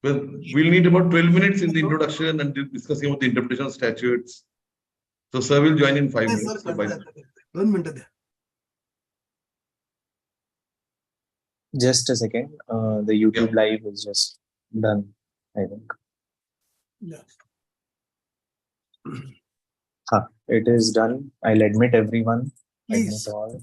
Well, we'll need about 12 minutes in the introduction and discussing about the interpretation of statutes. So, sir will join in 5 minutes. So by... 1 minute. Just a second. The YouTube live is just done, I think. Yeah. It is done. I'll admit everyone. Please. Admit all.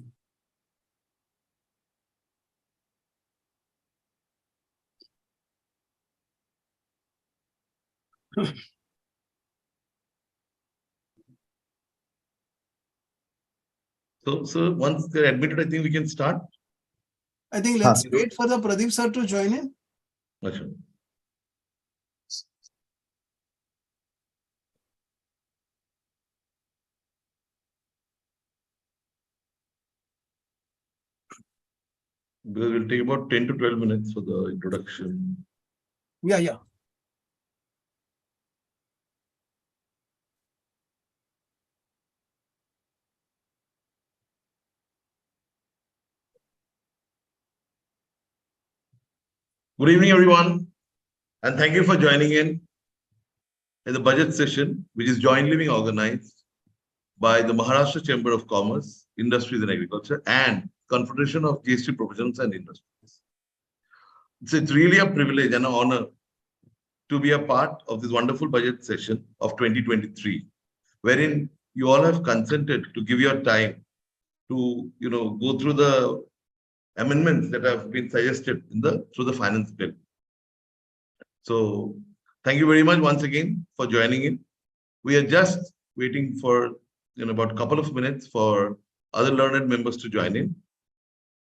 So once they're admitted, I think we can start. I think let's wait for the Pradeep sir to join in. Sure. Because it will take about 10 to 12 minutes for the introduction. Yeah. Good evening, everyone. And thank you for joining in the budget session, which is jointly being organized by the Maharashtra Chamber of Commerce, Industries and Agriculture and Confederation of GST Professionals and Industries. It's really a privilege and an honor to be a part of this wonderful budget session of 2023, wherein you all have consented to give your time to go through the amendments that have been suggested through the finance bill. So thank you very much once again for joining in. We are just waiting for about a couple of minutes for other learned members to join in.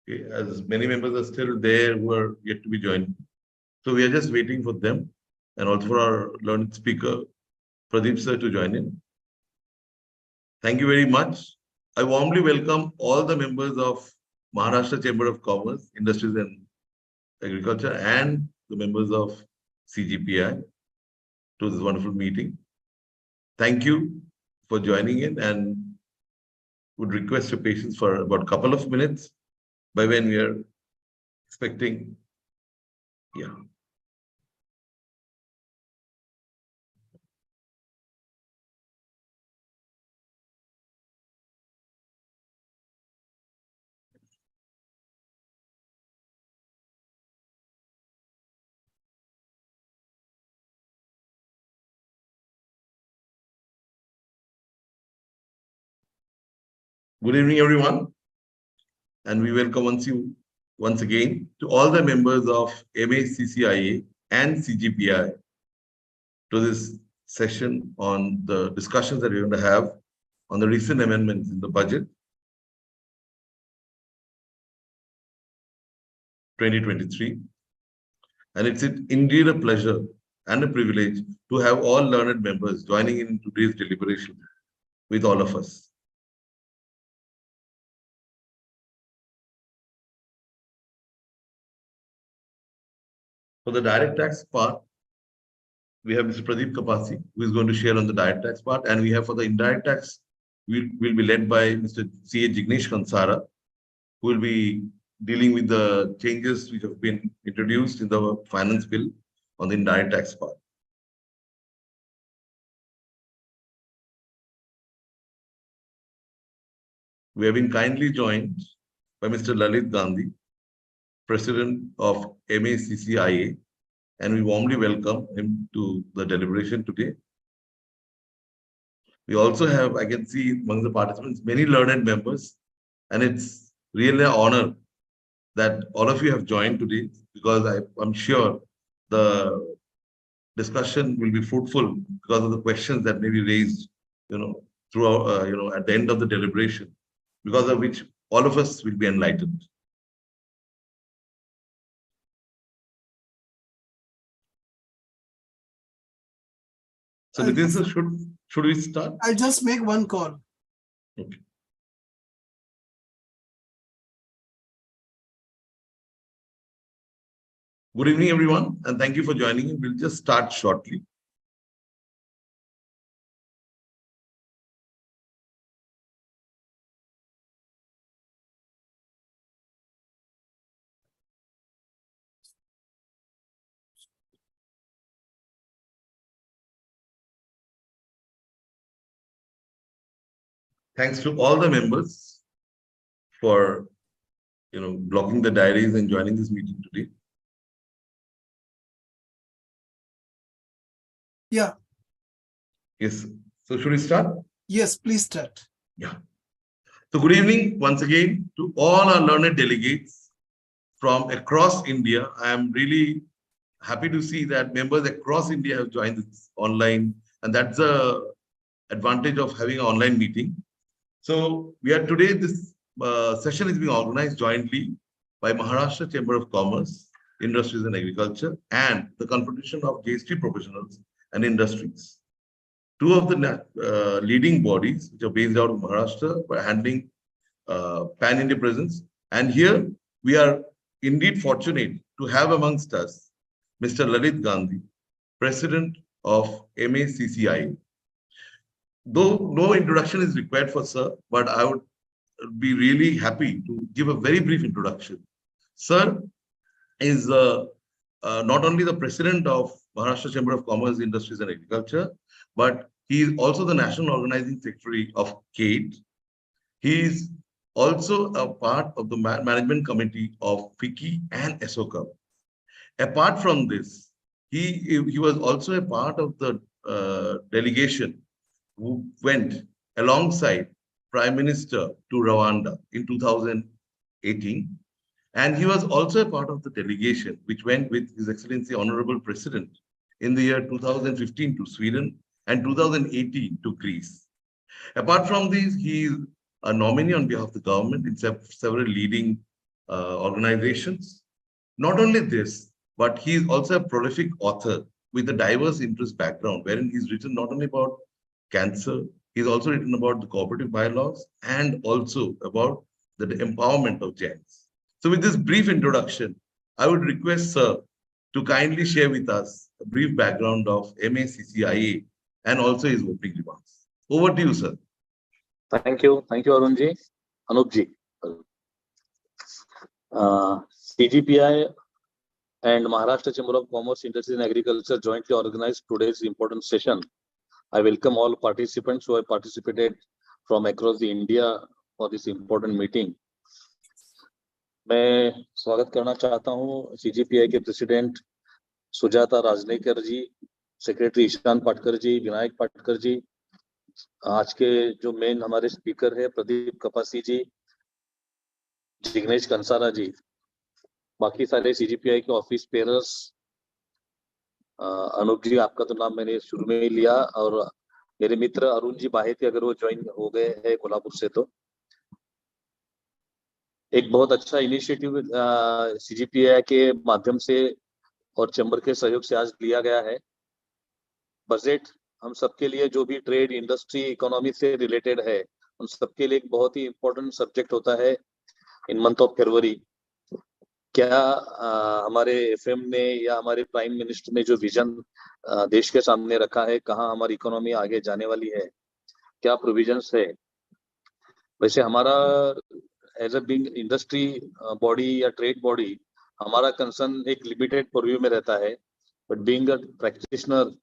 Okay, as many members are still there who are yet to be joined. So we are just waiting for them and also for our learned speaker, Pradeep sir, to join in. Thank you very much. I warmly welcome all the members of Maharashtra Chamber of Commerce, Industries and Agriculture and the members of CGPI to this wonderful meeting. Thank you for joining in and would request your patience for about a couple of minutes by when we are expecting. Yeah. Good evening, everyone. And we welcome once again to all the members of MACCIA and CGPI to this session on the discussions that we're going to have on the recent amendments in the budget 2023. And it's indeed a pleasure and a privilege to have all learned members joining in today's deliberation with all of us. For the direct tax part, we have Mr. Pradeep Kapasi, who is going to share on the direct tax part. And we have for the indirect tax, will be led by Mr. C.A. Jignesh Kansara, who will be dealing with the changes which have been introduced in the finance bill on the indirect tax part. We have been kindly joined by Mr. Lalit Gandhi, President of MACCIA, and we warmly welcome him to the deliberation today. We also have, I can see among the participants, many learned members, and it's really an honor that all of you have joined today, because I'm sure the discussion will be fruitful because of the questions that may be raised, throughout, at the end of the deliberation, because of which all of us will be enlightened. So, should we start? I'll just make one call. Okay. Good evening, everyone, and thank you for joining in. We'll just start shortly. Thanks to all the members for blocking the diaries and joining this meeting today. Yeah. Yes. So should we start? Yes, please start. Yeah. So good evening once again to all our learned delegates from across India. I am really happy to see that members across India have joined this online, and that's the advantage of having an online meeting. So we are today, this session is being organized jointly by Maharashtra Chamber of Commerce, Industries and Agriculture, and the Confederation of GST Professionals and Industries. Two of the leading bodies, which are based out of Maharashtra, were handling pan-India presence. And here we are indeed fortunate to have amongst us Mr. Lalit Gandhi, President of MACCI. Though no introduction is required for Sir, but I would be really happy to give a very brief introduction. Sir is not only the President of Maharashtra Chamber of Commerce, Industries and Agriculture, but he is also the National Organizing Secretary of CADE. He is also a part of the management committee of FICCI and ESOCA. Apart from this, he was also a part of the delegation who went alongside Prime Minister to Rwanda in 2018. And he was also a part of the delegation which went with His Excellency Honorable President in the year 2015 to Sweden and 2018 to Greece. Apart from these, he is a nominee on behalf of the government in several leading organizations. Not only this, but he is also a prolific author with a diverse interest background, wherein he's written not only about cancer, he's also written about the cooperative bylaws and also about the empowerment of gents. So with this brief introduction, I would request Sir to kindly share with us a brief background of MACCIA and also his opening remarks. Over to you, Sir. Thank you, Arunji, Anupji. CGPI and Maharashtra Chamber of Commerce, Industry and Agriculture jointly organized today's important session. I welcome all participants who have participated from across the India for this important meeting. मैं स्वागत करना चाहता हूं CGPI के president Sujata राजनेकर जी, secretary Ishan Patkar जी, विनायक पाटकर जी, आज के जो main हमारे स्पीकर है प्रदीप कपासी जी, जिग्नेश कंसारा जी, बाकी सारे CGPI के ऑफिस पेयर्स, अनूप जी आपका तो नाम मैंने शुरू में ही लिया, और मेरे मित्र अरुण जी बाहे थे, अगर वो ज्वाइन हो गए हैं कोल्हापुर से, तो एक बहुत अच्छा इनिशिएटिव CGPI के माध्यम से और चैम्बर के सहयोग से आज लिया गया है। बजट हम सबके लिए, जो भी ट्रेड, इंडस्ट्री, इकोनॉमी से रिलेटेड है, उन सबके लिए एक बहुत ही इम्पोर्टेंट सब्जेक्ट होता है इन मंथ ऑफ फरवरी। क्या हमारे FM ने या हमारे प्राइम मिनिस्टर ने जो विजन देश के सामने रखा है, कहाँ हमारी इकोनॉमी आगे जाने वाली है, क्या प्रोविजंस है। वैसे हमारा as a being industry body या ट्रेड बॉडी, हमारा कंसर्न एक लिमिटेड परव्यू में रहता है, बट बीइंग अ प्रैक्टिशनर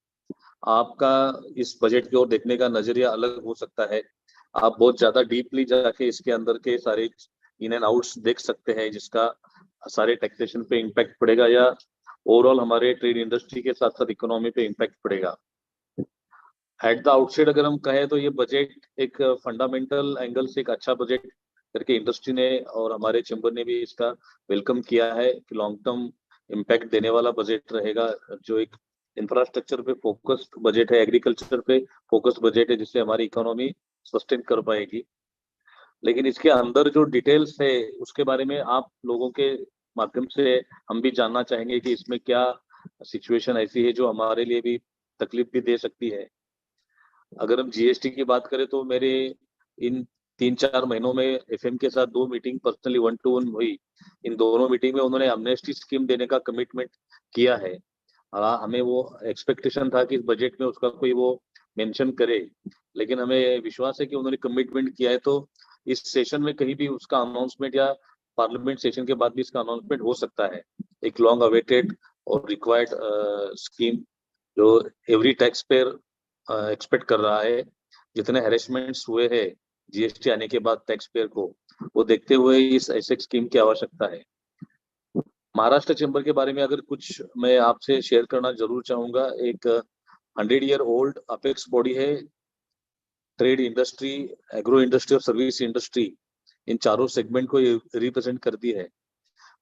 आपका इस बजट की ओर देखने का नजरिया अलग हो सकता है। आप बहुत ज्यादा डीपली जाके इसके अंदर के सारे इन एंड आउट्स देख सकते हैं, जिसका सारे टैक्सेशन पे इम्पैक्ट पड़ेगा या ओवरऑल हमारे ट्रेड इंडस्ट्री के साथ साथ इकोनॉमी पे इम्पैक्ट पड़ेगा। एट द आउटसाइड अगर हम कहें तो ये बजट एक फंडामेंटल एंगल से एक अच्छा बजट करके इंडस्ट्री ने और हमारे चैम्बर ने भी इसका वेलकम किया है कि लॉन्ग टर्म इम्पैक्ट देने वाला बजट रहेगा, जो एक इंफ्रास्ट्रक्चर पे फोकस्ड बजट है, एग्रीकल्चर पे फोकस्ड बजट है, जिससे हमारी इकोनॉमी सस्टेन कर पाएगी। लेकिन इसके अंदर जो डिटेल्स है उसके बारे में आप लोगों के माध्यम से हम भी जानना चाहेंगे कि इसमें क्या सिचुएशन ऐसी है जो हमारे लिए भी तकलीफ भी दे सकती है। अगर हम GST की बात करें तो मेरे इन 3-4 महीनों में FM के साथ 2 मीटिंग पर्सनली 1-to-1 हुई। इन दोनों मीटिंग में उन्होंने अमनेस्टी स्कीम देने का कमिटमेंट किया है। हमें वो एक्सपेक्टेशन था कि इस बजट में उसका कोई वो मेंशन करे, लेकिन हमें विश्वास है कि उन्होंने कमिटमेंट किया है, तो इस सेशन में कहीं भी उसका अनाउंसमेंट या पार्लियामेंट सेशन के बाद भी इसका अनाउंसमेंट हो सकता है। एक लॉन्ग अवेटेड और रिक्वायर्ड स्कीम जो एवरी टैक्स पेयर एक्सपेक्ट कर रहा है। जितने हैरेसमेंट्स हुए हैं जीएसटी आने के बाद टैक्स पेयर को, वो देखते हुए इस ऐसे स्कीम की आवश्यकता है। महाराष्ट्र चैम्बर के बारे में अगर कुछ मैं आपसे शेयर करना जरूर चाहूंगा। एक 100 ईयर ओल्ड अपेक्स बॉडी है। ट्रेड इंडस्ट्री, एग्रो इंडस्ट्री और सर्विस इंडस्ट्री, इन चारों सेगमेंट को रिप्रेजेंट करती है।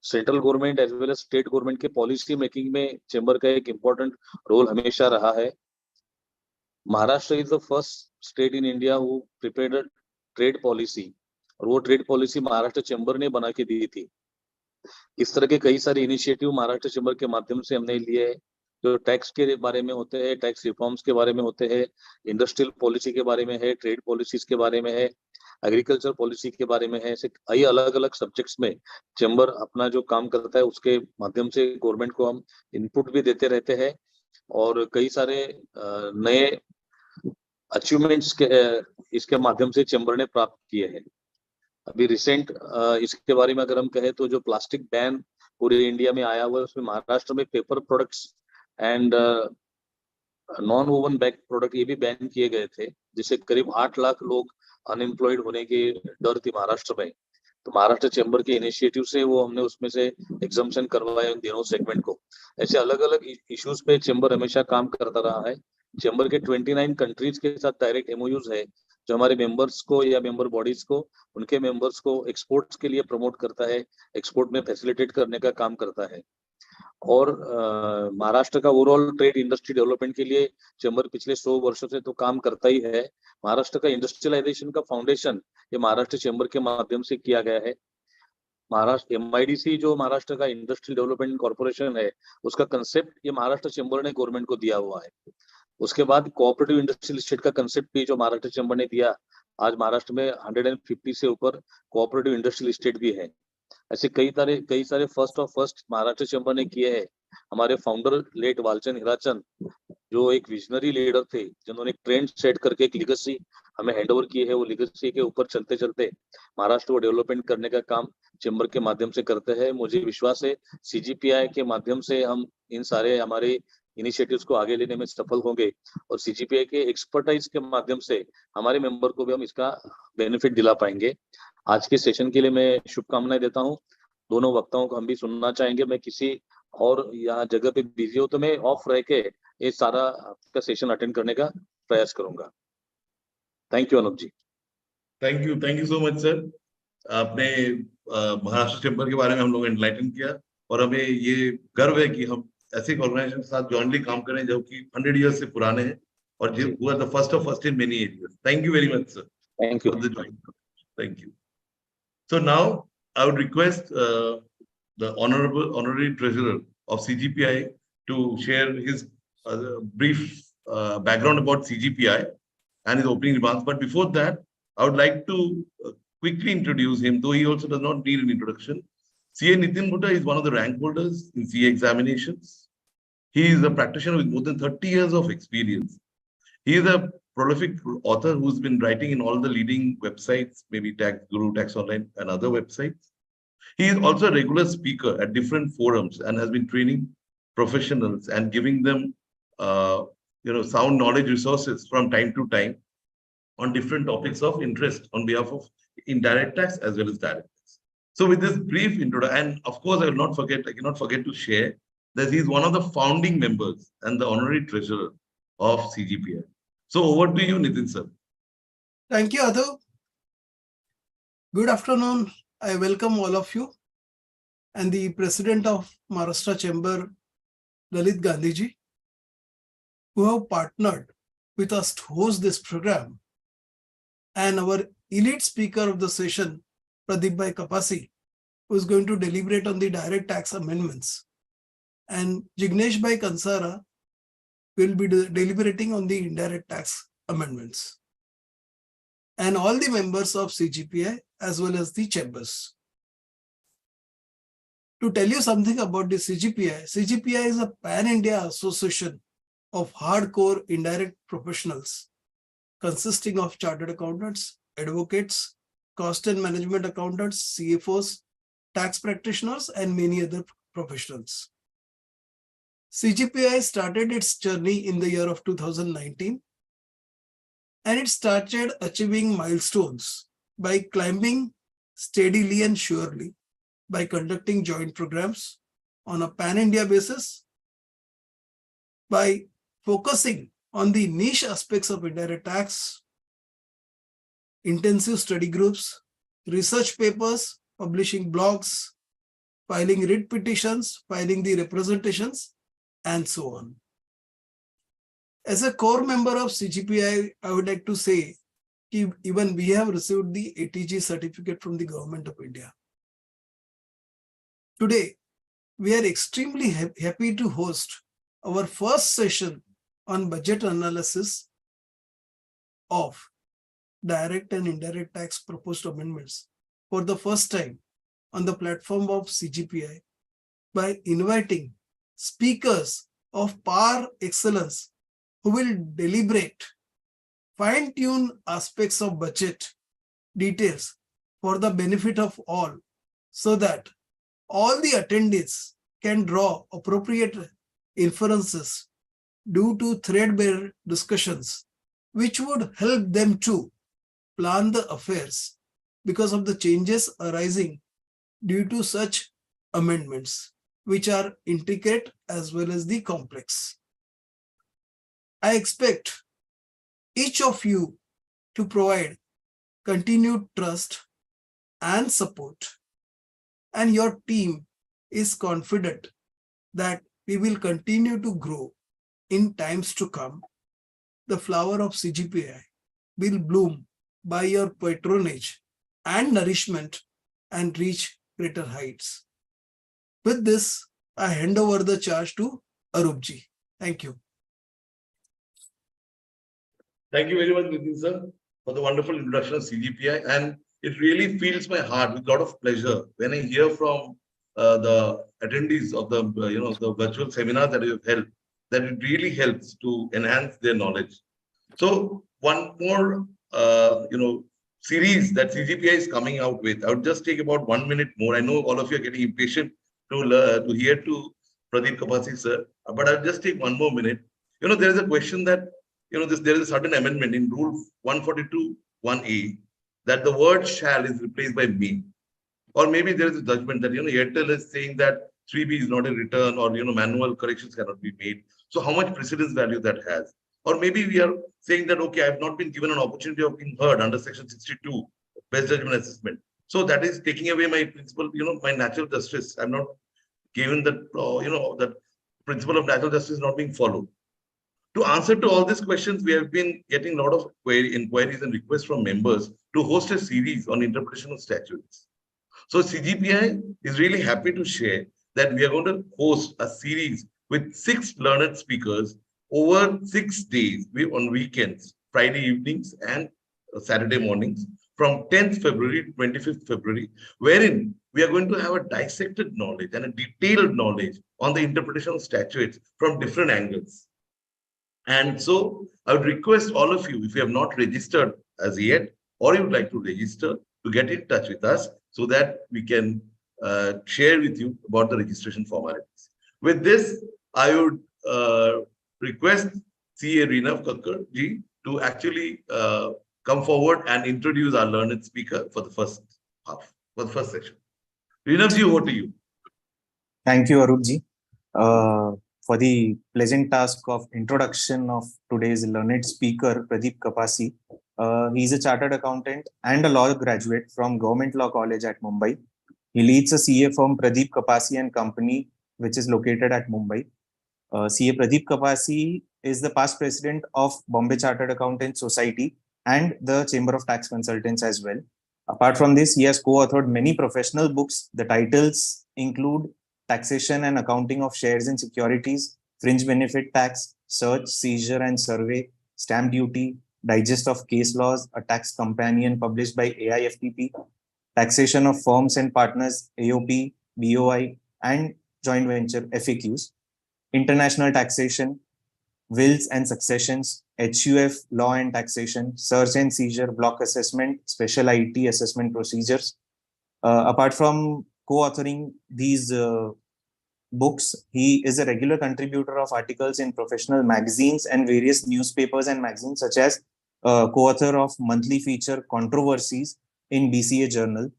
Central government as well as state government के पॉलिसी मेकिंग में चैम्बर का एक इम्पोर्टेंट रोल हमेशा रहा है। Maharashtra is the first state in India who prepared trade policy, और वो ट्रेड पॉलिसी महाराष्ट्र चैम्बर ने बना के दी थी। इस तरह के कई सारे इनिशिएटिव महाराष्ट्र चैम्बर के माध्यम से हमने लिए, जो टैक्स के बारे में होते हैं, टैक्स रिफॉर्म्स के बारे में होते हैं, इंडस्ट्रियल पॉलिसी के बारे में है, ट्रेड पॉलिसीज के बारे में है, एग्रीकल्चर पॉलिसी के बारे में है। ऐसे कई अलग अलग सब्जेक्ट्स में चैम्बर अपना जो काम करता है उसके माध्यम से गवर्नमेंट को हम इनपुट भी देते रहते हैं, और कई सारे नए अचीवमेंट्स के इसके माध्यम से चैम्बर ने प्राप्त किए हैं। अभी रिसेंट इसके बारे में अगर हम कहें तो जो प्लास्टिक बैन पूरे इंडिया में आया हुआ है, उसमें महाराष्ट्र में paper products and non woven bag product ये भी बैन किए गए थे, जिससे करीब 8 लाख लोग अनएम्प्लॉयड होने की डर थी महाराष्ट्र में। तो महाराष्ट्र चैम्बर के इनिशिएटिव से वो हमने उसमें से एग्जम्पशन करवाए उन दोनों सेगमेंट को। ऐसे अलग अलग इश्यूज पे चैम्बर हमेशा काम करता रहा है। चैम्बर के 29 कंट्रीज के साथ डायरेक्ट एमओयूज है, जो हमारे मेंबर्स को या मेंबर बॉडीज को, उनके मेंबर्स को एक्सपोर्ट्स के लिए प्रमोट करता है, एक्सपोर्ट में फैसिलिटेट करने का काम करता है। और महाराष्ट्र का ओवरऑल ट्रेड इंडस्ट्री डेवलपमेंट के लिए चैम्बर पिछले 100 वर्षों से तो काम करता ही है। महाराष्ट्र का इंडस्ट्रियलाइजेशन का फाउंडेशन ये महाराष्ट्र चैम्बर के माध्यम से किया गया है। महाराष्ट्र MIDC जो महाराष्ट्र का इंडस्ट्रियल डेवलपमेंट कॉर्पोरेशन है, उसका कंसेप्ट ये महाराष्ट्र चैम्बर ने गवर्नमेंट को दिया हुआ है। उसके बाद कोऑपरेटिव इंडस्ट्रियल स्टेट का कंसेप्ट भी जो महाराष्ट्र चैम्बर ने दिया। आज महाराष्ट्र में 150 से ऊपर कोऑपरेटिव इंडस्ट्रियल स्टेट भी है। ऐसे कई सारे फर्स्ट महाराष्ट्र चैम्बर ने किए हैं। हमारे फाउंडर लेट वालचंद हिराचंद, जो एक विजनरी लीडर थे, जिन्होंने एक ट्रेंड सेट करके एक लिगेसी हमें हैंडओवर की है, वो लिगेसी के ऊपर चलते चलते महाराष्ट्र को डेवलपमेंट करने का काम चैम्बर के माध्यम से करते हैं। मुझे विश्वास है CGPI के माध्यम से हम इन सारे हमारे इनिशिएटिव्स को आगे लेने में सफल होंगे, और CGPI के एक्सपर्टाइज के माध्यम से हमारे मेंबर को भी हम इसका बेनिफिट दिला पाएंगे। आज के सेशन के लिए मैं शुभकामनाएं देता हूं। दोनों वक्ताओं को हम भी सुनना चाहेंगे। मैं किसी और यहाँ जगह पे बिजी हो तो मैं ऑफ रह के ये सारा आपका सेशन अटेंड करने का प्रयास करूंगा। Thank you Anup ji. Thank you so much sir. आपने महाराष्ट्र चैम्बर के बारे में हम लोग एनलाइटन किया, और हमें ये गर्व है कि हम ऐसे एक ऑर्गेनाइजेशन के साथ जॉइंटली काम करें जो कि 100 ईयर्स से पुराने हैं, और जो हुआ the first in many areas. Thank you very much sir. Thank you. Thank you. So now I would request the honorary treasurer of CGPI to share his brief background about CGPI and his opening remarks. But before that, I would like to quickly introduce him, though he also does not need an introduction. CA Nitin Bhutta is one of the rank holders in CA examinations. He is a practitioner with more than 30 years of experience. He is a prolific author who's been writing in all the leading websites, maybe Tax Guru, Tax Online, and other websites. He is also a regular speaker at different forums and has been training professionals and giving them, sound knowledge resources from time to time on different topics of interest on behalf of indirect tax as well as direct tax. So with this brief intro, and of course, I cannot forget to share that he is one of the founding members and the honorary treasurer of CGPI. So over to you, Nitin sir. Thank you, Adhu. Good afternoon. I welcome all of you and the President of Maharashtra Chamber, Lalit Gandhiji, who have partnered with us to host this program, and our elite speaker of the session, Pradeep Kapasi, who is going to deliberate on the direct tax amendments, and Jignesh Kansara will be deliberating on the indirect tax amendments, and all the members of CGPI as well as the chambers. To tell you something about the CGPI is a pan-India association of hardcore indirect professionals consisting of chartered accountants, advocates, cost and management accountants, CFOs, tax practitioners, and many other professionals. CGPI started its journey in the year of 2019, and it started achieving milestones by climbing steadily and surely, by conducting joint programs on a pan-India basis, by focusing on the niche aspects of indirect tax, intensive study groups, research papers, publishing blogs, filing writ petitions, filing the representations, and so on. As a core member of CGPI, I would like to say even we have received the ATG certificate from the Government of India. Today, we are extremely happy to host our first session on budget analysis of direct and indirect tax proposed amendments for the first time on the platform of CGPI by inviting speakers of par excellence who will deliberate, fine-tune aspects of budget details for the benefit of all, so that all the attendees can draw appropriate inferences due to threadbare discussions, which would help them to plan the affairs because of the changes arising due to such amendments, which are intricate as well as the complex. I expect each of you to provide continued trust and support, and your team is confident that we will continue to grow in times to come. The flower of CGPI will bloom by your patronage and nourishment and reach greater heights. With this, I hand over the charge to Arupji. Thank you. Thank you very much, Nitin sir, for the wonderful introduction of CGPI. And it really fills my heart with a lot of pleasure when I hear from the attendees of the the virtual seminars that you have held, that it really helps to enhance their knowledge. So one more series that CGPI is coming out with. I would just take about 1 minute more. I know all of you are getting impatient to hear to Pradeep Kapasi sir, but I'll just take 1 more minute. There is a question that there is a certain amendment in Rule 142(1)(a) that the word "shall" is replaced by "may." Or maybe there is a judgment that Airtel is saying that 3B is not a return, or manual corrections cannot be made. So how much precedence value that has? Or maybe we are saying that, okay, I have not been given an opportunity of being heard under Section 62, best judgment assessment. So that is taking away my principle, my natural justice. I'm not given that, that principle of natural justice is not being followed. To answer to all these questions, we have been getting a lot of inquiries and requests from members to host a series on interpretation of statutes. So CGPI is really happy to share that we are going to host a series with 6 learned speakers over 6 days on weekends, Friday evenings and Saturday mornings, from 10th February to 25th February, wherein we are going to have a dissected knowledge and a detailed knowledge on the interpretation of statutes from different angles. And so I would request all of you, if you have not registered as yet, or you would like to register, to get in touch with us so that we can share with you about the registration formalities. With this, I would request CA Rinav Kakkar ji to actually come forward and introduce our learned speaker for the first half, for the first session. Rinav ji, over to you. Thank you, Arupji, for the pleasant task of introduction of today's learned speaker, Pradeep Kapasi. He is a chartered accountant and a law graduate from Government Law College at Mumbai. He leads a CA firm, Pradeep Kapasi and Company, which is located at Mumbai. CA Pradeep Kapasi is the past president of Bombay Chartered Accountants Society and the Chamber of Tax Consultants as well. Apart from this, he has co-authored many professional books. The titles include Taxation and Accounting of Shares and Securities, Fringe Benefit Tax, Search, Seizure and Survey, Stamp Duty, Digest of Case Laws, a tax companion published by AIFTP, Taxation of Firms and Partners, AOP, BOI, and Joint Venture FAQs, International Taxation, Wills and Successions, HUF, Law and Taxation, Search and Seizure, Block Assessment, Special IT Assessment Procedures. Apart from co-authoring these books, he is a regular contributor of articles in professional magazines and various newspapers and magazines such as co-author of monthly feature Controversies in BCA Journal,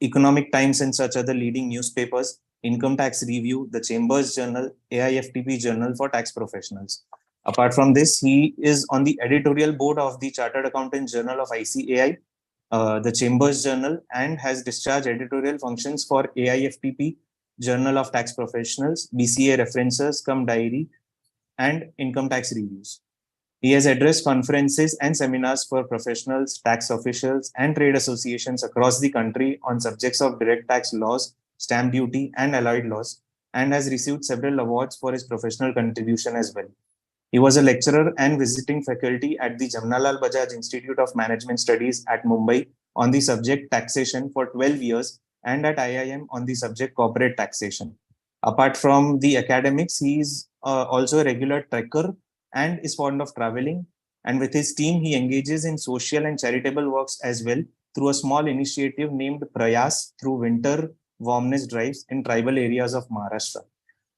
Economic Times and such other leading newspapers, Income Tax Review, the Chambers Journal, AIFTP Journal for Tax Professionals. Apart from this, he is on the editorial board of the Chartered Accountant Journal of ICAI, the Chambers Journal, and has discharged editorial functions for AIFTP Journal of Tax Professionals, BCA References, Cum Diary, and Income Tax Reviews. He has addressed conferences and seminars for professionals, tax officials, and trade associations across the country on subjects of direct tax laws, stamp duty, and allied laws, and has received several awards for his professional contribution as well. He was a lecturer and visiting faculty at the Jamnalal Bajaj Institute of Management Studies at Mumbai on the subject taxation for 12 years and at IIM on the subject corporate taxation. Apart from the academics, he is also a regular trekker and is fond of traveling. And with his team, he engages in social and charitable works as well through a small initiative named Prayas through winter warmness drives in tribal areas of Maharashtra.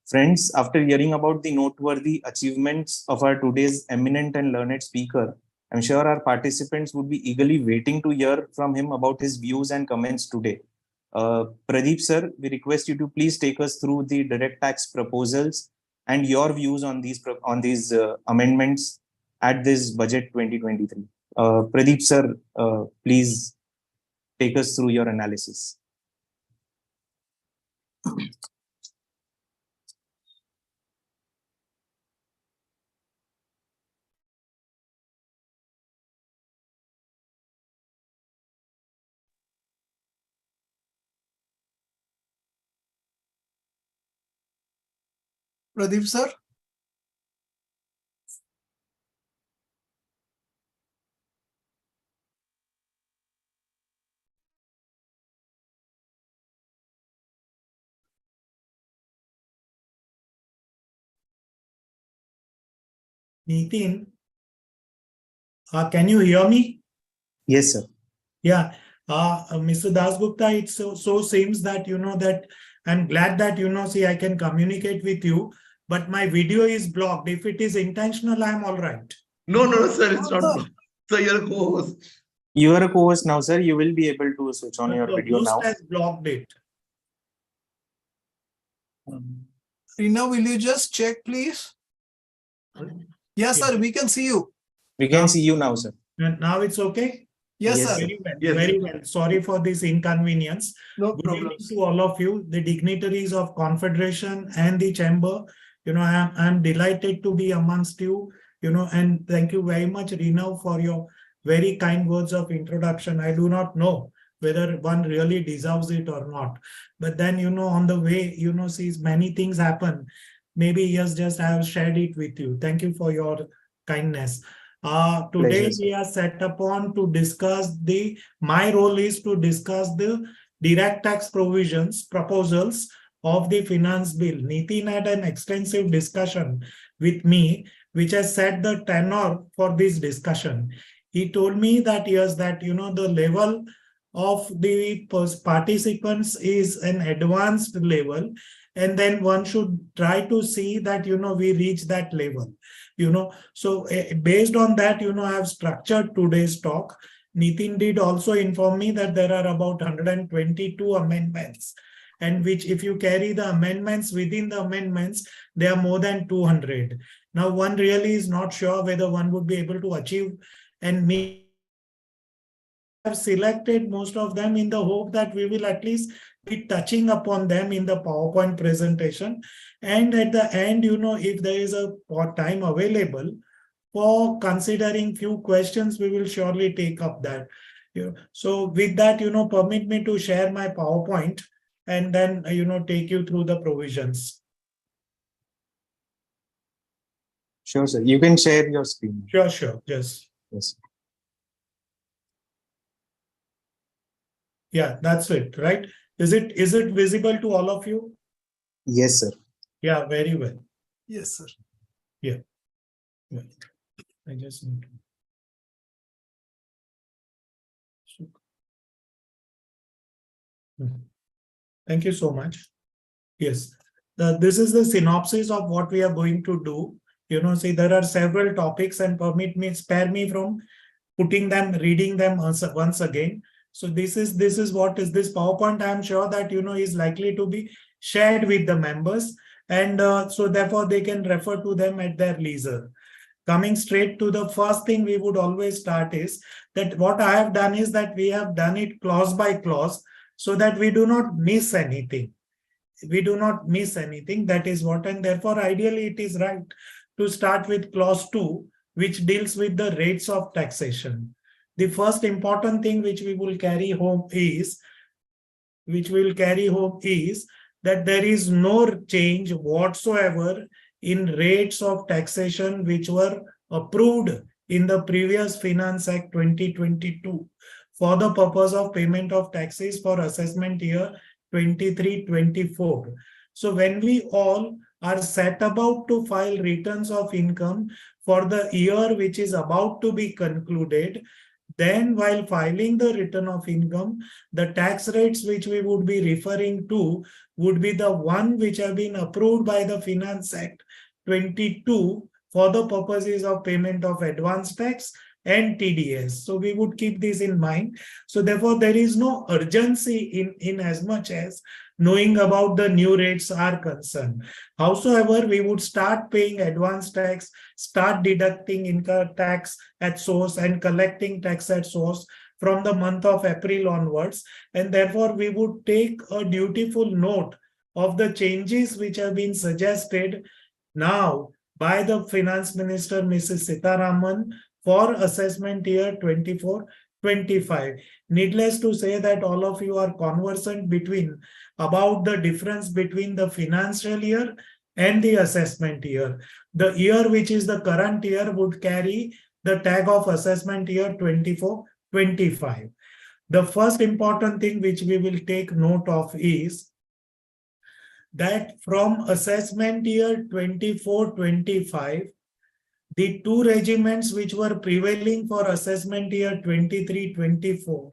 Friends, after hearing about the noteworthy achievements of our today's eminent and learned speaker, I'm sure our participants would be eagerly waiting to hear from him about his views and comments today. Pradeep sir, we request you to please take us through the direct tax proposals and your views on these amendments at this budget 2023. Pradeep sir, please take us through your analysis. Pradeep sir. Nitin, can you hear me? Yes, sir. Yeah, Mr. Dasgupta, it so seems that, that I'm glad that, see, I can communicate with you, but my video is blocked. If it is intentional, I'm all right. No, sir, it's not. So you're a co-host. You are a co-host now, sir. You will be able to switch on your video host now. has blocked it. Rina, will you just check, please? Yes, sir, we can see you. We can see you now, sir. Now it's okay? Yes, Yes, sir. sir. Very well. Yes. Very well. Sorry for this inconvenience. No Good problem. evening to all of you, the dignitaries of Confederation and the Chamber. I'm delighted to be amongst you, and thank you very much, Rina, for your very kind words of introduction. I do not know whether one really deserves it or not. But then, on the way, sees many things happen. Maybe yes, just I have shared it with you. Thank you for your kindness. Today Pleasure, sir. we are set upon to discuss my role is to discuss the direct tax proposals of the finance bill. Nitin had an extensive discussion with me, which has set the tenor for this discussion. He told me that yes, that the level of the participants is an advanced level, and then one should try to see that we reach that level. So based on that, I have structured today's talk. Nitin did also inform me that there are about 122 amendments, and which if you carry the amendments within the amendments, they are more than 200. Now, one really is not sure whether one would be able to achieve, and me have selected most of them in the hope that we will at least be touching upon them in the PowerPoint presentation. And at the end, if there is a time available for considering few questions, we will surely take up that. So with that, permit me to share my PowerPoint and then, take you through the provisions. Sure, sir. You can share your screen. Sure. Yes. Yeah, that's it, right? Is it visible to all of you? Yes, sir. Yeah, very well. Yes, sir. Yeah. I just need to. Thank you so much. Yes, this is the synopsis of what we are going to do See, there are several topics, and spare me from reading them once again. So this is what is this PowerPoint. I am sure that is likely to be shared with the members, and so therefore they can refer to them at their leisure. Coming straight to the first thing we would always start is that what I have done is that we have done it clause by clause so that we do not miss anything. We do not miss anything. That is what, and therefore ideally it is right to start with clause 2, which deals with the rates of taxation. The first important thing which we will carry home is that there is no change whatsoever in rates of taxation which were approved in the previous Finance Act 2022 for the purpose of payment of taxes for assessment year 23-24. So when we all are set about to file returns of income for the year which is about to be concluded, then while filing the return of income, the tax rates which we would be referring to would be the one which have been approved by the Finance Act 22 for the purposes of payment of advance tax and TDS. So we would keep this in mind. So therefore, there is no urgency in as much as knowing about the new rates are concerned. Howsoever, we would start paying advance tax, start deducting income tax at source and collecting tax at source from the month of April onwards. And therefore, we would take a dutiful note of the changes which have been suggested now by the Finance Minister, Mrs. Sitharaman, for assessment year 24-25. Needless to say that all of you are conversant about the difference between the financial year and the assessment year. The year which is the current year would carry the tag of assessment year 24-25. The first important thing which we will take note of is that from assessment year 24-25, the two regiments which were prevailing for assessment year 23-24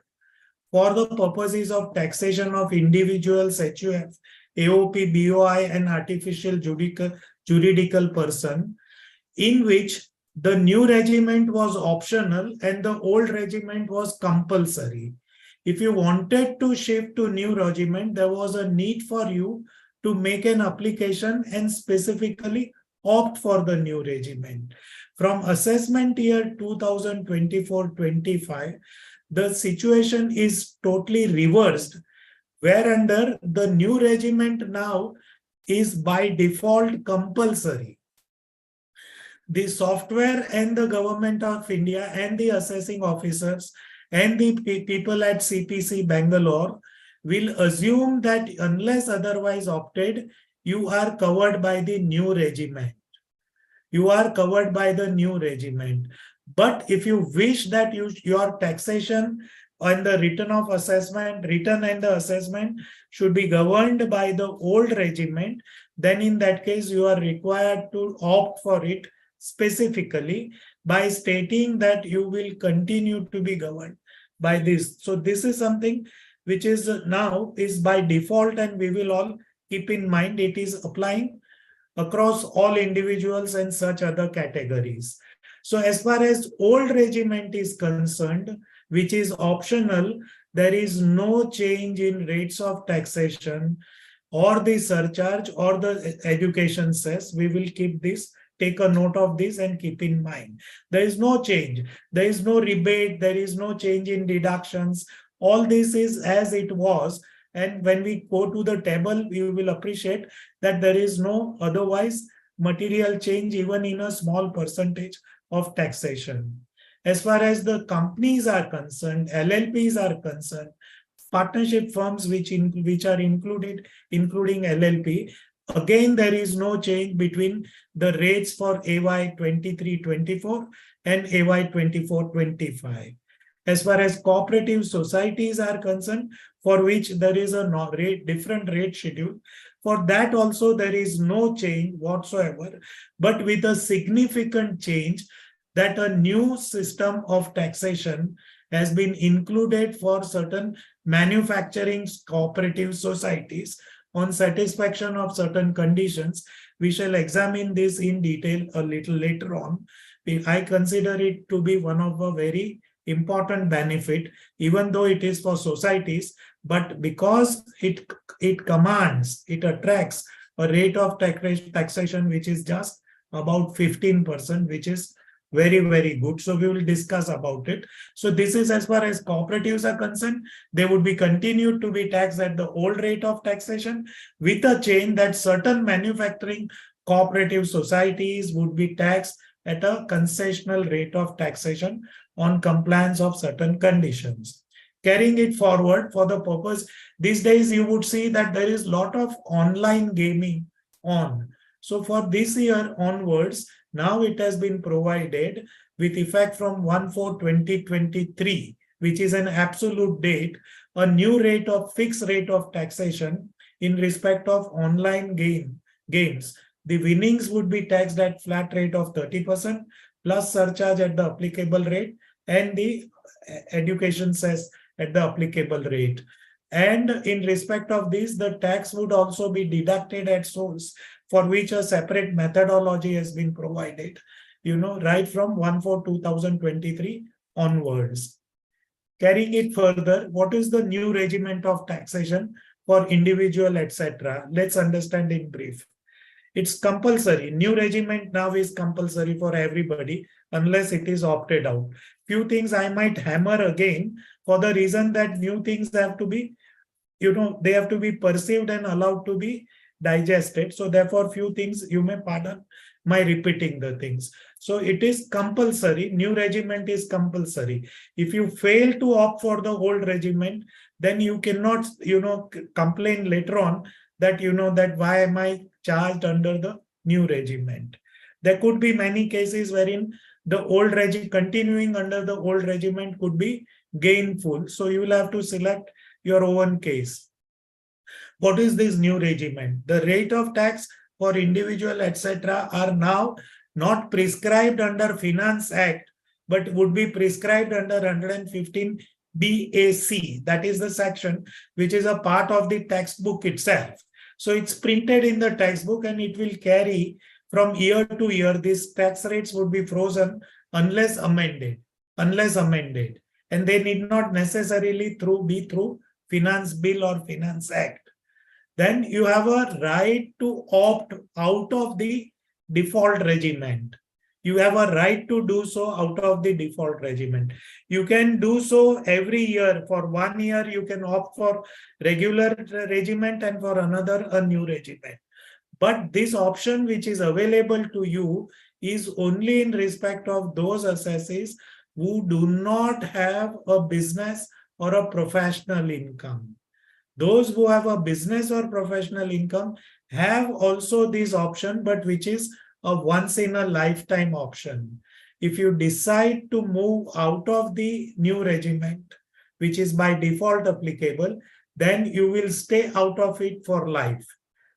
for the purposes of taxation of individuals, HUF, AOP, BOI, and artificial juridical person, in which the new regiment was optional and the old regiment was compulsory. If you wanted to shift to new regiment, there was a need for you to make an application and specifically opt for the new regiment. From assessment year 2024-25, the situation is totally reversed, whereunder the new regiment now is by default compulsory. The software and the Government of India and the assessing officers and the people at CPC Bangalore will assume that unless otherwise opted, you are covered by the new regiment. You are covered by the new regiment. But if you wish that your taxation and the return and the assessment should be governed by the old regiment, then in that case you are required to opt for it specifically by stating that you will continue to be governed by this. So this is something which is now is by default, and we will all keep in mind it is applying across all individuals and such other categories. So as far as old regiment is concerned, which is optional, there is no change in rates of taxation or the surcharge or the education cess. We will keep this, take a note of this and keep in mind. There is no change. There is no rebate. There is no change in deductions. All this is as it was. And when we go to the table, you will appreciate that there is no otherwise material change even in a small percentage of taxation. As far as the companies are concerned, LLPs are concerned, partnership firms which are included, including LLP, again there is no change between the rates for AY 23-24 and AY 24-25. As far as cooperative societies are concerned, for which there is a different rate schedule, for that also there is no change whatsoever, but with a significant change that a new system of taxation has been included for certain manufacturing cooperative societies on satisfaction of certain conditions. We shall examine this in detail a little later on. I consider it to be one of a very important benefit, even though it is for societies, but because it commands, it attracts a rate of taxation which is just about 15%, which is very, very good. So we will discuss about it. So this is as far as cooperatives are concerned. They would be continued to be taxed at the old rate of taxation, with a change that certain manufacturing cooperative societies would be taxed at a concessional rate of taxation on compliance of certain conditions. Carrying it forward for the purpose, these days you would see that there is a lot of online gaming on. So for this year onwards, now it has been provided with effect from 1/4/2023, which is an absolute date, a new rate of fixed rate of taxation in respect of online games. The winnings would be taxed at flat rate of 30% plus surcharge at the applicable rate, and the education cess at the applicable rate. And in respect of this, the tax would also be deducted at source, for which a separate methodology has been provided, right from 1/4/2023 onwards. Carrying it further, what is the new regiment of taxation for individual, etc.? Let's understand in brief. It's compulsory. New regiment now is compulsory for everybody unless it is opted out. Few things I might hammer again for the reason that new things have to be, they have to be perceived and allowed to be digested. So therefore, few things you may pardon my repeating the things. So it is compulsory. New regiment is compulsory. If you fail to opt for the old regiment, then you cannot, complain later on that, that why am I charged under the new regiment. There could be many cases wherein the old regiment, continuing under the old regiment could be gainful. So you will have to select your own case. What is this new regiment? The rate of tax for individual, etc. are now not prescribed under Finance Act, but would be prescribed under 115 BAC. That is the section which is a part of the textbook itself. So it's printed in the textbook and it will carry from year to year. These tax rates would be frozen unless amended. And they need not necessarily be through Finance Bill or Finance Act. Then you have a right to opt out of the default regiment. You have a right to do so out of the default regiment. You can do so every year. For 1 year, you can opt for regular regiment and for another, a new regiment. But this option which is available to you is only in respect of those assessees who do not have a business or a professional income. Those who have a business or professional income have also this option, but which is a once in a lifetime option. If you decide to move out of the new regiment, which is by default applicable, then you will stay out of it for life.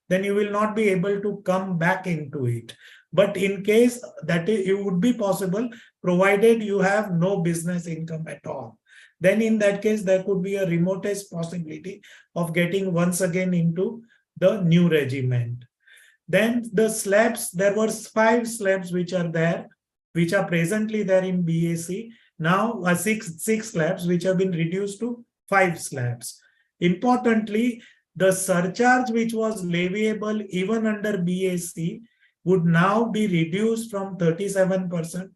Then you will not be able to come back into it. But in case that it would be possible, provided you have no business income at all, then in that case, there could be a remotest possibility of getting once again into the new regiment. Then the slabs, there were 5 slabs which are there, which are presently there in BAC. Now 6 slabs which have been reduced to 5 slabs. Importantly, the surcharge which was leviable even under BAC would now be reduced from 37%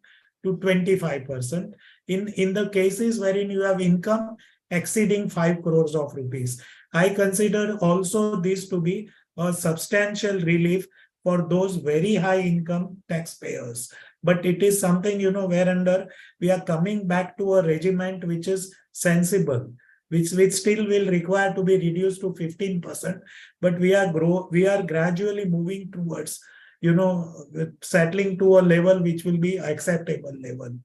to 25% in the cases wherein you have income exceeding 5 crores of rupees. I consider also this to be a substantial relief for those very high income taxpayers. But it is something, whereunder we are coming back to a regiment which is sensible, which still will require to be reduced to 15%. But we are gradually moving towards, settling to a level which will be acceptable level.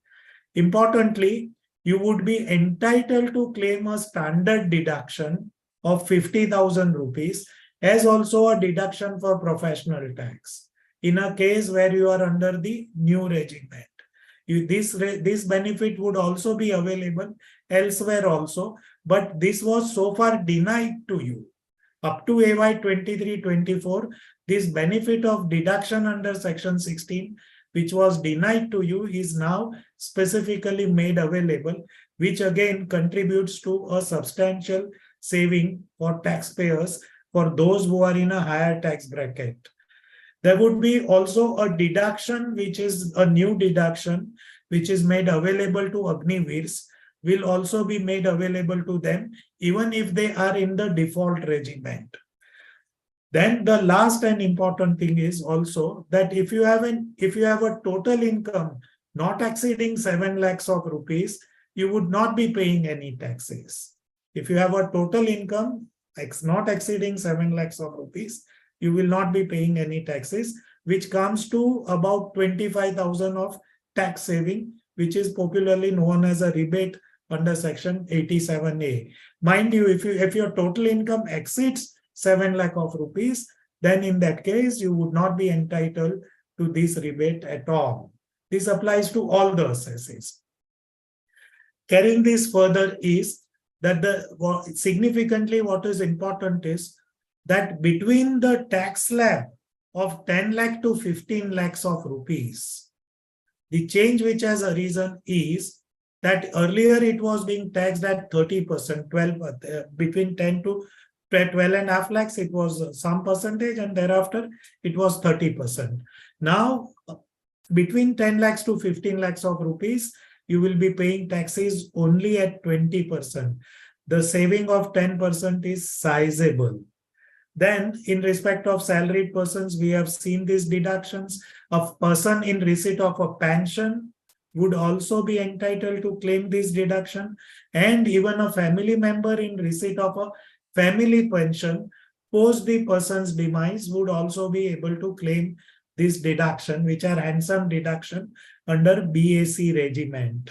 Importantly, you would be entitled to claim a standard deduction of 50,000 rupees as also a deduction for professional tax in a case where you are under the new regiment. This benefit would also be available elsewhere also, but this was so far denied to you. Up to AY 23-24, this benefit of deduction under Section 16, which was denied to you, is now specifically made available, which again contributes to a substantial saving for taxpayers for those who are in a higher tax bracket. There would be also a deduction, which is a new deduction, which is made available to Agniveers, will also be made available to them, even if they are in the default regiment. Then the last and important thing is also that if you have a total income not exceeding 7 lakhs of rupees, you would not be paying any taxes. If you have a total income not exceeding 7 lakhs of rupees, you will not be paying any taxes, which comes to about 25,000 of tax saving, which is popularly known as a rebate under Section 87A. Mind you, if your total income exceeds 7 lakh of rupees, then in that case, you would not be entitled to this rebate at all. This applies to all the assesses. Carrying this further is that significantly what is important is that between the tax slab of 10 lakh to 15 lakhs of rupees, the change which has arisen is that earlier it was being taxed at 30%, between 10 to 12.5 lakhs, it was some percentage, and thereafter it was 30%. Now, between 10 lakhs to 15 lakhs of rupees, you will be paying taxes only at 20%. The saving of 10% is sizable. Then, in respect of salaried persons, we have seen these deductions. A person in receipt of a pension would also be entitled to claim this deduction, and even a family member in receipt of a family pension post the person's demise would also be able to claim this deduction, which are handsome deduction under BAC regiment.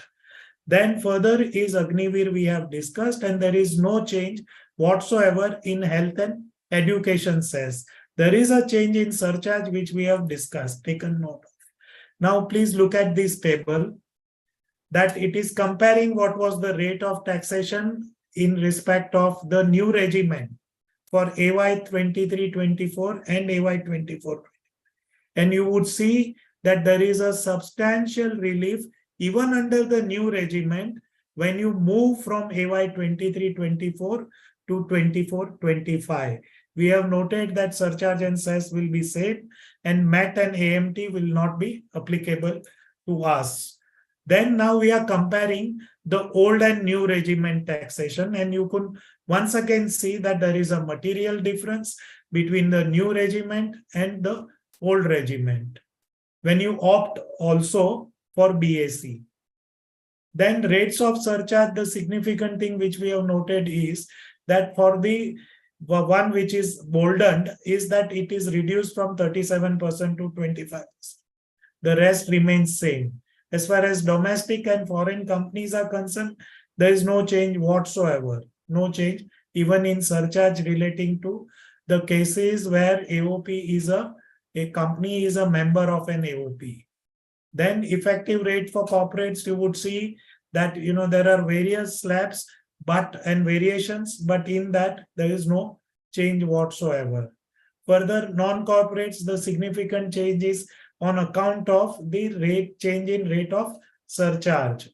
Then further is Agniveer we have discussed, and there is no change whatsoever in health and education cess. There is a change in surcharge which we have discussed, taken note of. Now please look at this table, that it is comparing what was the rate of taxation in respect of the new regiment for AY 23-24 and AY 24. And you would see that there is a substantial relief even under the new regiment when you move from AY 23-24 to 24-25. We have noted that surcharge and cess will be same, and MAT and AMT will not be applicable to us. Then now we are comparing the old and new regiment taxation, and you could once again see that there is a material difference between the new regiment and the old regiment when you opt also for BAC. Then rates of surcharge, the significant thing which we have noted is that for the one which is boldened is that it is reduced from 37% to 25%. The rest remains same. As far as domestic and foreign companies are concerned, there is no change whatsoever. No change even in surcharge relating to the cases where AOP is a company is a member of an AOP. Then effective rate for corporates, you would see that there are various slabs and variations, but in that there is no change whatsoever. Further, non-corporates, the significant change is on account of the change in rate of surcharge.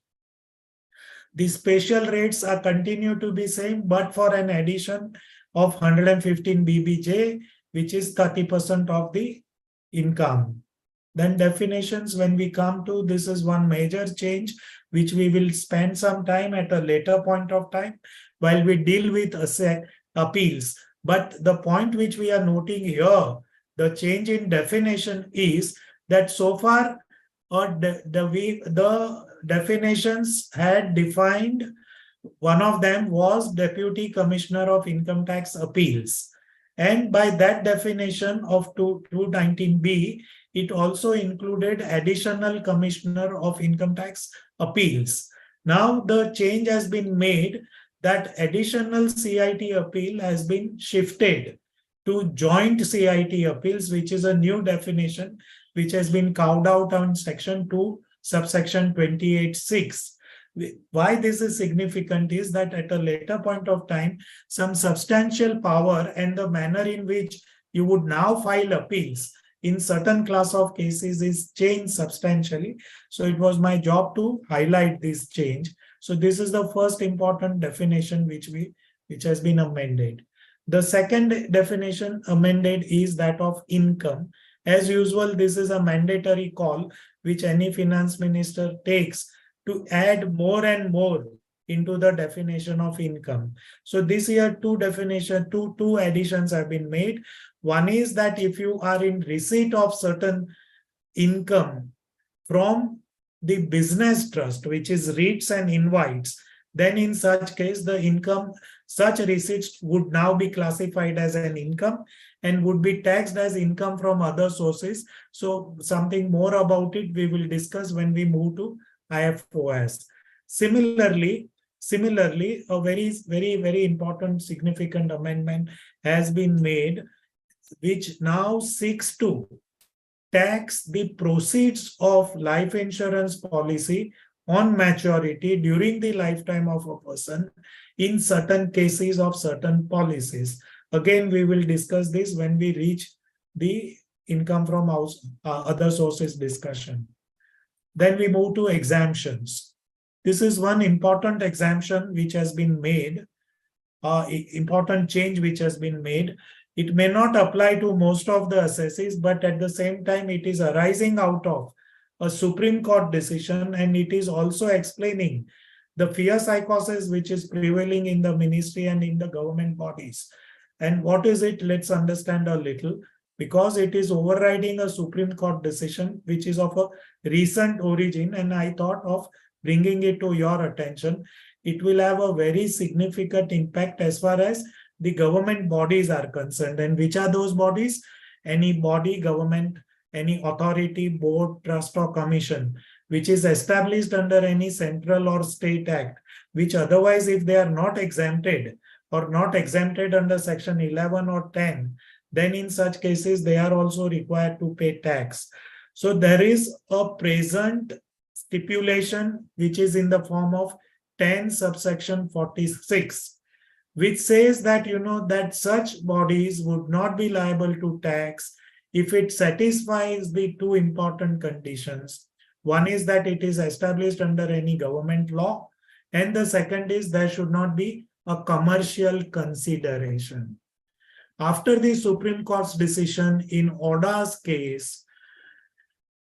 The special rates are continue to be same, but for an addition of 115 BBJ, which is 30% of the income. Then definitions, when we come to, this is one major change, which we will spend some time at a later point of time while we deal with appeals. But the point which we are noting here, the change in definition is that so far the definitions had defined, one of them was Deputy Commissioner of Income Tax Appeals. And by that definition of 219B, it also included Additional Commissioner of Income Tax Appeals. Now the change has been made that additional CIT appeal has been shifted to joint CIT appeals, which is a new definition which has been carved out on section 2, subsection 28(6). Why this is significant is that at a later point of time, some substantial power and the manner in which you would now file appeals in certain class of cases is changed substantially. So it was my job to highlight this change. So this is the first important definition which has been amended. The second definition amended is that of income. As usual, this is a mandatory call which any finance minister takes to add more and more into the definition of income. So this year, two additions have been made. One is that if you are in receipt of certain income from the business trust, which is REITs and invites, then in such case, the income, such receipts would now be classified as an income and would be taxed as income from other sources. So something more about it we will discuss when we move to IFOS. Similarly, a very important significant amendment has been made, which now seeks to tax the proceeds of life insurance policy on maturity during the lifetime of a person in certain cases of certain policies. Again, we will discuss this when we reach the income from other sources discussion. Then we move to exemptions. This is one important exemption which has been made, important change which has been made. It may not apply to most of the assessees, but at the same time, it is arising out of a Supreme Court decision, and it is also explaining the fear psychosis which is prevailing in the ministry and in the government bodies. And what is it? Let's understand a little. Because it is overriding a Supreme Court decision which is of a recent origin, and I thought of bringing it to your attention. It will have a very significant impact as far as the government bodies are concerned. And which are those bodies? Any body, government, any authority, board, trust or commission which is established under any central or state act, which otherwise if they are not exempted or not exempted under section 11 or 10, then in such cases they are also required to pay tax. So there is a present stipulation which is in the form of 10 subsection 46, which says that that such bodies would not be liable to tax if it satisfies the two important conditions. One is that it is established under any government law, and the second is there should not be a commercial consideration. After the Supreme Court's decision in Oda's case,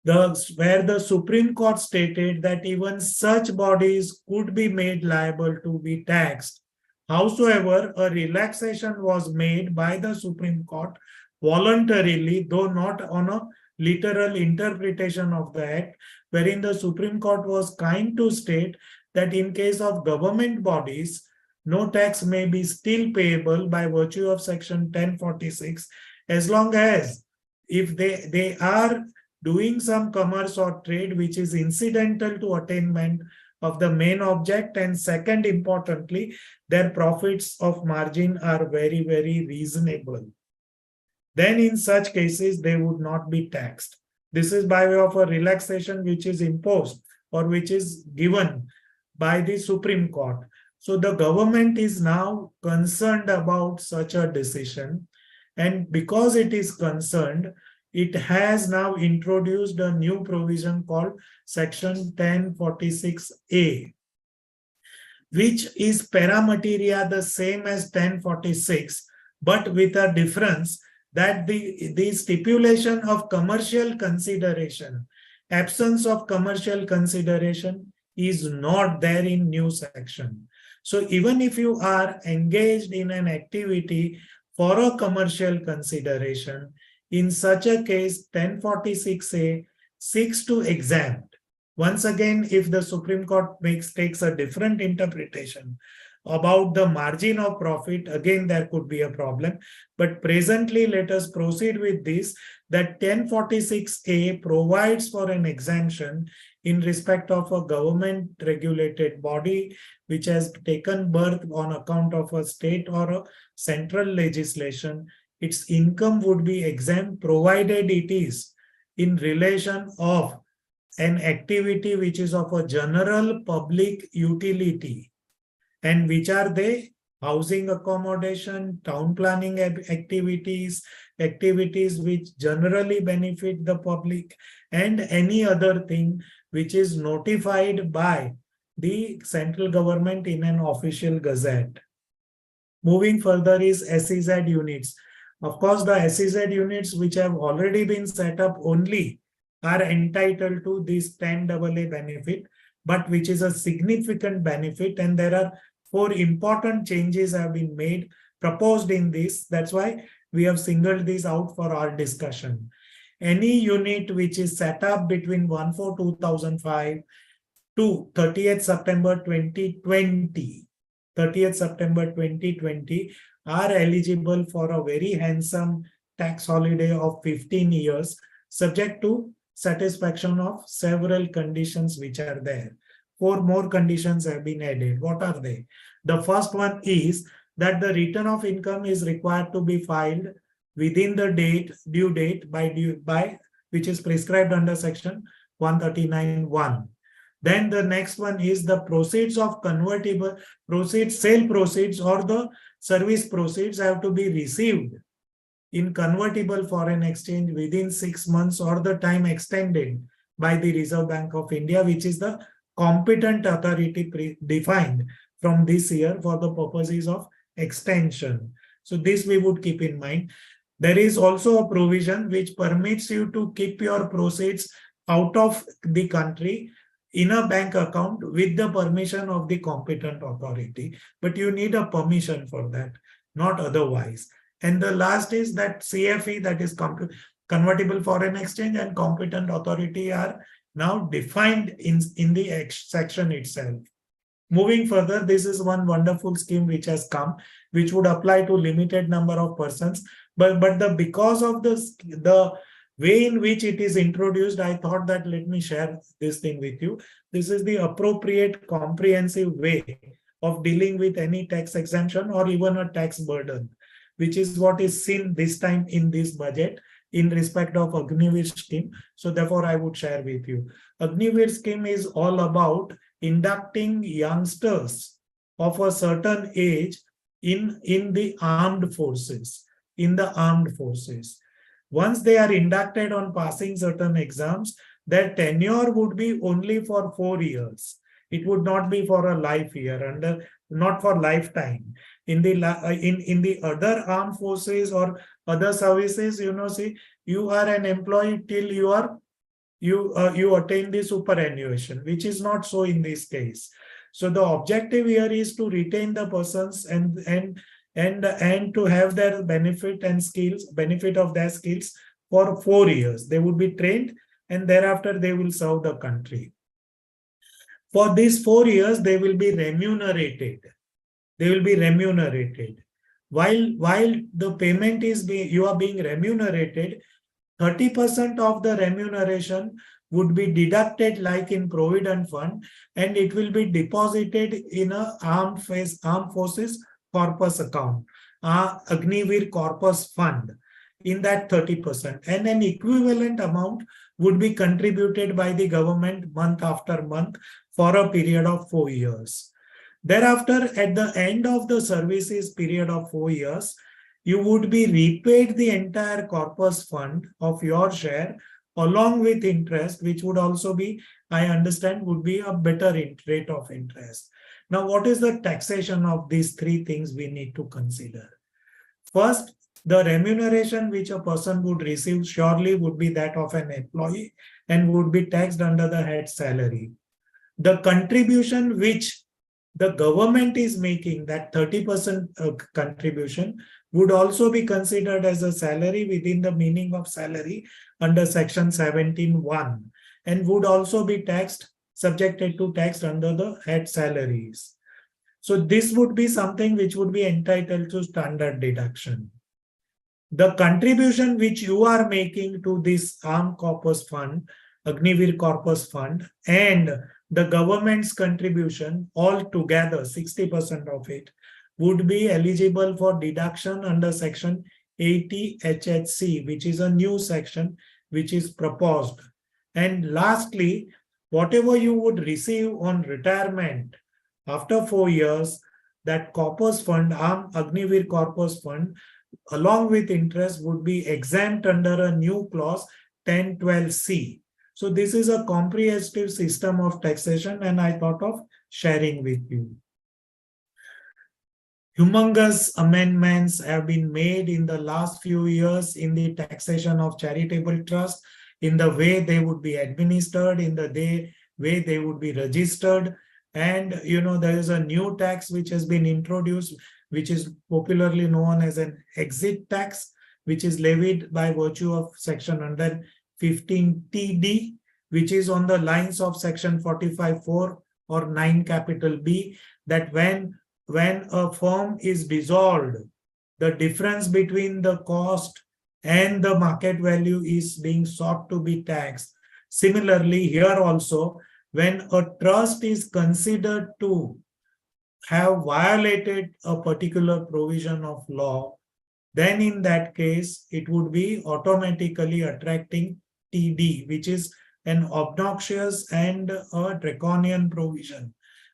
where the Supreme Court stated that even such bodies could be made liable to be taxed. Howsoever, a relaxation was made by the Supreme Court voluntarily, though not on a literal interpretation of the act, wherein the Supreme Court was kind to state that in case of government bodies, no tax may be still payable by virtue of section 1046, as long as if they are doing some commerce or trade which is incidental to attainment of the main object, and second, importantly, their profits of margin are very, very reasonable. Then in such cases, they would not be taxed. This is by way of a relaxation which is imposed or which is given by the Supreme Court. So the government is now concerned about such a decision, and because it is concerned, it has now introduced a new provision called section 1046A, which is para materia the same as 1046, but with a difference that the stipulation of commercial consideration, absence of commercial consideration is not there in new section. So even if you are engaged in an activity for a commercial consideration, in such a case, 1046A seeks to exempt. Once again, if the Supreme Court takes a different interpretation about the margin of profit, again, there could be a problem. But presently, let us proceed with this, that 1046A provides for an exemption in respect of a government regulated body which has taken birth on account of a state or a central legislation. Its income would be exempt provided it is in relation of an activity which is of a general public utility. And which are they? Housing accommodation, town planning activities, activities which generally benefit the public, and any other thing which is notified by the central government in an official gazette. Moving further is SEZ units. Of course, the SEZ units which have already been set up only are entitled to this 10AA benefit, but which is a significant benefit, and there are 4 important changes have been made, proposed in this. That's why we have singled this out for our discussion. Any unit which is set up between 1/4/2005 to 30th September 2020, 30th September 2020 are eligible for a very handsome tax holiday of 15 years, subject to satisfaction of several conditions which are there. 4 more conditions have been added. What are they? The first one is that the return of income is required to be filed within the due date by which is prescribed under section 139(1). Then the next one is the proceeds of convertible proceeds, sale proceeds or the service proceeds have to be received in convertible foreign exchange within 6 months or the time extended by the Reserve Bank of India, which is the competent authority defined from this year for the purposes of extension. So this we would keep in mind. There is also a provision which permits you to keep your proceeds out of the country in a bank account with the permission of the competent authority, but you need a permission for that, not otherwise. And the last is that CFE, that is convertible foreign exchange, and competent authority are now defined in the section itself. Moving further, this is one wonderful scheme which has come, which would apply to limited number of persons. But because of the way in which it is introduced, I thought that let me share this thing with you. This is the appropriate comprehensive way of dealing with any tax exemption or even a tax burden, which is what is seen this time in this budget in respect of Agniveer scheme. So therefore, I would share with you. Agniveer scheme is all about inducting youngsters of a certain age in the armed forces. Once they are inducted on passing certain exams, their tenure would be only for 4 years. It would not be for a life year, not for lifetime. In the other armed forces or other services, see, you are an employee till you attain the superannuation, which is not so in this case. So the objective here is to retain the persons and to have their benefit of their skills for 4 years. They would be trained and thereafter they will serve the country. For these 4 years, they will be remunerated. While the payment is you are being remunerated, 30% of the remuneration would be deducted like in Provident Fund, and it will be deposited in a Armed Forces Corpus account, Agniveer Corpus Fund, in that 30%. And an equivalent amount would be contributed by the government month after month for a period of 4 years. Thereafter, at the end of the services period of 4 years, you would be repaid the entire corpus fund of your share along with interest, which would also be, I understand, would be a better rate of interest. Now, what is the taxation of these 3 things we need to consider? First, the remuneration which a person would receive surely would be that of an employee and would be taxed under the head salary. The contribution which the government is making, that 30% contribution, would also be considered as a salary within the meaning of salary under section 17(1) and would also be subjected to tax under the head salaries. So this would be something which would be entitled to standard deduction. The contribution which you are making to this Armed Corpus Fund, Agniveer Corpus Fund, and the government's contribution all together, 60% of it, would be eligible for deduction under section 80 HHC, which is a new section which is proposed. And lastly, whatever you would receive on retirement after 4 years, that corpus fund, Agnivir corpus fund, along with interest would be exempt under a new clause 1012C. So this is a comprehensive system of taxation, and I thought of sharing with you. Humongous amendments have been made in the last few years in the taxation of charitable trust, in the way they would be administered, in the way they would be registered. And there is a new tax which has been introduced, which is popularly known as an exit tax, which is levied by virtue of section 115 TD, which is on the lines of section 45(4) or 9 capital B, that when a firm is dissolved, the difference between the cost and the market value is being sought to be taxed. Similarly, here also, when a trust is considered to have violated a particular provision of law, then in that case, it would be automatically attracting TD, which is an obnoxious and a draconian provision,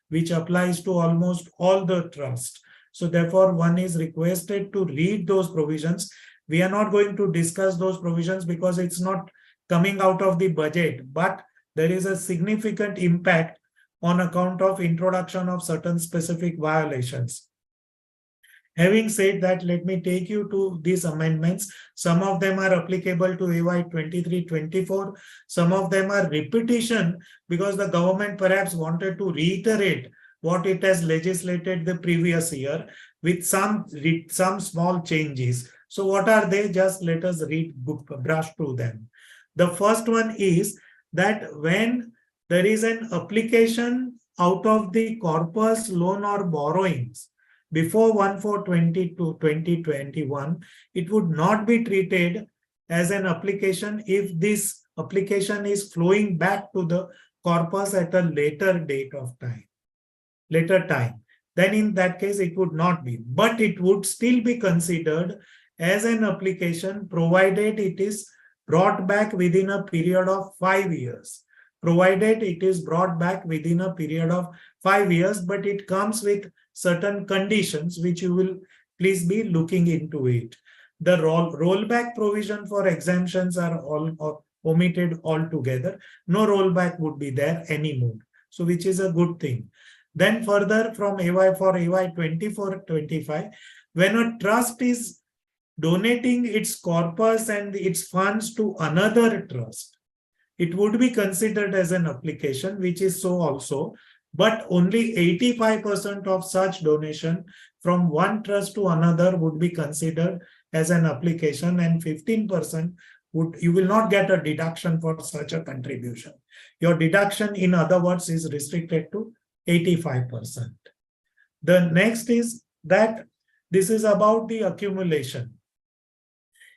which applies to almost all the trust. So therefore, one is requested to read those provisions. We are not going to discuss those provisions because it's not coming out of the budget, but there is a significant impact on account of introduction of certain specific violations. Having said that, let me take you to these amendments. Some of them are applicable to AY 23-24. Some of them are repetition because the government perhaps wanted to reiterate what it has legislated the previous year with some small changes. So what are they? Just let us brush through them. The first one is that when there is an application out of the corpus loan or borrowings before 1/4/2021, it would not be treated as an application if this application is flowing back to the corpus at a later time. Then in that case, it would not be. But it would still be considered as an application provided it is brought back within a period of 5 years. Provided it is brought back within a period of 5 years, but it comes with certain conditions which you will please be looking into it. The rollback provision for exemptions are all omitted altogether. No rollback would be there anymore. So which is a good thing. Then further from AY 24-25, when a trust is donating its corpus and its funds to another trust, it would be considered as an application, which is so also, but only 85% of such donation from one trust to another would be considered as an application, and 15% you will not get a deduction for such a contribution. Your deduction, in other words, is restricted to 85%. The next is that this is about the accumulation.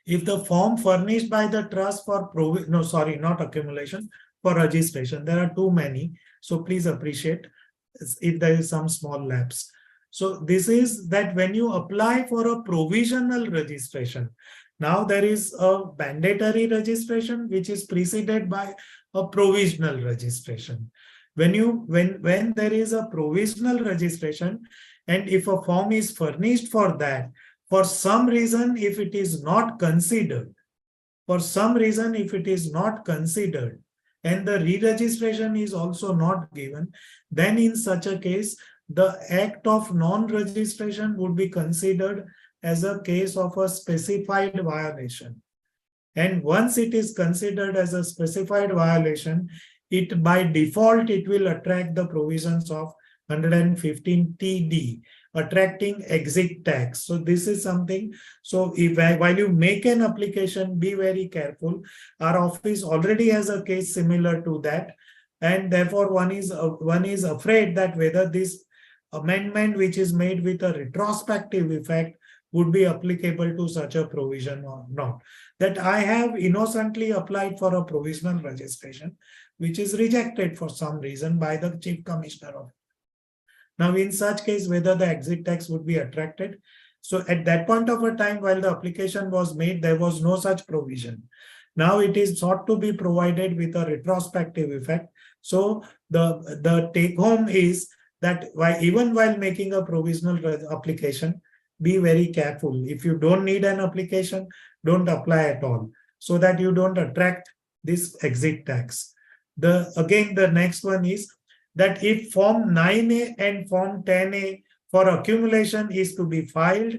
If the form furnished by the trust for for registration, there are too many, so please appreciate if there is some small lapse. So this is that when you apply for a provisional registration, now there is a mandatory registration which is preceded by a provisional registration. When there is a provisional registration, and if a form is furnished for that, for some reason, if it is not considered, and the re-registration is also not given, then in such a case, the act of non-registration would be considered as a case of a specified violation. And once it is considered as a specified violation, it by default, it will attract the provisions of 115 TD, attracting exit tax. So this is something. So while you make an application, be very careful. Our office already has a case similar to that, and therefore one is afraid that whether this amendment which is made with a retrospective effect would be applicable to such a provision or not. That I have innocently applied for a provisional registration, which is rejected for some reason by the Chief Commissioner of. Now, in such case, whether the exit tax would be attracted. So at that point of a time, while the application was made, there was no such provision. Now it is sought to be provided with a retrospective effect. So the take home is that even while making a provisional application, be very careful. If you don't need an application, don't apply at all, so that you don't attract this exit tax. Again, the next one is that if Form 9A and Form 10A for accumulation is to be filed,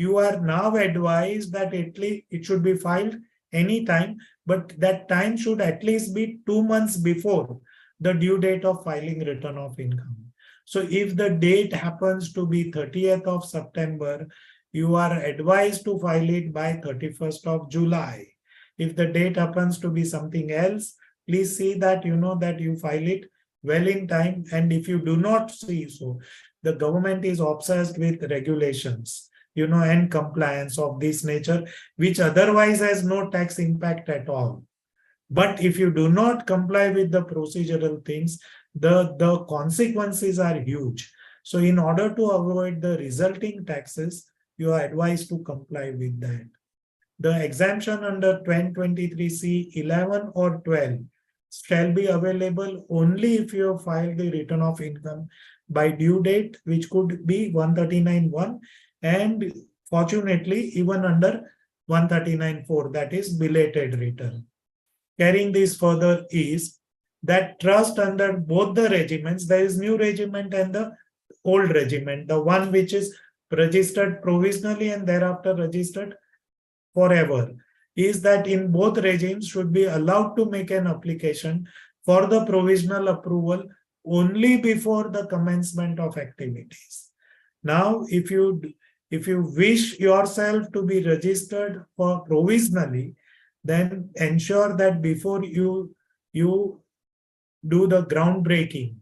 you are now advised that at least it should be filed anytime, but that time should at least be 2 months before the due date of filing return of income. So if the date happens to be 30th of September, you are advised to file it by 31st of July. If the date happens to be something else, please see that you file it well in time. And if you do not see so, the government is obsessed with regulations, and compliance of this nature, which otherwise has no tax impact at all. But if you do not comply with the procedural things, the consequences are huge. So in order to avoid the resulting taxes, you are advised to comply with that. The exemption under 1023C 11 or 12 shall be available only if you have filed the return of income by due date, which could be 139(1), and fortunately even under 139(4), that is belated return. Carrying this further is that trust under both the regiments, there is new regiment and the old regiment, the one which is registered provisionally and thereafter registered forever, is that in both regimes should be allowed to make an application for the provisional approval only before the commencement of activities. Now, if you wish yourself to be registered for provisionally, then ensure that before you do the groundbreaking,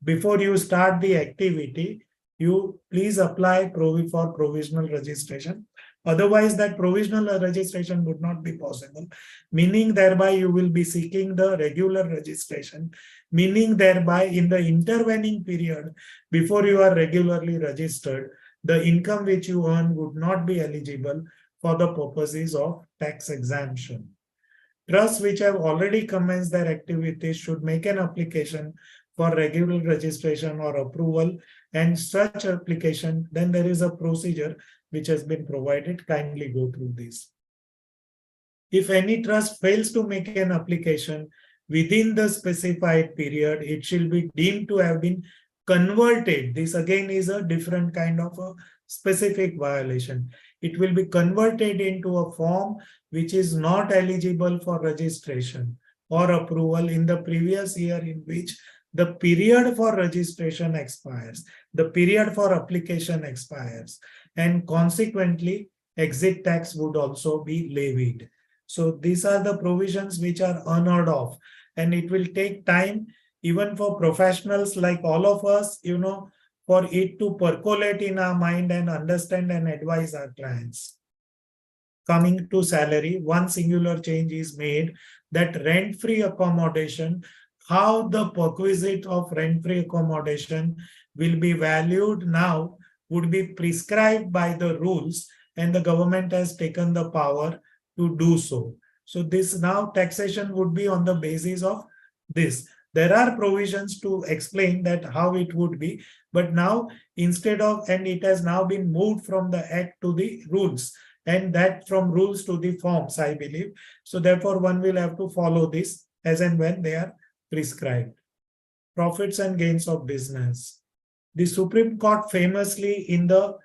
before you start the activity, you please apply for provisional registration. Otherwise, that provisional registration would not be possible, meaning thereby you will be seeking the regular registration, meaning thereby in the intervening period before you are regularly registered, the income which you earn would not be eligible for the purposes of tax exemption. Trusts which have already commenced their activities should make an application for regular registration or approval, and such application, then there is a procedure which has been provided. Kindly go through this. If any trust fails to make an application within the specified period, it shall be deemed to have been converted. This again is a different kind of a specific violation. It will be converted into a form which is not eligible for registration or approval in the previous year in which the period for registration expires, the period for application expires, and consequently exit tax would also be levied. So these are the provisions which are unheard of, and it will take time even for professionals like all of us, for it to percolate in our mind and understand and advise our clients. Coming to salary, one singular change is made, that rent-free accommodation, how the perquisite of rent-free accommodation will be valued now would be prescribed by the rules, and the government has taken the power to do so. So this now taxation would be on the basis of this. There are provisions to explain that how it would be, but now instead of, and it has now been moved from the act to the rules, and that from rules to the forms, I believe. So therefore one will have to follow this as and when they are prescribed. Profits and gains of business. The Supreme Court famously, in the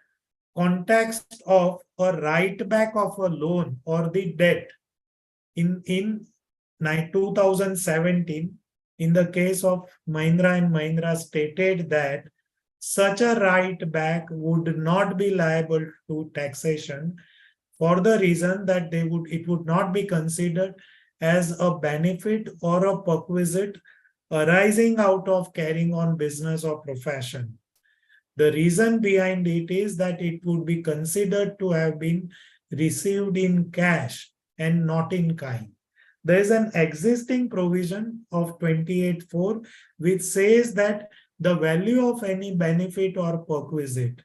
context of a write back of a loan or the debt in 2017, in the case of Mahindra and Mahindra, stated that such a write back would not be liable to taxation for the reason that it would not be considered as a benefit or a perquisite arising out of carrying on business or profession. The reason behind it is that it would be considered to have been received in cash and not in kind. There is an existing provision of 28(4) which says that the value of any benefit or perquisite,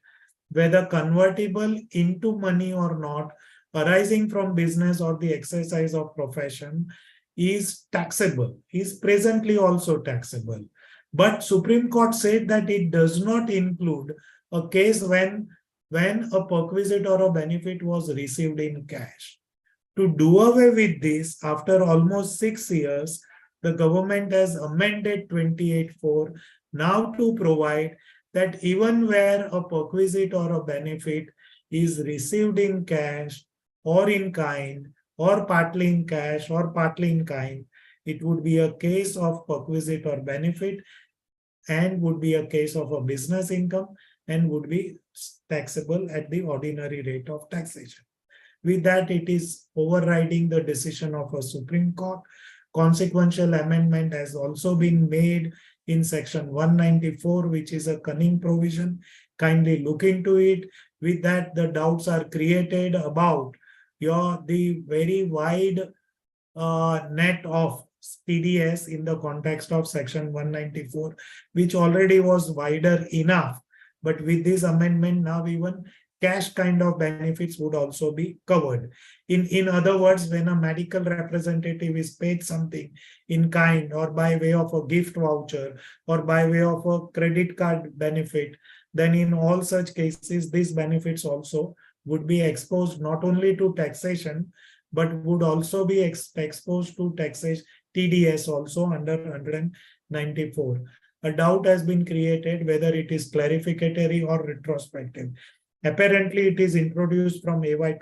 whether convertible into money or not, arising from business or the exercise of profession is taxable, is presently also taxable. But Supreme Court said that it does not include a case when a perquisite or a benefit was received in cash. To do away with this, after almost 6 years, the government has amended 28(4) now to provide that even where a perquisite or a benefit is received in cash or in kind or partly in cash or partly in kind, it would be a case of perquisite or benefit and would be a case of a business income and would be taxable at the ordinary rate of taxation. With that, it is overriding the decision of a Supreme Court. Consequential amendment has also been made in section 194, which is a cunning provision. Kindly look into it. With that, the doubts are created about the very wide net of TDS in the context of section 194, which already was wider enough. But with this amendment, now even cash kind of benefits would also be covered. In other words, when a medical representative is paid something in kind or by way of a gift voucher or by way of a credit card benefit, then in all such cases, these benefits also would be exposed not only to taxation, but would also be exposed to taxation TDS also under 194. A doubt has been created whether it is clarificatory or retrospective. Apparently, it is introduced from AY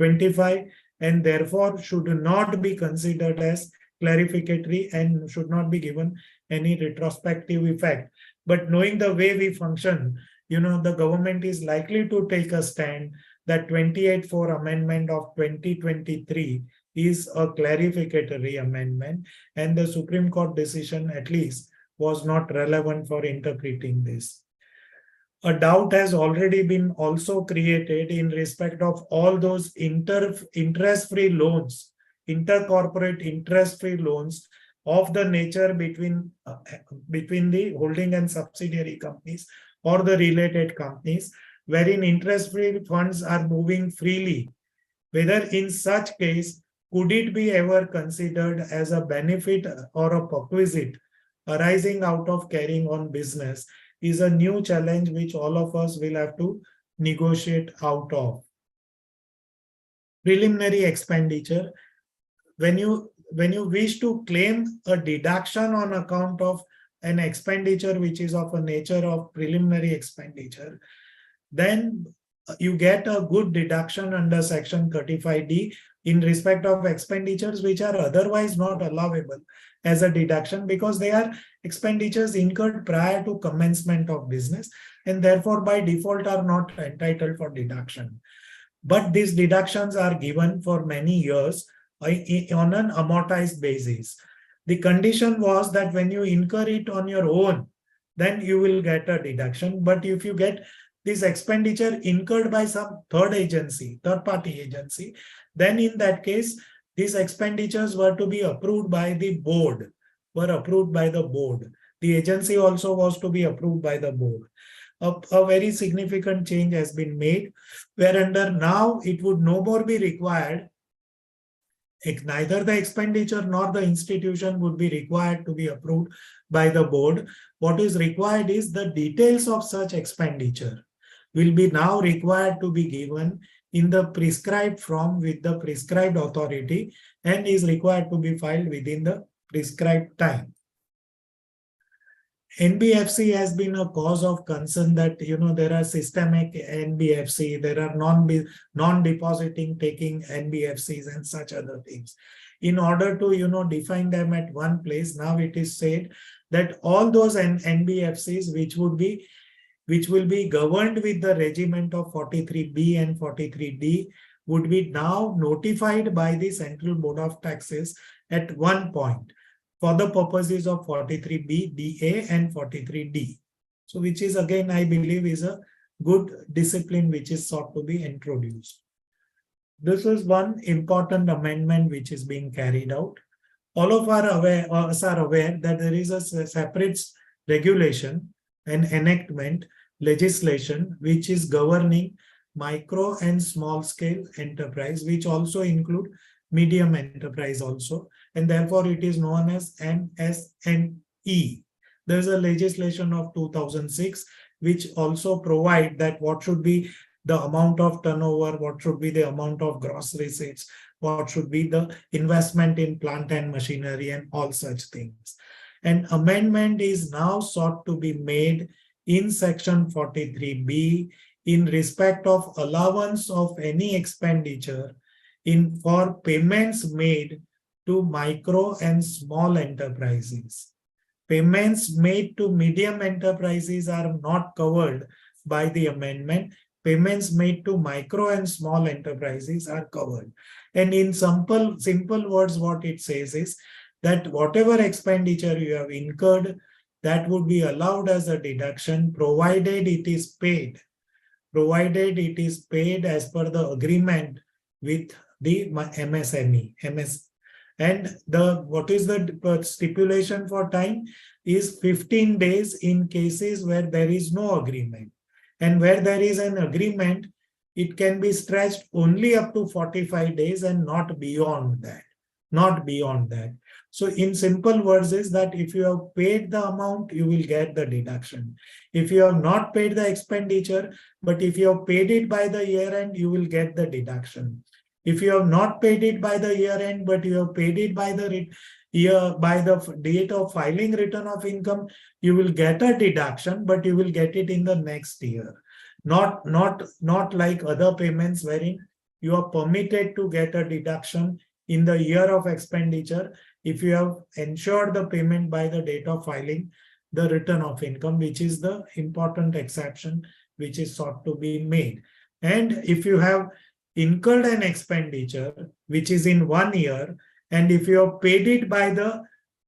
24-25 and therefore should not be considered as clarificatory and should not be given any retrospective effect. But knowing the way we function, the government is likely to take a stand that 28(4) amendment of 2023 is a clarificatory amendment, and the Supreme Court decision at least was not relevant for interpreting this. A doubt has already been also created in respect of all those interest-free loans, intercorporate interest-free loans of the nature between the holding and subsidiary companies or the related companies, wherein interest-free funds are moving freely. Whether in such case, could it be ever considered as a benefit or a perquisite arising out of carrying on business is a new challenge which all of us will have to negotiate out of. Preliminary expenditure. When you wish to claim a deduction on account of an expenditure which is of a nature of preliminary expenditure, then you get a good deduction under section 35D in respect of expenditures which are otherwise not allowable as a deduction because they are expenditures incurred prior to commencement of business and therefore by default are not entitled for deduction. But these deductions are given for many years on an amortized basis. The condition was that when you incur it on your own, then you will get a deduction. But if you get this expenditure incurred by some third-party agency, then in that case, these expenditures were to be approved by the board, The agency also was to be approved by the board. A very significant change has been made, whereunder now it would no more be required, neither the expenditure nor the institution would be required to be approved by the board. What is required is the details of such expenditure will be now required to be given in the prescribed form with the prescribed authority and is required to be filed within the prescribed time. NBFC has been a cause of concern that, there are systemic NBFC, there are non-depositing taking NBFCs and such other things. In order to, define them at one place, now it is said that all those NBFCs which will be governed with the regiment of 43B and 43D would be now notified by the Central Board of Taxes at one point for the purposes of 43B, DA and 43D. So which is again, I believe, is a good discipline which is sought to be introduced. This is one important amendment which is being carried out. All of us are aware that there is a separate regulation, an enactment, legislation which is governing micro and small scale enterprise, which also include medium enterprise also, and therefore it is known as MSME. There's a legislation of 2006 which also provide that what should be the amount of turnover, what should be the amount of gross receipts, what should be the investment in plant and machinery and all such things. An amendment is now sought to be made in section 43B in respect of allowance of any expenditure for payments made to micro and small enterprises. Payments made to medium enterprises are not covered by the amendment. Payments made to micro and small enterprises are covered. And in simple words, what it says is that whatever expenditure you have incurred, that would be allowed as a deduction, provided it is paid as per the agreement with the MSME. And what is the stipulation for time is 15 days in cases where there is no agreement. And where there is an agreement, it can be stretched only up to 45 days and not beyond that. Not beyond that. So in simple words is that if you have paid the amount, you will get the deduction. If you have not paid the expenditure, but if you have paid it by the year end, you will get the deduction. If you have not paid it by the year end, but you have paid it by the date of filing return of income, you will get a deduction, but you will get it in the next year. Not like other payments wherein you are permitted to get a deduction in the year of expenditure if you have ensured the payment by the date of filing the return of income, which is the important exception which is sought to be made. And if you have incurred an expenditure which is in 1 year, and if you have paid it by the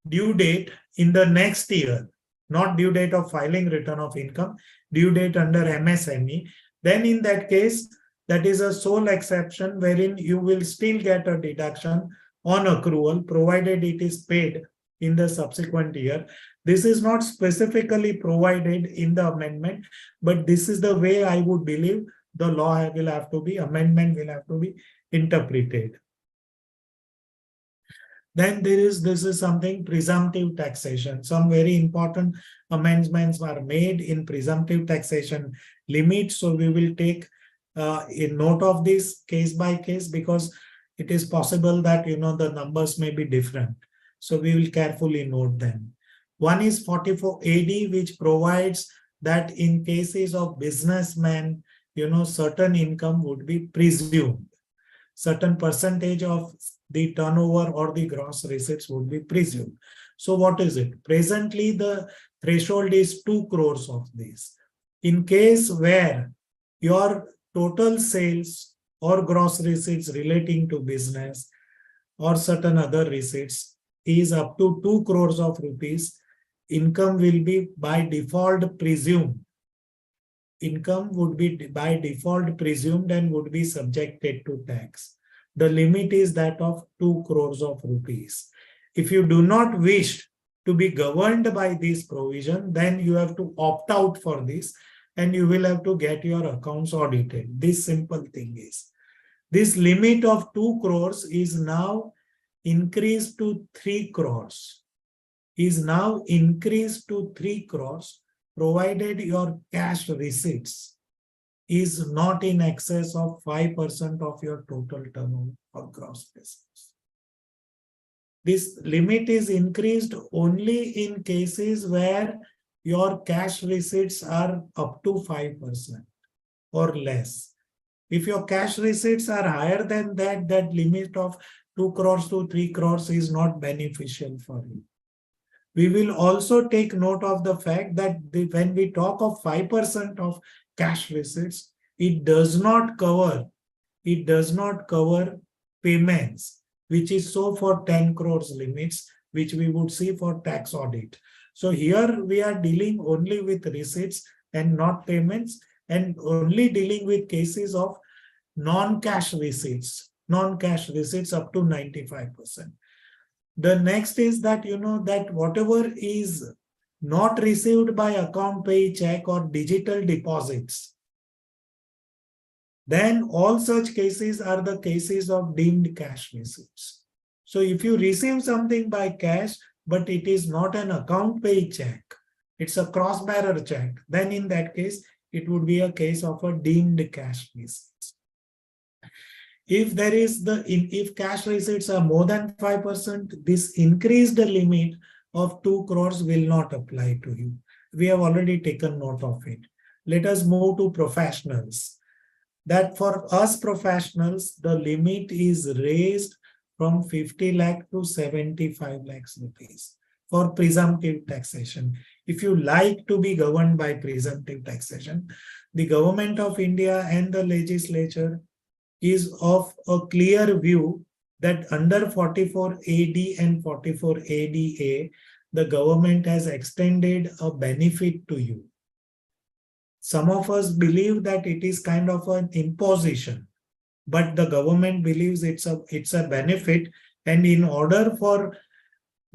due date in the next year, not due date of filing return of income, due date under MSME, then in that case, that is a sole exception wherein you will still get a deduction on accrual, provided it is paid in the subsequent year. This is not specifically provided in the amendment, but this is the way I would believe the law will have to be, amendment will have to be interpreted. Then this is something presumptive taxation. Some very important amendments were made in presumptive taxation limits. So we will take a note of this case by case, because it is possible that the numbers may be different. So we will carefully note them. One is 44 AD, which provides that in cases of businessmen, certain income would be presumed. Certain percentage of the turnover or the gross receipts would be presumed. So what is it? Presently, the threshold is 2 crores of this. In case where your total sales or gross receipts relating to business or certain other receipts is up to 2 crores of rupees, income will be by default presumed. Income would be by default presumed and would be subjected to tax. The limit is that of 2 crores of rupees. If you do not wish to be governed by this provision, then you have to opt out for this and you will have to get your accounts audited. This simple thing is. This limit of 2 crores is now increased to 3 crores. Is now increased to 3 crores, provided your cash receipts is not in excess of 5% of your total turnover or gross business. This limit is increased only in cases where your cash receipts are up to 5% or less. If your cash receipts are higher than that, that limit of 2 crores to 3 crores is not beneficial for you. We will also take note of the fact that when we talk of 5% of cash receipts, it does not cover payments, which is so for 10 crores limits, which we would see for tax audit. So here we are dealing only with receipts and not payments, and only dealing with cases of non-cash receipts up to 95%. The next is that, that whatever is not received by account pay check or digital deposits, then all such cases are the cases of deemed cash receipts. So if you receive something by cash, but it is not an account pay check, it's a cross-bearer check, then in that case, it would be a case of a deemed cash receipts. If there is if cash receipts are more than 5%, this increased limit of 2 crores will not apply to you. We have already taken note of it. Let us move to professionals. That for us professionals, the limit is raised from 50 lakh to 75 lakhs rupees for presumptive taxation. If you like to be governed by presumptive taxation, the government of India and the legislature is of a clear view that under 44 AD and 44 ADA, the government has extended a benefit to you. Some of us believe that it is kind of an imposition, but the government believes it's a benefit, and in order for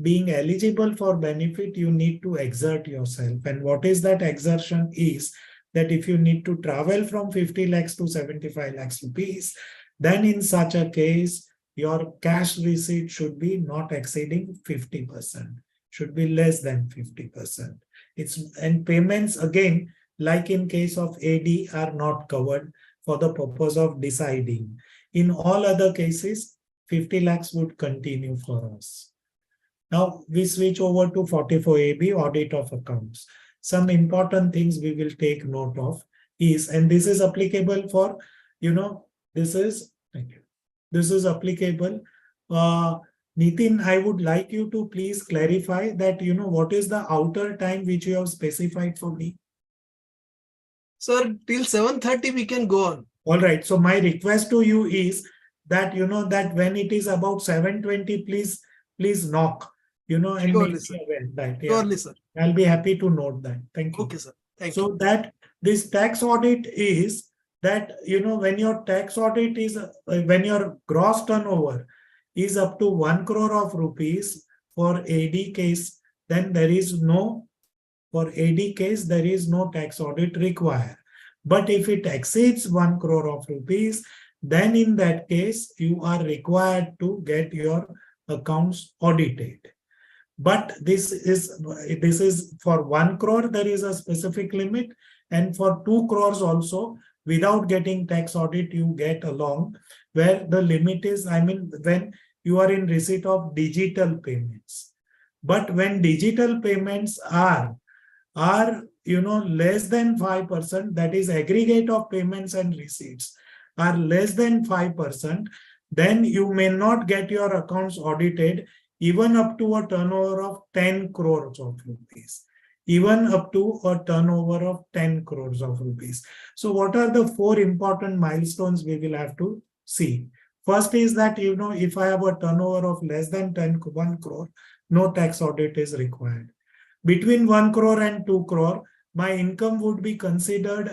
being eligible for benefit, you need to exert yourself. And what is that exertion is that if you need to travel from 50 lakhs to 75 lakhs rupees, then in such a case, your cash receipt should be not exceeding 50%, should be less than 50%. And payments, again, like in case of AD, are not covered for the purpose of deciding. In all other cases, 50 lakhs would continue for us. Now we switch over to 44AB, audit of accounts. Some important things we will take note of is, and this is applicable for, this is applicable. Nitin, I would like you to please clarify that, what is the outer time which you have specified for me? Sir, till 7:30 we can go on. All right. So my request to you is that, that when it is about 7:20, please knock, and Surely, make sir. me aware that. Yeah, Surely, sir. I'll be happy to note that. Thank you. Okay, sir. Thank So you. that this tax audit is that, when your tax audit is, when your gross turnover is up to 1 crore of rupees for AD case, then there is no, for AD case, there is no tax audit required. But if it exceeds 1 crore of rupees, then in that case, you are required to get your accounts audited. But this is for 1 crore, there is a specific limit. And for 2 crores also, without getting tax audit, you get along, where the limit is, when you are in receipt of digital payments. But when digital payments are less than 5%, that is aggregate of payments and receipts are less than 5%, then you may not get your accounts audited even up to a turnover of 10 crores of rupees. Even up to a turnover of 10 crores of rupees. So what are the 4 important milestones we will have to see? First is that, if I have a turnover of less than 1 crore, no tax audit is required. Between 1 crore and 2 crore, my income would be considered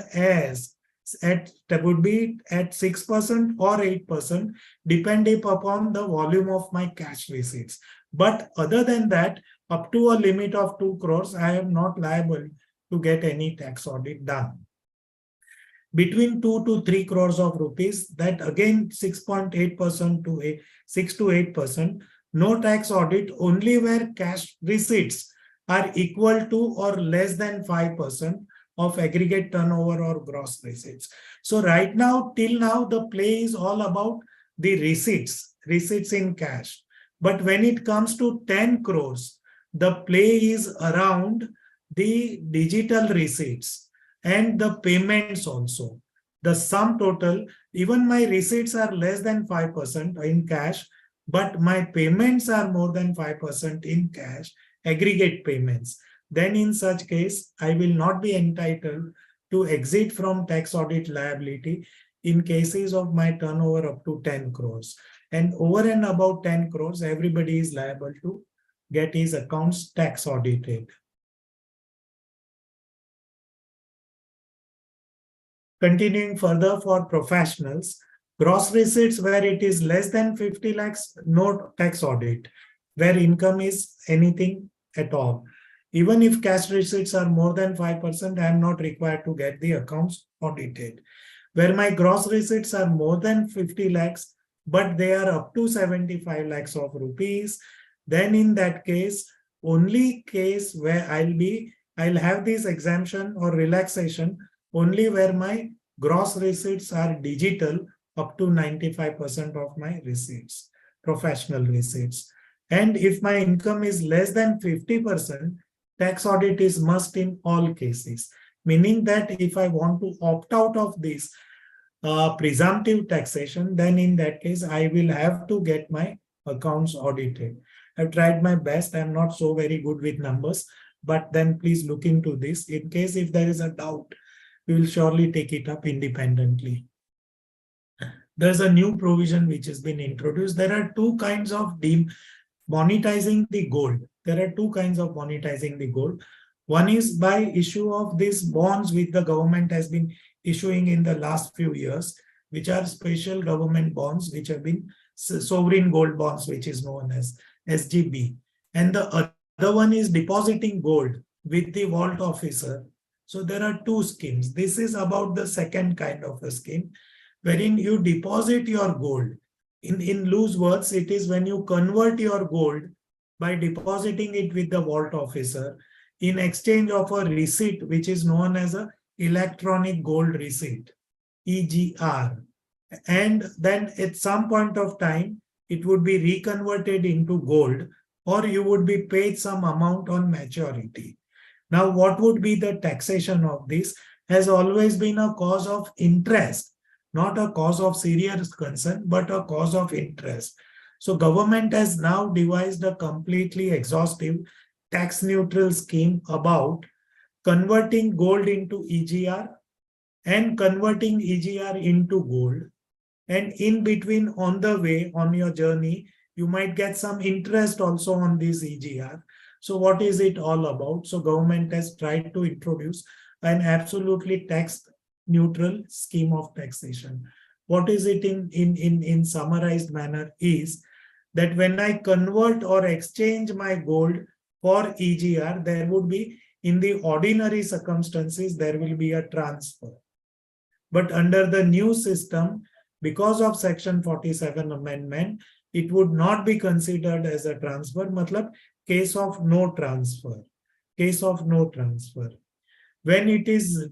would be at 6% or 8%, depending upon the volume of my cash receipts. But other than that, up to a limit of 2 crores, I am not liable to get any tax audit done. Between 2 to 3 crores of rupees, that again 6.8% to 6 to 8%, no tax audit, only where cash receipts are equal to or less than 5% of aggregate turnover or gross receipts. So right now, till now, the play is all about the receipts in cash. But when it comes to 10 crores, the play is around the digital receipts and the payments also. The sum total, even my receipts are less than 5% in cash, but my payments are more than 5% in cash, aggregate payments. Then in such case, I will not be entitled to exit from tax audit liability in cases of my turnover up to 10 crores. And over and above 10 crores, everybody is liable to get his accounts tax audited. Continuing further for professionals, gross receipts where it is less than 50 lakhs, no tax audit. Where income is anything at all. Even if cash receipts are more than 5%, I am not required to get the accounts audited. where my gross receipts are more than 50 lakhs, but they are up to 75 lakhs of rupees, then in that case, only case where I'll have this exemption or relaxation only where my gross receipts are digital up to 95% of my receipts, professional receipts. And if my income is less than 50%, tax audit is must in all cases, meaning that if I want to opt out of this presumptive taxation, then in that case, I will have to get my accounts audited. I've tried my best. I'm not so very good with numbers, but then please look into this. In case if there is a doubt, we will surely take it up independently. There's a new provision which has been introduced. There are two kinds of monetizing the gold. There are two kinds of monetizing the gold. One is by issue of these bonds which the government has been issuing in the last few years, which are special government bonds, which have been sovereign gold bonds, which is known as SGB. And the other one is depositing gold with the vault officer. So there are two schemes. This is about the second kind of a scheme, wherein you deposit your gold. In loose words, it is when you convert your gold by depositing it with the vault officer in exchange of a receipt, which is known as a electronic gold receipt, EGR. And then at some point of time, it would be reconverted into gold, or you would be paid some amount on maturity. Now, what would be the taxation of this has always been a cause of interest, not a cause of serious concern, but a cause of interest. So government has now devised a completely exhaustive tax neutral scheme about converting gold into EGR and converting EGR into gold. And in between, on the way, on your journey, you might get some interest also on this EGR. So what is it all about? So government has tried to introduce an absolutely tax neutral scheme of taxation. What is it in summarized manner is that when I convert or exchange my gold for EGR, there would be, in the ordinary circumstances, there will be a transfer. But under the new system, because of Section 47 amendment, it would not be considered as a transfer, matlab case of no transfer. Case of no transfer. When it is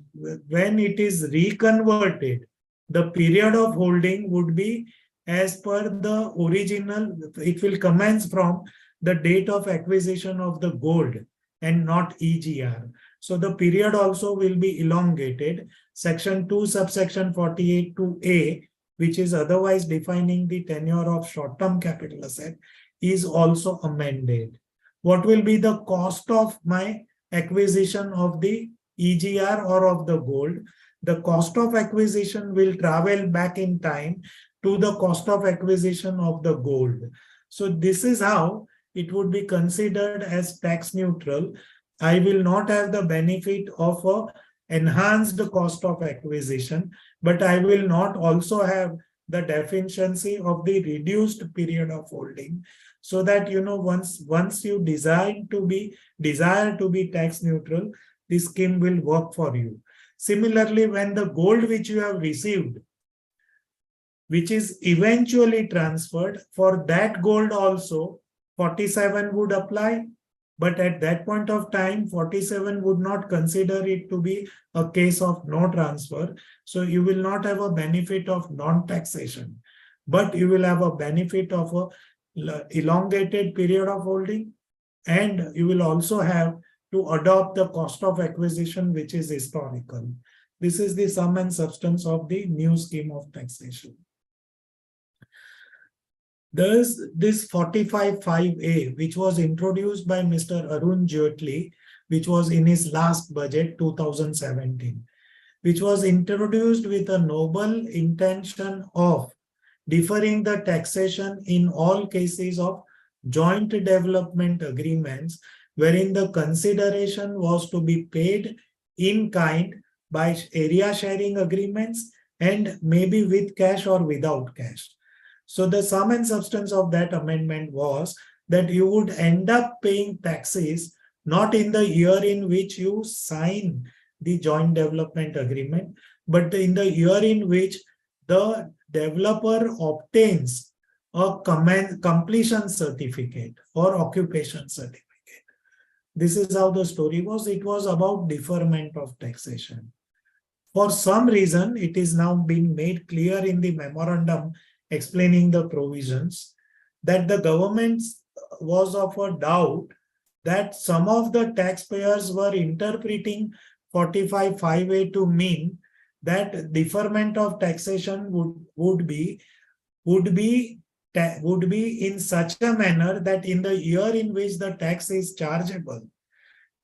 reconverted, the period of holding would be as per the original. It will commence from the date of acquisition of the gold and not EGR. So the period also will be elongated. Section 2, subsection 48(2)(a), which is otherwise defining the tenure of short-term capital asset, is also amended. What will be the cost of my acquisition of the EGR or of the gold? The cost of acquisition will travel back in time to the cost of acquisition of the gold. So this is how it would be considered as tax neutral. I will not have the benefit of a enhanced cost of acquisition, but I will not also have the deficiency of the reduced period of holding. So that, you know, once you desire to be tax neutral, this scheme will work for you. Similarly, when the gold which you have received, which is eventually transferred, for that gold also 47 would apply. But at that point of time, 47 would not consider it to be a case of no transfer. So you will not have a benefit of non-taxation, but you will have a benefit of a elongated period of holding, and you will also have to adopt the cost of acquisition, which is historical. This is the sum and substance of the new scheme of taxation. There's this 45(5)(a), which was introduced by Mr. Arun Jaitley, which was in his last budget, 2017, which was introduced with a noble intention of deferring the taxation in all cases of joint development agreements, wherein the consideration was to be paid in kind by area sharing agreements and maybe with cash or without cash. So the sum and substance of that amendment was that you would end up paying taxes not in the year in which you sign the joint development agreement, but in the year in which the developer obtains a completion certificate or occupation certificate. This is how the story was. It was about deferment of taxation. For some reason, it is now being made clear in the memorandum explaining the provisions that the government was of a doubt that some of the taxpayers were interpreting 45(5)(a) to mean that deferment of taxation would be in such a manner that in the year in which the tax is chargeable,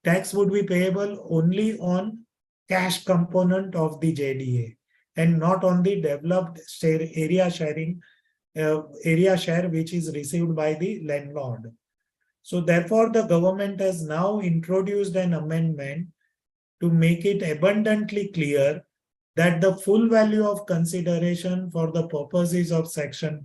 tax would be payable only on cash component of the JDA and not on the developed area share which is received by the landlord. So therefore, the government has now introduced an amendment to make it abundantly clear that the full value of consideration for the purposes of section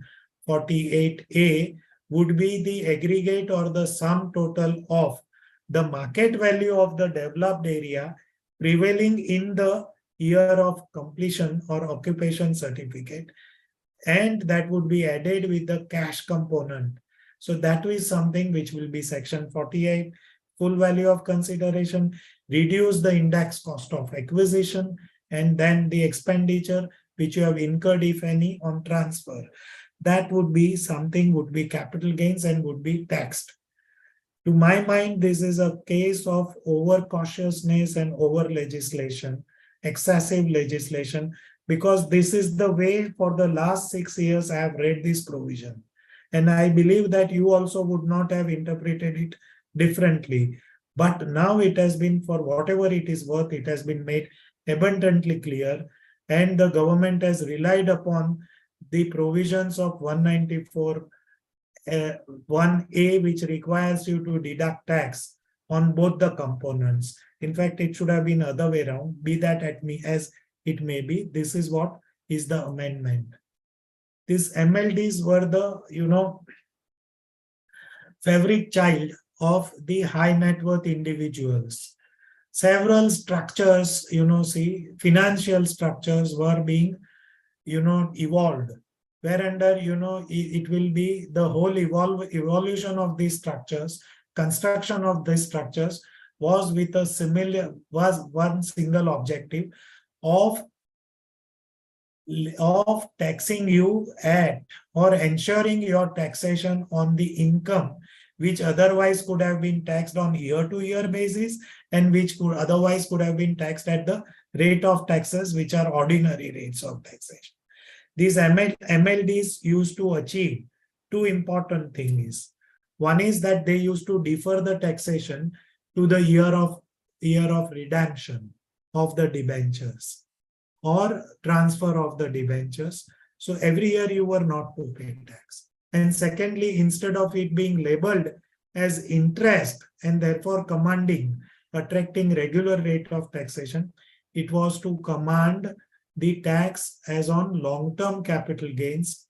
48A would be the aggregate or the sum total of the market value of the developed area prevailing in the year of completion or occupation certificate, and that would be added with the cash component. So that is something which will be section 48, full value of consideration, reduce the index cost of acquisition, and then the expenditure which you have incurred, if any, on transfer. That would be something, would be capital gains and would be taxed. To my mind, this is a case of over-cautiousness and over-legislation, excessive legislation, because this is the way for the last 6 years I have read this provision. And I believe that you also would not have interpreted it differently. But now it has been, for whatever it is worth, it has been made abundantly clear, and the government has relied upon the provisions of 194 1A, which requires you to deduct tax on both the components. In fact, it should have been other way around. Be that as it may be, this is what is the amendment. These MLDs were the, favorite child of the high net worth individuals. Several structures, financial structures were being, evolved, whereunder, it will be the whole evolution of these structures, construction of these structures was with one single objective of taxing you at or ensuring your taxation on the income which otherwise could have been taxed on year-to-year basis and which could otherwise could have been taxed at the rate of taxes which are ordinary rates of taxation. These MLDs used to achieve two important things. One is that they used to defer the taxation to the year of redemption of the debentures or transfer of the debentures. So every year you were not to pay tax. And secondly, instead of it being labeled as interest and therefore attracting regular rate of taxation, it was to command the tax as on long-term capital gains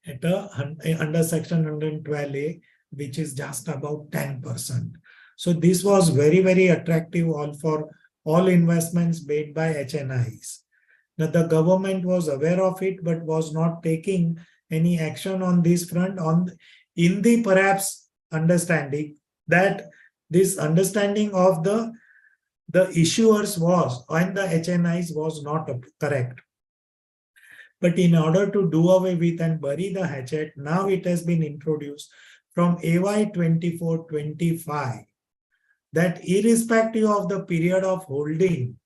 at under section 112A, which is just about 10%. So this was very, very attractive for all investments made by HNIs. Now the government was aware of it, but was not taking any action on this front in the perhaps understanding that this understanding of the issuers was and the HNIs was not correct. But in order to do away with and bury the hatchet, now it has been introduced from AY 24-25 that irrespective of the period of holding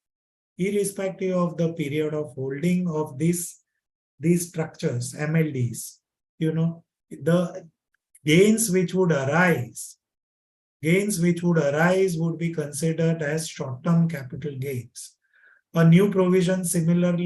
of these structures, MLDs, the gains which would arise would be considered as short-term capital gains. A new provision similar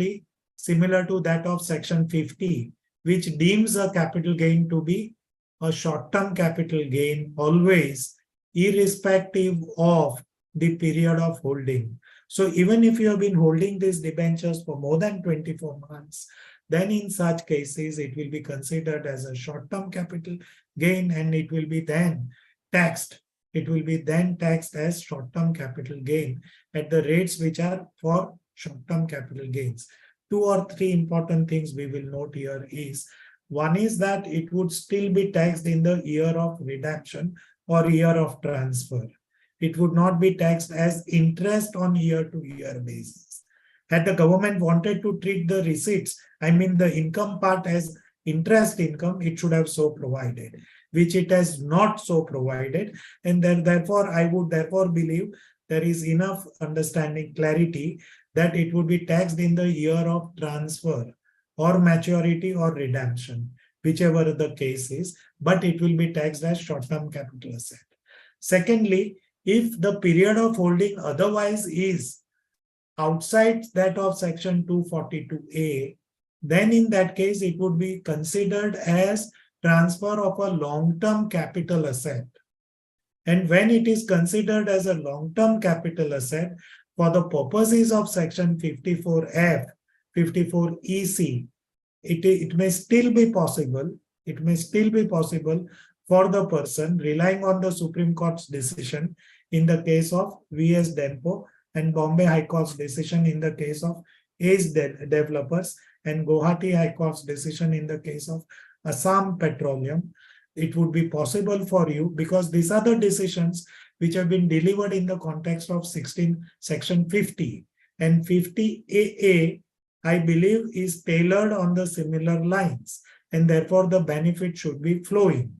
to that of section 50, which deems a capital gain to be a short-term capital gain always, irrespective of the period of holding. So even if you have been holding these debentures for more than 24 months, then in such cases, it will be considered as a short-term capital gain and it will be then taxed. It will be then taxed as short-term capital gain at the rates which are for short-term capital gains. 2 or 3 important things we will note here is, one is that it would still be taxed in the year of redemption or year of transfer. It would not be taxed as interest on year-to-year basis. Had the government wanted to treat the receipts, I mean the income part, as interest income, it should have so provided, which it has not so provided. And then therefore, I would therefore believe there is enough understanding, clarity, that it would be taxed in the year of transfer or maturity or redemption, whichever the case is, but it will be taxed as short-term capital asset. Secondly, if the period of holding otherwise is outside that of section 242A, then in that case, it would be considered as transfer of a long-term capital asset. And when it is considered as a long-term capital asset, for the purposes of section 54F, 54EC, it may still be possible, for the person relying on the Supreme Court's decision in the case of VS Denpo and Bombay High Court's decision in the case of Ace Developers and Guwahati High Court's decision in the case of Assam Petroleum. It would be possible for you, because these are the decisions which have been delivered in the context of section 50, and 50AA, I believe, is tailored on the similar lines, and therefore the benefit should be flowing.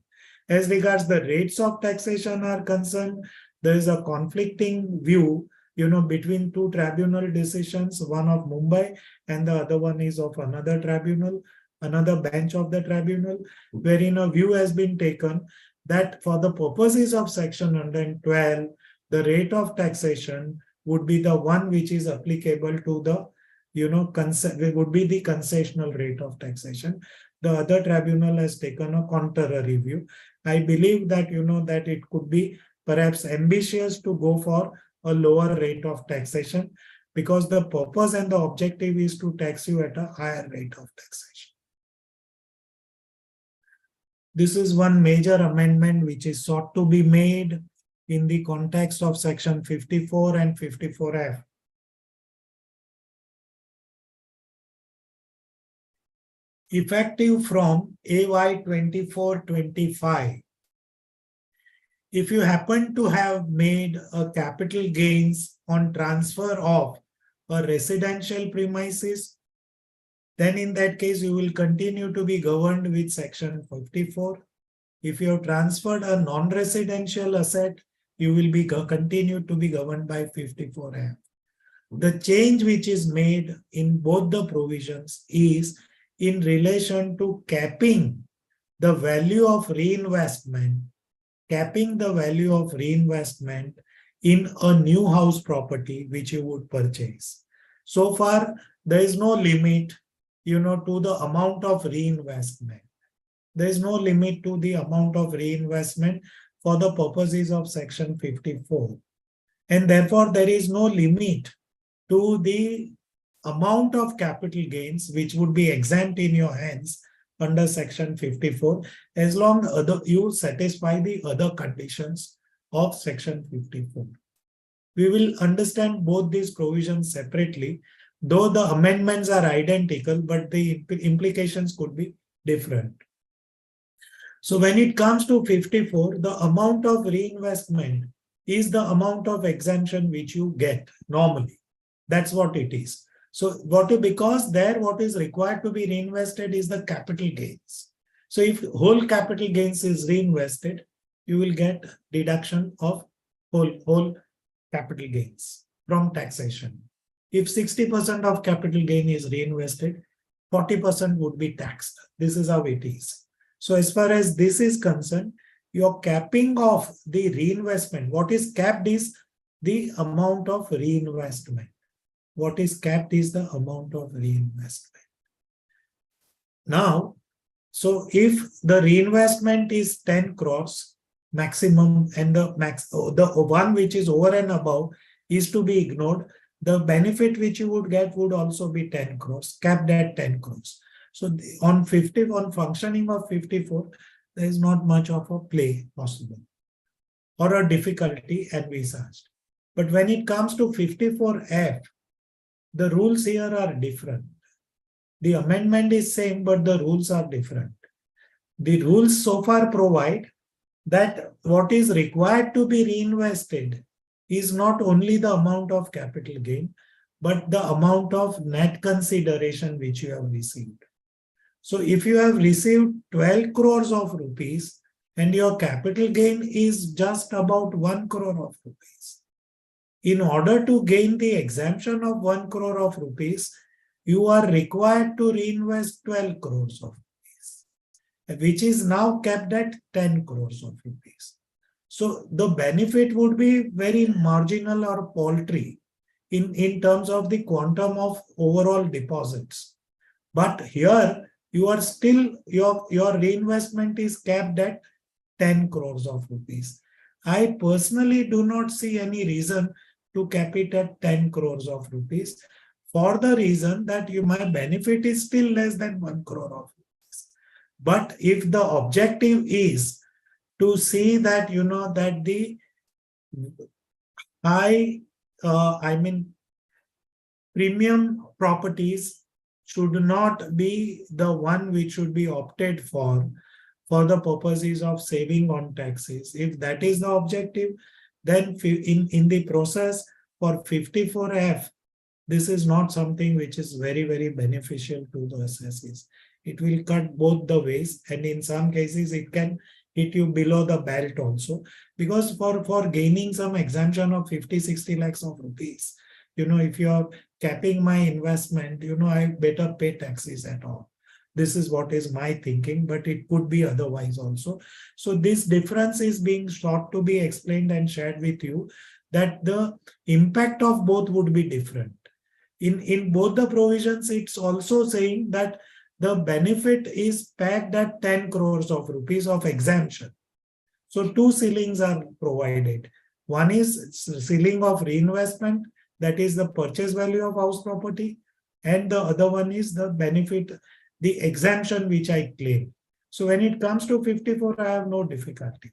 As regards the rates of taxation are concerned, there is a conflicting view, between 2 tribunal decisions, one of Mumbai and the other one is of another tribunal, another bench of the tribunal, wherein a view has been taken that for the purposes of section 112, the rate of taxation would be the one which is applicable to the, would be the concessional rate of taxation. The other tribunal has taken a contrary view. I believe that, that it could be perhaps ambitious to go for a lower rate of taxation, because the purpose and the objective is to tax you at a higher rate of taxation. This is one major amendment which is sought to be made in the context of section 54 and 54F. Effective from AY 24-25. If you happen to have made a capital gains on transfer of a residential premises, then in that case, you will continue to be governed with section 54. If you have transferred a non-residential asset, you will be continue to be governed by 54F. The change which is made in both the provisions is in relation to capping the value of reinvestment, in a new house property which you would purchase. So far, there is no limit, to the amount of reinvestment. There is no limit to the amount of reinvestment for the purposes of section 54. And therefore, there is no limit to the amount of capital gains which would be exempt in your hands under section 54, as long as you satisfy the other conditions of section 54. We will understand both these provisions separately, though the amendments are identical, but the implications could be different. So when it comes to 54, the amount of reinvestment is the amount of exemption which you get normally. That's what it is. So because there what is required to be reinvested is the capital gains. So if whole capital gains is reinvested, you will get deduction of whole capital gains from taxation. If 60% of capital gain is reinvested, 40% would be taxed. This is how it is. So as far as this is concerned, your capping of the reinvestment, what is capped is the amount of reinvestment. What is capped is the amount of reinvestment. Now, so if the reinvestment is 10 crores maximum and the one which is over and above is to be ignored, the benefit which you would get would also be 10 crores, capped at 10 crores. So on functioning of 54, there is not much of a play possible or a difficulty envisaged. But when it comes to 54F, the rules here are different. The amendment is same, but the rules are different. The rules so far provide that what is required to be reinvested is not only the amount of capital gain, but the amount of net consideration which you have received. So if you have received 12 crores of rupees and your capital gain is just about 1 crore of rupees, in order to gain the exemption of 1 crore of rupees, you are required to reinvest 12 crores of rupees, which is now kept at 10 crores of rupees. So the benefit would be very marginal or paltry in terms of the quantum of overall deposits. But here you are still, your reinvestment is capped at 10 crores of rupees. I personally do not see any reason to cap it at 10 crores of rupees, for the reason that my benefit is still less than 1 crore of rupees. But if the objective is to see that, that the high, premium properties should not be the one which should be opted for the purposes of saving on taxes. If that is the objective, then in the process for 54F, this is not something which is very, very beneficial to the assessees. It will cut both the ways, and in some cases it can hit you below the belt also, because for gaining some exemption of 50-60 lakhs of rupees, if you are capping my investment, I better pay taxes at all. This is what is my thinking, but it could be otherwise also. So this difference is being sought to be explained and shared with you, that the impact of both would be different. In both the provisions, it's also saying that the benefit is pegged at 10 crores of rupees of exemption. So two ceilings are provided. One is ceiling of reinvestment, that is the purchase value of house property, and the other one is the benefit, the exemption which I claim. So when it comes to 54, I have no difficulty.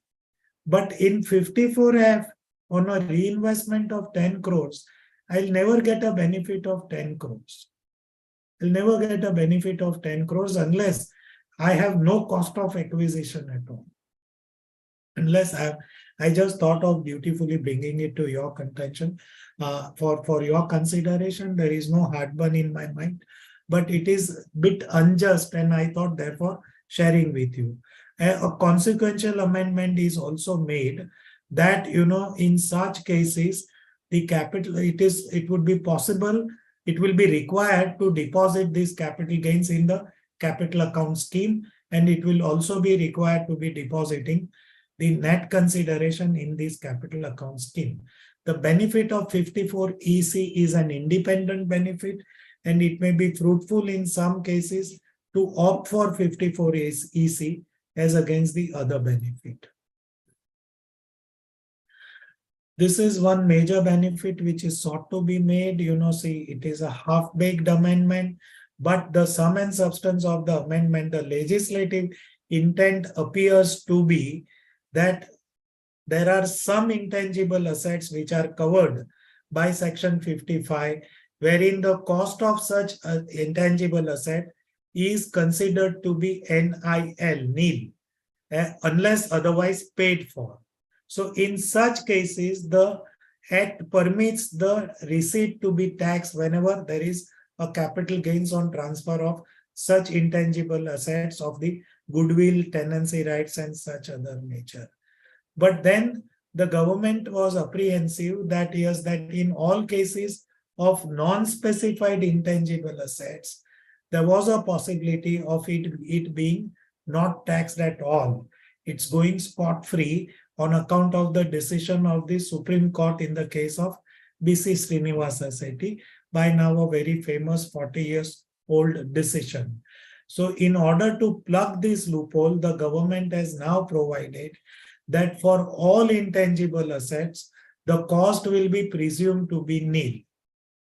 But in 54F, on a reinvestment of 10 crores, I'll never get a benefit of 10 crores. I'll never get a benefit of 10 crores unless I have no cost of acquisition at all. Unless I just thought of dutifully bringing it to your contention, for your consideration. There is no heartburn in my mind, but it is a bit unjust, and I thought therefore sharing with you. A consequential amendment is also made that, in such cases, the capital, it would be possible, it will be required to deposit these capital gains in the capital account scheme, and it will also be required to be depositing the net consideration in this capital account scheme. The benefit of 54EC is an independent benefit, and it may be fruitful in some cases to opt for 54EC as against the other benefit. This is one major benefit which is sought to be made. See, it is a half-baked amendment, but the sum and substance of the amendment, the legislative intent appears to be that there are some intangible assets which are covered by Section 55, wherein the cost of such an intangible asset is considered to be nil, unless otherwise paid for. So in such cases, the Act permits the receipt to be taxed whenever there is a capital gains on transfer of such intangible assets of the goodwill, tenancy rights, and such other nature. But then the government was apprehensive that yes, that in all cases of non-specified intangible assets, there was a possibility of it being not taxed at all. It's going spot-free on account of the decision of the Supreme Court in the case of B.C. Srinivasa Sethi, by now a very famous 40 years old decision. So in order to plug this loophole, the government has now provided that for all intangible assets, the cost will be presumed to be nil.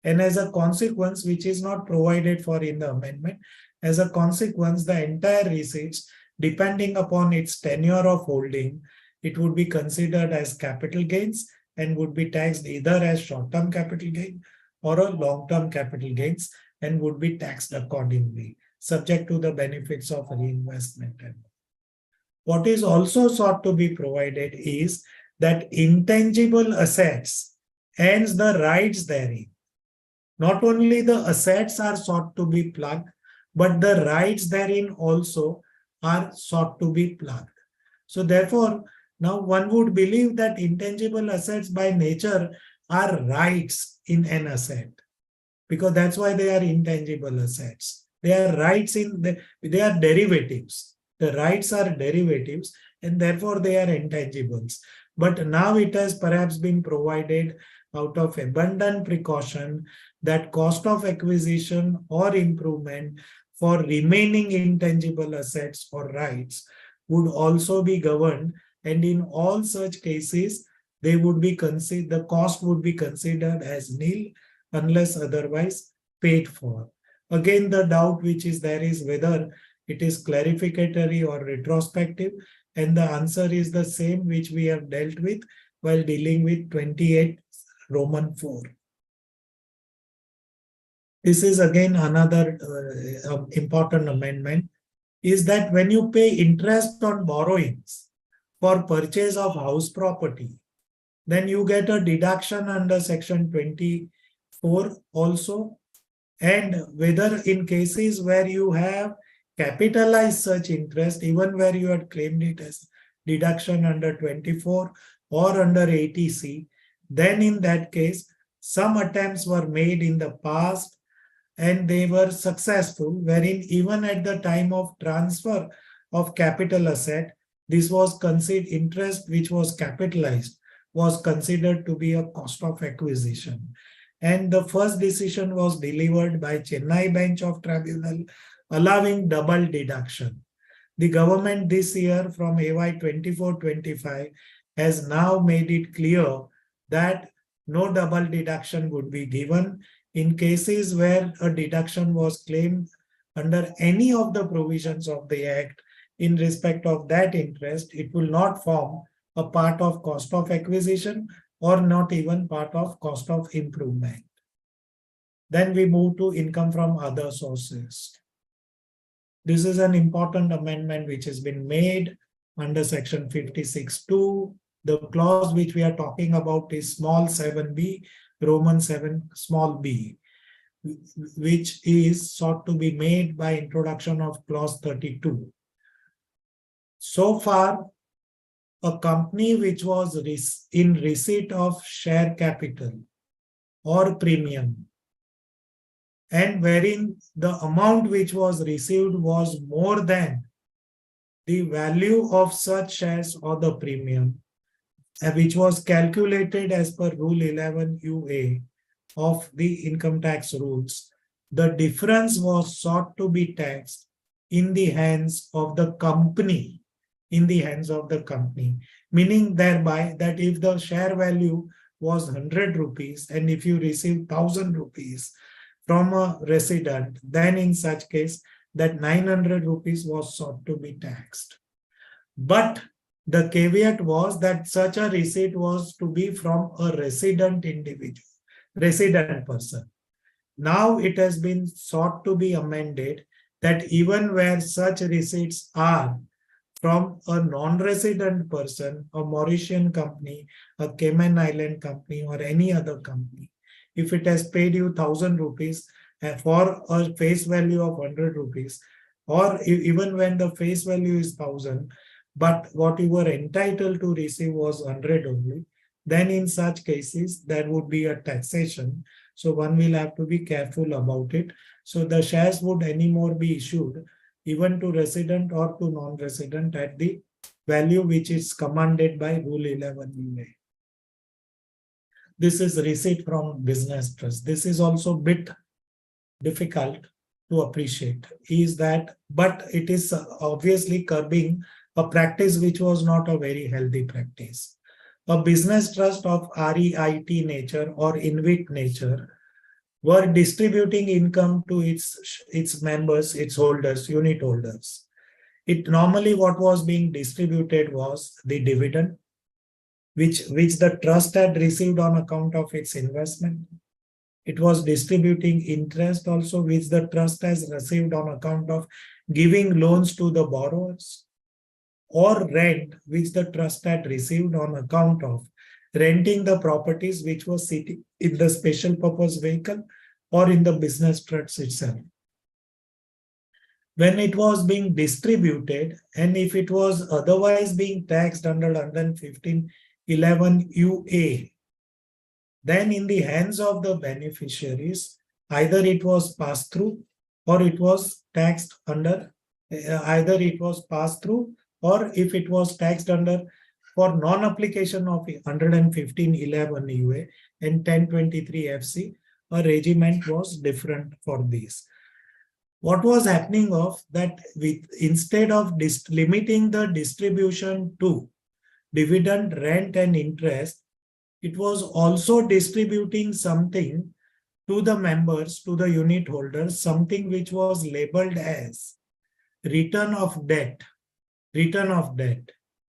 And as a consequence, which is not provided for in the amendment, as a consequence, the entire receipts, depending upon its tenure of holding, it would be considered as capital gains and would be taxed either as short-term capital gain or a long-term capital gains and would be taxed accordingly, subject to the benefits of reinvestment. What is also sought to be provided is that intangible assets and the rights therein. Not only the assets are sought to be plugged, but the rights therein also are sought to be plugged. So therefore, now one would believe that intangible assets by nature are rights in an asset, because that's why they are intangible assets. They are rights they are derivatives. The rights are derivatives and therefore they are intangibles. But now it has perhaps been provided out of abundant precaution that cost of acquisition or improvement for remaining intangible assets or rights would also be governed, and in all such cases, they would be the cost would be considered as nil unless otherwise paid for. Again, the doubt which is there is whether it is clarificatory or retrospective, and the answer is the same which we have dealt with while dealing with 28 Roman 4. This is again another important amendment, is that when you pay interest on borrowings for purchase of house property, then you get a deduction under section 24 also. And whether in cases where you have capitalized such interest, even where you had claimed it as deduction under 24 or under 80C, then in that case, some attempts were made in the past and they were successful, wherein even at the time of transfer of capital asset, this was considered interest which was capitalized was considered to be a cost of acquisition. And the first decision was delivered by Chennai bench of tribunal, allowing double deduction. The government this year from AY 24-25 has now made it clear that no double deduction would be given in cases where a deduction was claimed under any of the provisions of the Act in respect of that interest. It will not form a part of cost of acquisition or not even part of cost of improvement. Then we move to income from other sources. This is an important amendment which has been made under section 56(2). The clause which we are talking about is small 7b, Roman 7 small b, which is sought to be made by introduction of clause 32. So far, a company which was in receipt of share capital or premium, and wherein the amount which was received was more than the value of such shares or the premium, which was calculated as per Rule 11 UA of the income tax rules, the difference was sought to be taxed in the hands of the company, meaning thereby that if the share value was 100 rupees and if you receive 1000 rupees from a resident, then in such case that 900 rupees was sought to be taxed. But the caveat was that such a receipt was to be from a resident individual, resident person. Now it has been sought to be amended that even where such receipts are from a non-resident person, a Mauritian company, a Cayman Island company, or any other company, if it has paid you 1000 rupees for a face value of 100 rupees, or even when the face value is 1000, but what you were entitled to receive was 100 only, then in such cases, there would be a taxation. So one will have to be careful about it. So the shares would anymore be issued even to resident or to non-resident at the value which is commanded by Rule 11 UA. This is receipt from business trust. This is also a bit difficult to appreciate, is that, but it is obviously curbing a practice which was not a very healthy practice. A business trust of REIT nature or InvIT nature were distributing income to its members, its holders, unit holders. It normally what was being distributed was the dividend, which the trust had received on account of its investment, It was distributing interest also, which the trust has received on account of giving loans to the borrowers, or rent, which the trust had received on account of renting the properties which was sitting in the special purpose vehicle or in the business trust itself. When it was being distributed, and if it was otherwise being taxed under 115(11) UA, then in the hands of the beneficiaries, either it was passed through or it was taxed under, either it was passed through, or if it was taxed under for non-application of 115(11) UA and 1023 FC, a regiment was different for these. What was happening of that, instead of limiting the distribution to dividend, rent and interest, it was also distributing something to the members, to the unit holders, something which was labeled as return of debt.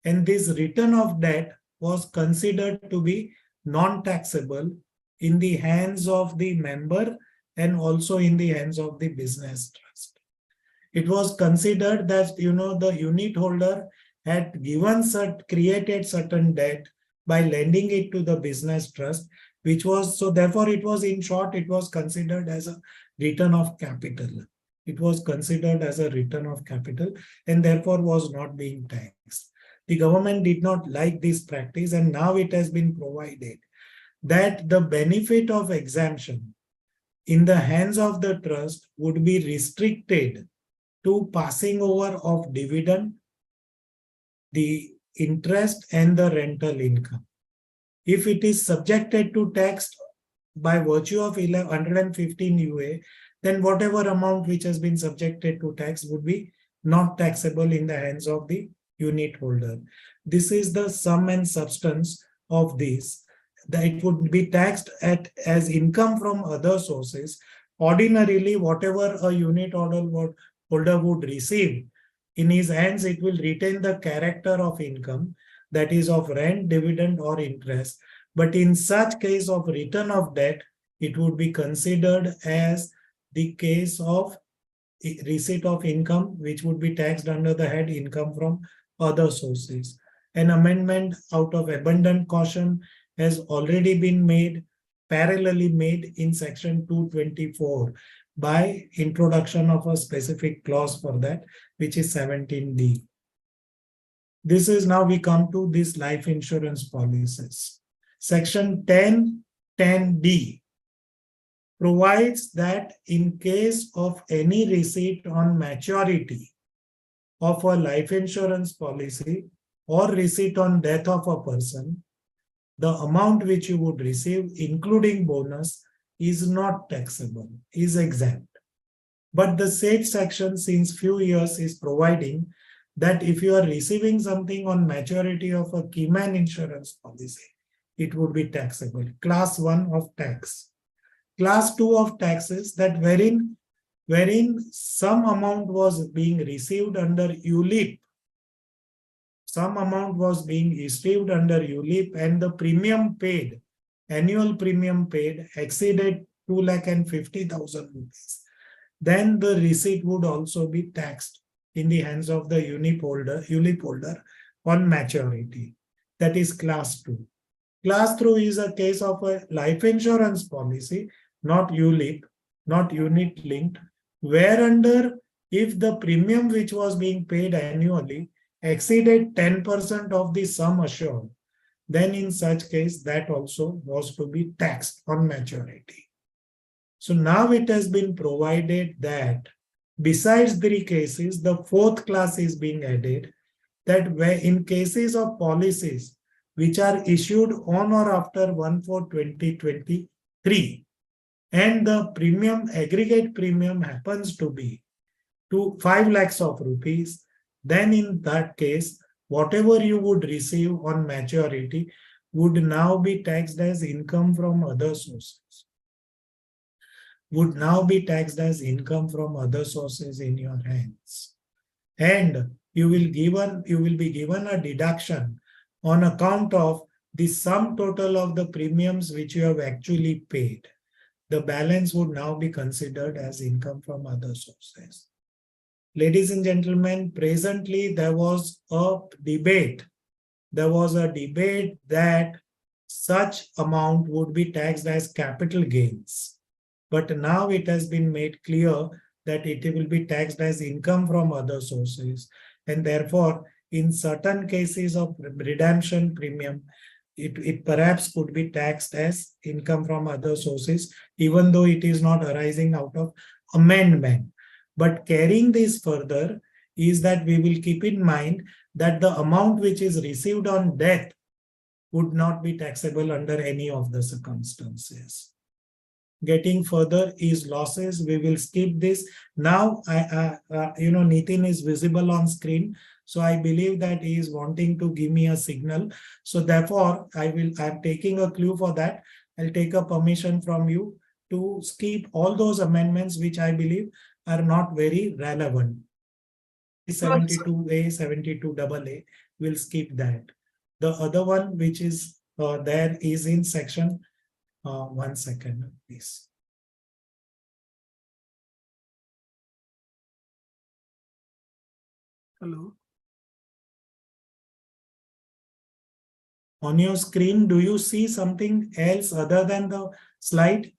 And this return of debt was considered to be non-taxable in the hands of the member and also in the hands of the business trust. It was considered that, the unit holder had created certain debt by lending it to the business trust, which was, so therefore it was, in short, it was considered as a return of capital. It was considered as a return of capital and therefore was not being taxed. The government did not like this practice, and now it has been provided that the benefit of exemption in the hands of the trust would be restricted to passing over of dividend, the interest and the rental income. If it is subjected to tax by virtue of 115 UA, then whatever amount which has been subjected to tax would be not taxable in the hands of the unit holder. This is the sum and substance of this, that it would be taxed as income from other sources. Ordinarily, whatever a unit holder would receive in his hands, it will retain the character of income, that is of rent, dividend or interest. But in such case of return of debt, it would be considered as the case of receipt of income, which would be taxed under the head income from other sources. An amendment out of abundant caution has already been made, parallelly made in section 224 by introduction of a specific clause for that, which is 17D. This is, now we come to these life insurance policies. Section 10(10)D provides that in case of any receipt on maturity of a life insurance policy or receipt on death of a person, the amount which you would receive, including bonus, is not taxable, is exempt. But the said section since few years is providing that if you are receiving something on maturity of a keyman insurance policy, it would be taxable. Class 1 of tax. Class 2 of taxes, that wherein some amount was being received under ULIP. Some amount was being received under ULIP and the premium paid, annual premium paid exceeded 2,50,000 rupees. Then the receipt would also be taxed in the hands of the ULIP holder on maturity. That is class 2. Class 3 is a case of a life insurance policy, not ULIP, not unit linked, whereunder if the premium which was being paid annually exceeded 10% of the sum assured, then in such case that also was to be taxed on maturity. So now it has been provided that besides 3 cases, the 4th class is being added, that where in cases of policies which are issued on or after 1/4/2023 and the premium, aggregate premium happens to be 5 lakhs of rupees, then in that case, whatever you would receive on maturity would now be taxed as income from other sources. Would now be taxed as income from other sources in your hands. And you will be given a deduction on account of the sum total of the premiums which you have actually paid. The balance would now be considered as income from other sources. Ladies and gentlemen, presently there was a debate. There was a debate that such amount would be taxed as capital gains. But now it has been made clear that it will be taxed as income from other sources. And therefore, in certain cases of redemption premium, it perhaps could be taxed as income from other sources, even though it is not arising out of amendment. But carrying this further is that we will keep in mind that the amount which is received on death would not be taxable under any of the circumstances. Getting further is losses. We will skip this. Now, Nitin is visible on screen. So I believe that he is wanting to give me a signal. So therefore, I'm taking a clue for that. I'll take a permission from you to skip all those amendments which I believe are not very relevant. 72A, 72AA, we'll skip that. The other one which is there is in section, 1 second, please. Hello. On your screen, do you see something else other than the slide?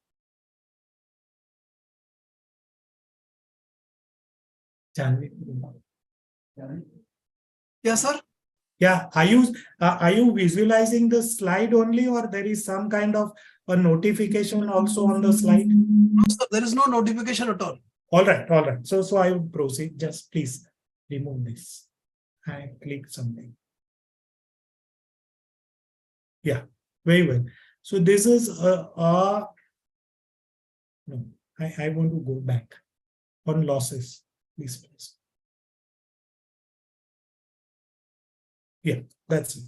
Janvi? Yes, sir. Yeah, are you visualizing the slide only, or there is some kind of a notification also on the slide? No, sir, there is no notification at all. All right. So I would proceed. Just please remove this. I click something. Yeah, very well. So this is no, I want to go back on losses. Please. Yeah, that's it.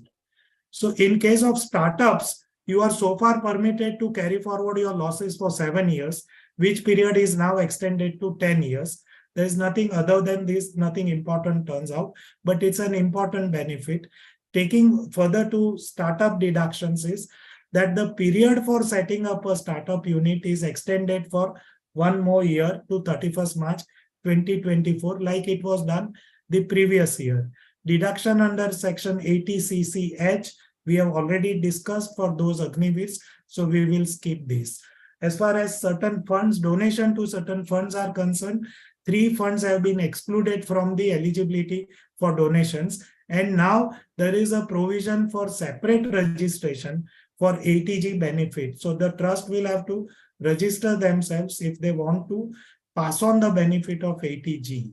So in case of startups, you are so far permitted to carry forward your losses for 7 years, which period is now extended to 10 years. There is nothing other than this, nothing important turns out, but it's an important benefit. Taking further to startup deductions is that the period for setting up a startup unit is extended for 1 more year to 31st March 2024, like it was done the previous year. Deduction under section 80CCH, we have already discussed for those Agniveers, so we will skip this. As far as certain funds, donation to certain funds are concerned, 3 funds have been excluded from the eligibility for donations. And now there is a provision for separate registration for ATG benefit. So the trust will have to register themselves if they want to pass on the benefit of ATG.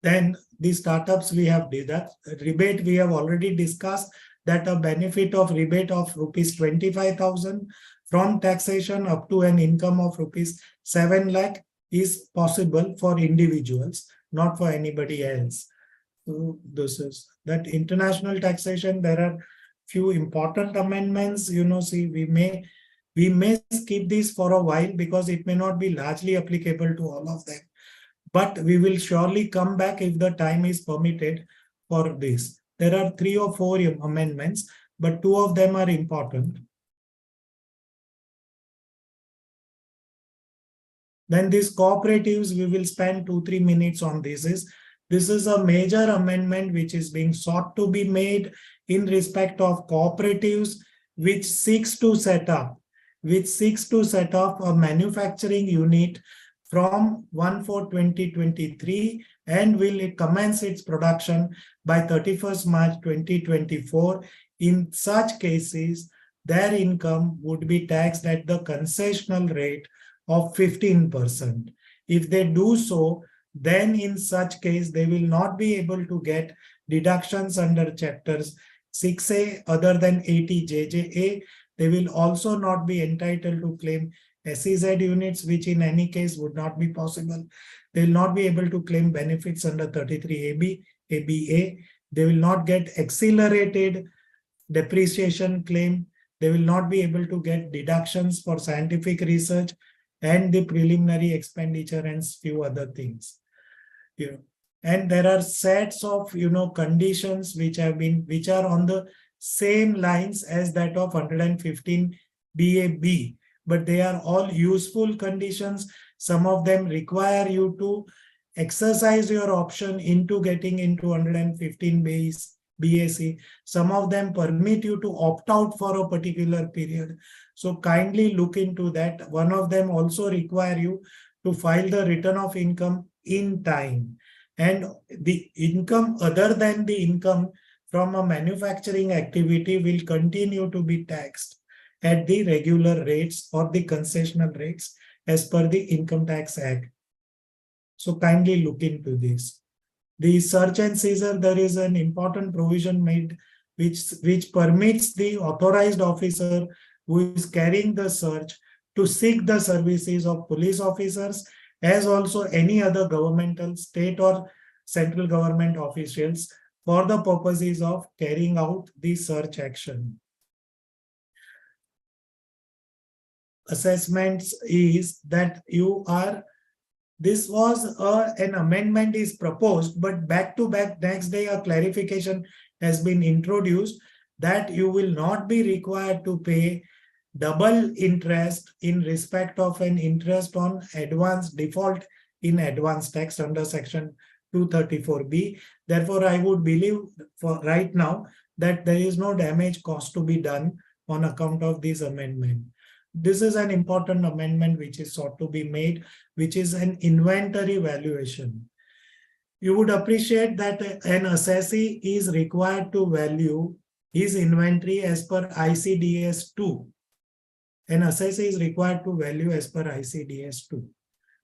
Then the startups we have deduct rebate, we have already discussed that a benefit of rebate of rupees 25,000 from taxation up to an income of rupees 7 lakh is possible for individuals, not for anybody else. So this is that international taxation. There are few important amendments. See, we may skip this for a while because it may not be largely applicable to all of them. But we will surely come back if the time is permitted for this. There are 3 or 4 amendments, but 2 of them are important. Then these cooperatives, we will spend 2-3 minutes on this. This is a major amendment which is being sought to be made in respect of cooperatives which seeks to set up a manufacturing unit from 1/4/2023 and will commence its production by 31st March 2024. In such cases, their income would be taxed at the concessional rate of 15%. If they do so, then in such case, they will not be able to get deductions under chapters 6A other than 80JJA. They will also not be entitled to claim SEZ units, which in any case would not be possible. They will not be able to claim benefits under 33AB, ABA. They will not get accelerated depreciation claim. They will not be able to get deductions for scientific research and the preliminary expenditure and few other things. And there are sets of conditions which are on the same lines as that of 115 BAB, but they are all useful conditions. Some of them require you to exercise your option into getting into 115 BAC. Some of them permit you to opt out for a particular period. So kindly look into that. One of them also require you to file the return of income in time. And the income other than the income from a manufacturing activity will continue to be taxed at the regular rates or the concessional rates as per the Income Tax Act. So kindly look into this. The search and seizure, there is an important provision made which permits the authorized officer who is carrying the search to seek the services of police officers as also any other governmental, state or central government officials for the purposes of carrying out the search action. Assessments is that you are, this was an amendment is proposed, but back to back next day a clarification has been introduced that you will not be required to pay double interest in respect of an interest on advance default in advance tax under section 234B. Therefore, I would believe for right now that there is no damage cost to be done on account of this amendment. This is an important amendment which is sought to be made, which is an inventory valuation. You would appreciate that an assessee is required to value his inventory as per ICDS 2. An assessee is required to value as per ICDS 2.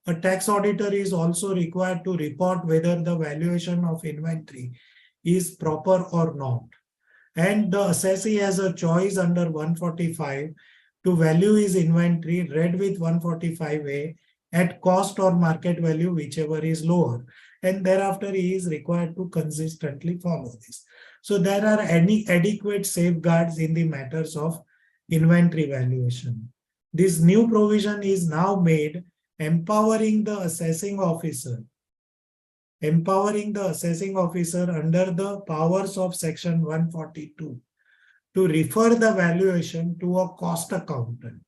A tax auditor is also required to report whether the valuation of inventory is proper or not. And the assessee has a choice under 145 to value his inventory read with 145A at cost or market value, whichever is lower. And thereafter, he is required to consistently follow this. So there are any adequate safeguards in the matters of inventory valuation. This new provision is now made empowering the assessing officer under the powers of section 142 to refer the valuation to a cost accountant,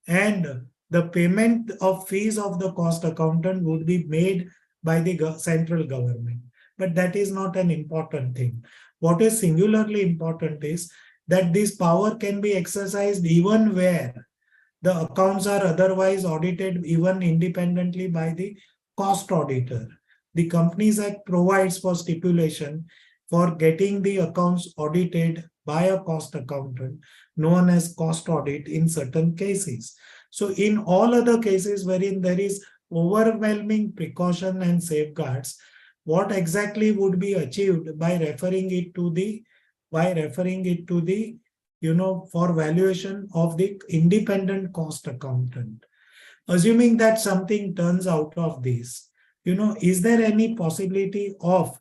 and the payment of fees of the cost accountant would be made by the central government. But that is not an important thing. What is singularly important is that this power can be exercised even where the accounts are otherwise audited even independently by the cost auditor. The Companies Act provides for stipulation for getting the accounts audited by a cost accountant known as cost audit in certain cases. So in all other cases wherein there is overwhelming precaution and safeguards, what exactly would be achieved by referring it to the for valuation of the independent cost accountant? Assuming that something turns out of this, is there any possibility of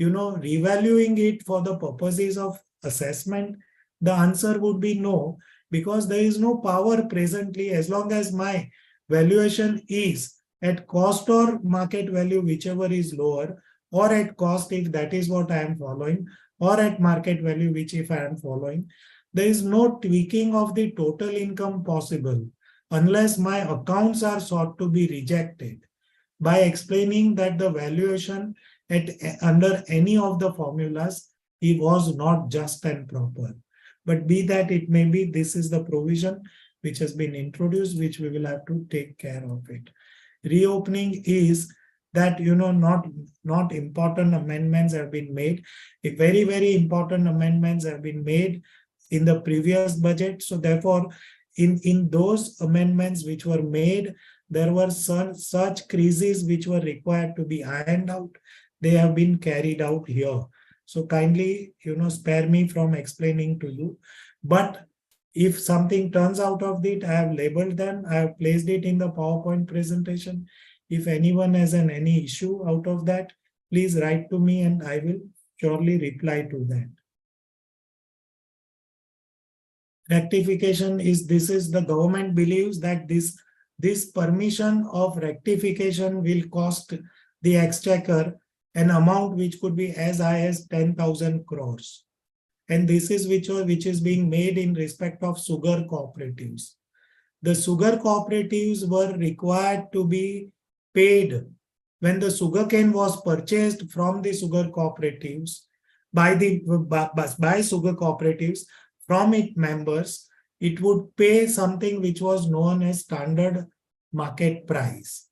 revaluing it for the purposes of assessment? The answer would be no, because there is no power presently as long as my valuation is at cost or market value, whichever is lower, or at cost if that is what I am following, or at market value, which if I am following. There is no tweaking of the total income possible unless my accounts are sought to be rejected by explaining that the valuation under any of the formulas it was not just and proper. But be that it may be, this is the provision which has been introduced, which we will have to take care of it. Reopening is that not important amendments have been made. Very, very important amendments have been made in the previous budget. So therefore, in those amendments which were made, there were such creases which were required to be ironed out. They have been carried out here. So kindly, spare me from explaining to you. But if something turns out of it, I have labeled them. I have placed it in the PowerPoint presentation. If anyone has any issue out of that, please write to me and I will surely reply to that. Rectification is, the government believes that this permission of rectification will cost the exchequer an amount which could be as high as 10,000 crores. and this is which is being made in respect of sugar cooperatives. The sugar cooperatives were required to be paid when the sugarcane was purchased from the sugar cooperatives by sugar cooperatives from its members. It would pay something which was known as standard market price.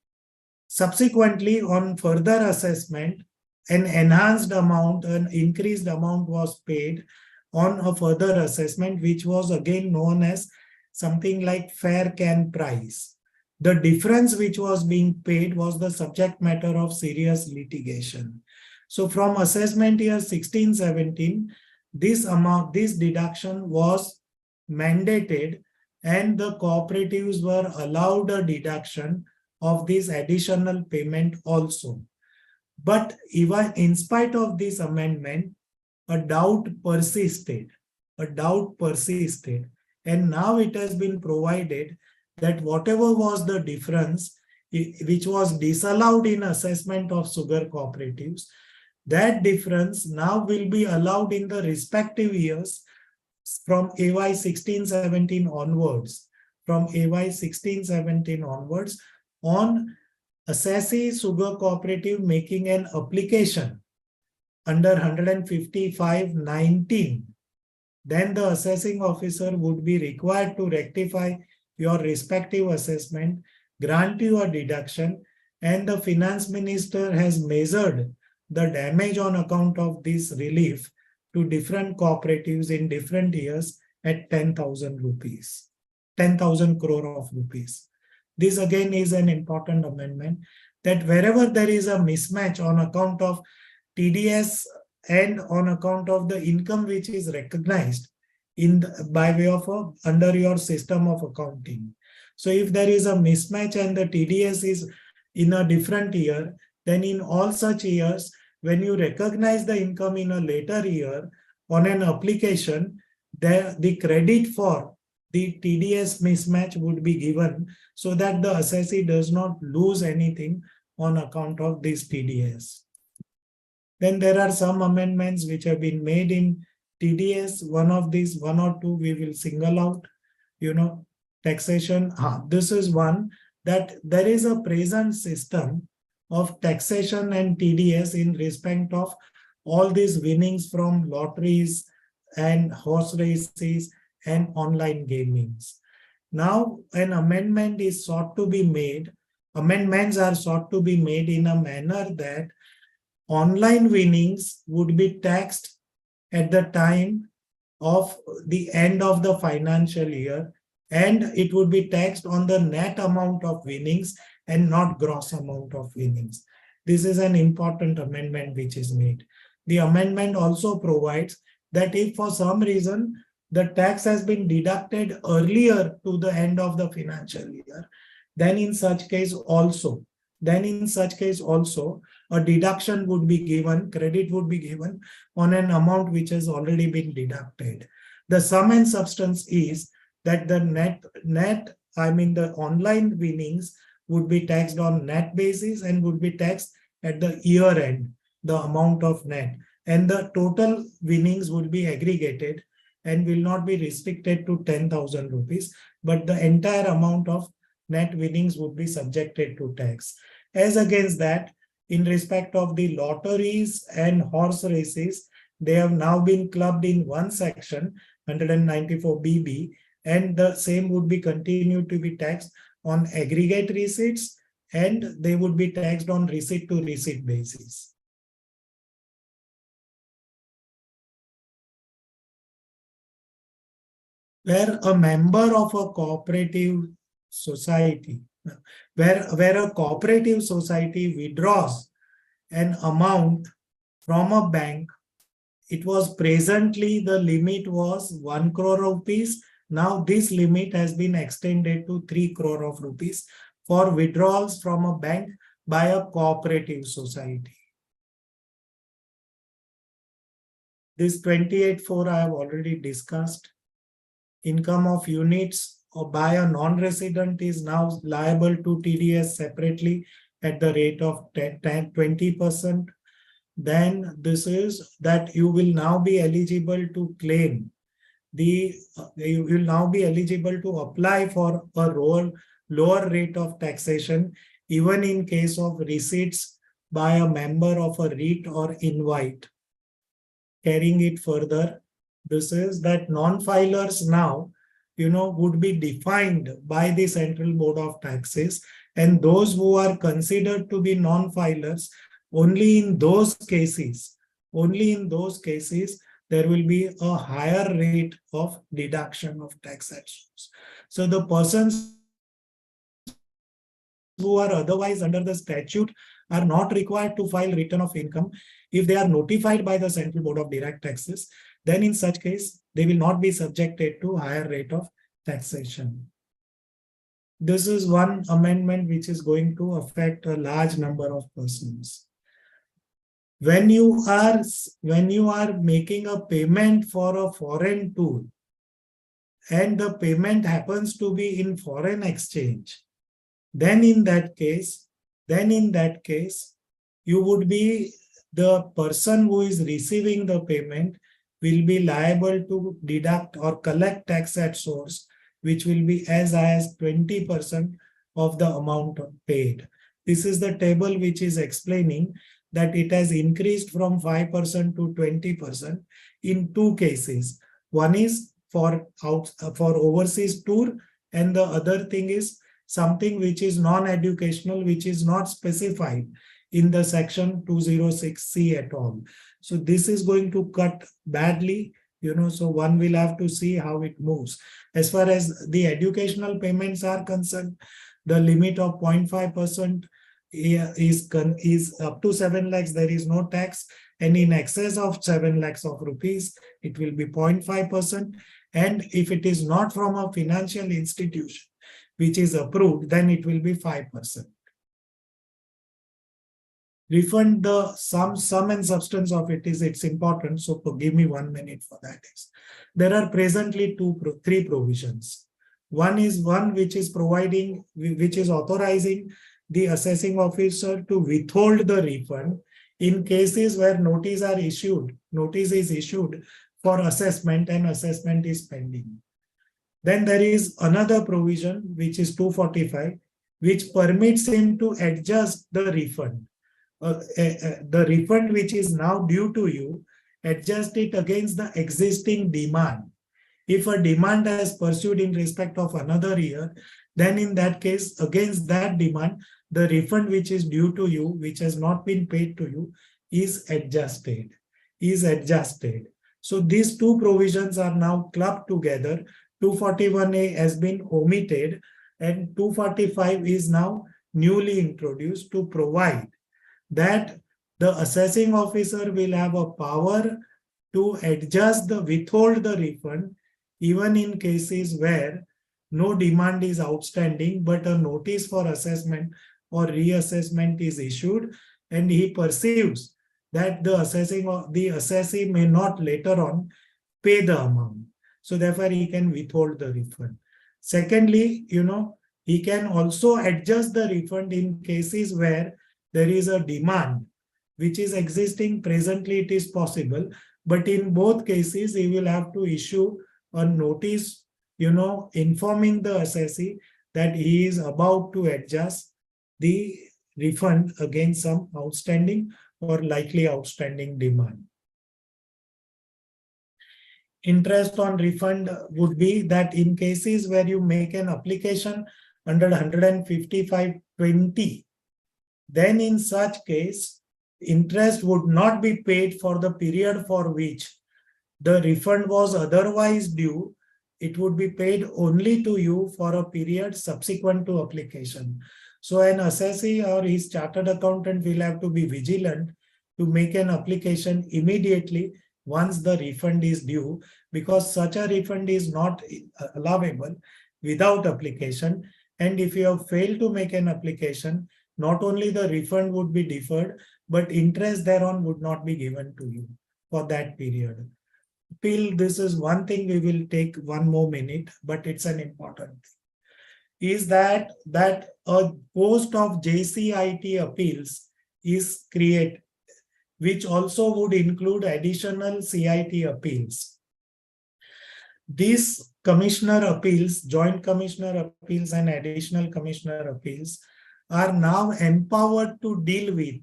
Subsequently, on further assessment, an enhanced amount, an increased amount was paid on a further assessment, which was again known as something like fair can price. The difference which was being paid was the subject matter of serious litigation. So from assessment year 16-17, this deduction was mandated, and the cooperatives were allowed a deduction of this additional payment also. But even in spite of this amendment, a doubt persisted. And now it has been provided that whatever was the difference which was disallowed in assessment of sugar cooperatives, that difference now will be allowed in the respective years from AY 16-17 onwards. From AY 16-17 onwards, on assessee sugar cooperative making an application under 155(19), then the assessing officer would be required to rectify your respective assessment, grant you a deduction, and the finance minister has measured the damage on account of this relief to different cooperatives in different years at 10,000 rupees, 10,000 crore of rupees. This again is an important amendment, that wherever there is a mismatch on account of TDS and on account of the income which is recognized by way of under your system of accounting. So if there is a mismatch and the TDS is in a different year, then in all such years, when you recognize the income in a later year on an application, the credit for the TDS mismatch would be given, so that the assessee does not lose anything on account of this TDS. Then there are some amendments which have been made in TDS. One of these, one or two, we will single out. Taxation. This is one, that there is a present system of taxation and TDS in respect of all these winnings from lotteries and horse races and online gamings. Now an amendment is sought to be made. Amendments are sought to be made in a manner that online winnings would be taxed at the time of the end of the financial year, and it would be taxed on the net amount of winnings and not gross amount of winnings. This is an important amendment which is made. The amendment also provides that if for some reason the tax has been deducted earlier to the end of the financial year, then in such case also a deduction would be given, credit would be given on an amount which has already been deducted. The sum and substance is that the the online winnings would be taxed on net basis and would be taxed at the year end, the amount of net, and the total winnings would be aggregated and will not be restricted to 10,000 rupees, but the entire amount of net winnings would be subjected to tax. As against that, in respect of the lotteries and horse races, they have now been clubbed in one section, 194 BB, and the same would be continued to be taxed on aggregate receipts, and they would be taxed on receipt to receipt basis. Where a member of a cooperative society, where a cooperative society withdraws an amount from a bank, it was presently the limit was 1 crore rupees. Now this limit has been extended to 3 crore of rupees for withdrawals from a bank by a cooperative society. This 28(4) I have already discussed. Income of units or by a non-resident is now liable to TDS separately at the rate of 20%. then this is that you will now be eligible to claim you will now be eligible to apply for a lower rate of taxation, even in case of receipts by a member of a REIT or invite. Carrying it further, this is that non-filers now, would be defined by the Central Board of Taxes, and those who are considered to be non-filers, only in those cases, there will be a higher rate of deduction of taxations. So the persons who are otherwise under the statute are not required to file return of income if they are notified by the Central Board of Direct Taxes. Then in such case, they will not be subjected to higher rate of taxation. This is one amendment which is going to affect a large number of persons. When you are making a payment for a foreign tour, and the payment happens to be in foreign exchange, then in that case, you would be the person who is receiving the payment will be liable to deduct or collect tax at source, which will be as high as 20% of the amount paid. This is the table which is explaining that it has increased from 5% to 20% in two cases. One is for overseas tour, and the other thing is something which is non-educational, which is not specified in the section 206C at all. So this is going to cut badly, so one will have to see how it moves. As far as the educational payments are concerned, the limit of 0.5% is up to 7 lakhs, there is no tax, and in excess of 7 lakhs of rupees, it will be 0.5%. And if it is not from a financial institution which is approved, then it will be 5%. Refund, the sum and substance of it's important. So give me 1 minute for that. There are presently three provisions. One is which is authorizing the assessing officer to withhold the refund in cases where notice is issued for assessment and assessment is pending. Then there is another provision which is 245, which permits him to adjust the refund. The refund which is now due to you, adjust it against the existing demand. If a demand has pursued in respect of another year, then in that case, against that demand, the refund which is due to you, which has not been paid to you, is adjusted. So these two provisions are now clubbed together. 241A has been omitted, and 245 is now newly introduced to provide that the assessing officer will have a power to withhold the refund even in cases where no demand is outstanding, but a notice for assessment or reassessment is issued, and he perceives that the assessee may not later on pay the amount. So therefore, he can withhold the refund. Secondly, he can also adjust the refund in cases where there is a demand which is existing. Presently, it is possible, but in both cases, he will have to issue a notice, informing the assessee that he is about to adjust the refund against some outstanding or likely outstanding demand. Interest on refund would be that in cases where you make an application under 155(20), then in such case, interest would not be paid for the period for which the refund was otherwise due. It would be paid only to you for a period subsequent to application. So an assessee or his chartered accountant will have to be vigilant to make an application immediately once the refund is due, because such a refund is not allowable without application. And if you have failed to make an application, not only the refund would be deferred, but interest thereon would not be given to you for that period. This is one thing we will take 1 more minute, but it's an important thing. Is that a post of JCIT appeals is created. which also would include additional CIT appeals. These commissioner appeals, joint commissioner appeals and additional commissioner appeals are now empowered to deal with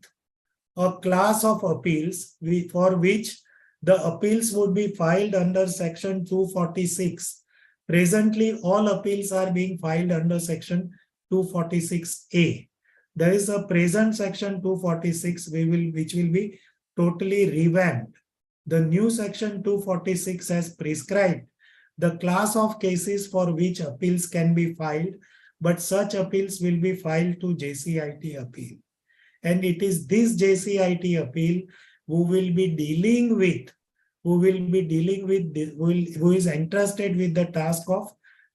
a class of appeals for which the appeals would be filed under section 246. Presently, all appeals are being filed under section 246A. There is a present section 246 which will be totally revamped. The new section 246 has prescribed the class of cases for which appeals can be filed, but such appeals will be filed to JCIT appeal. And it is this JCIT appeal who is entrusted with the task of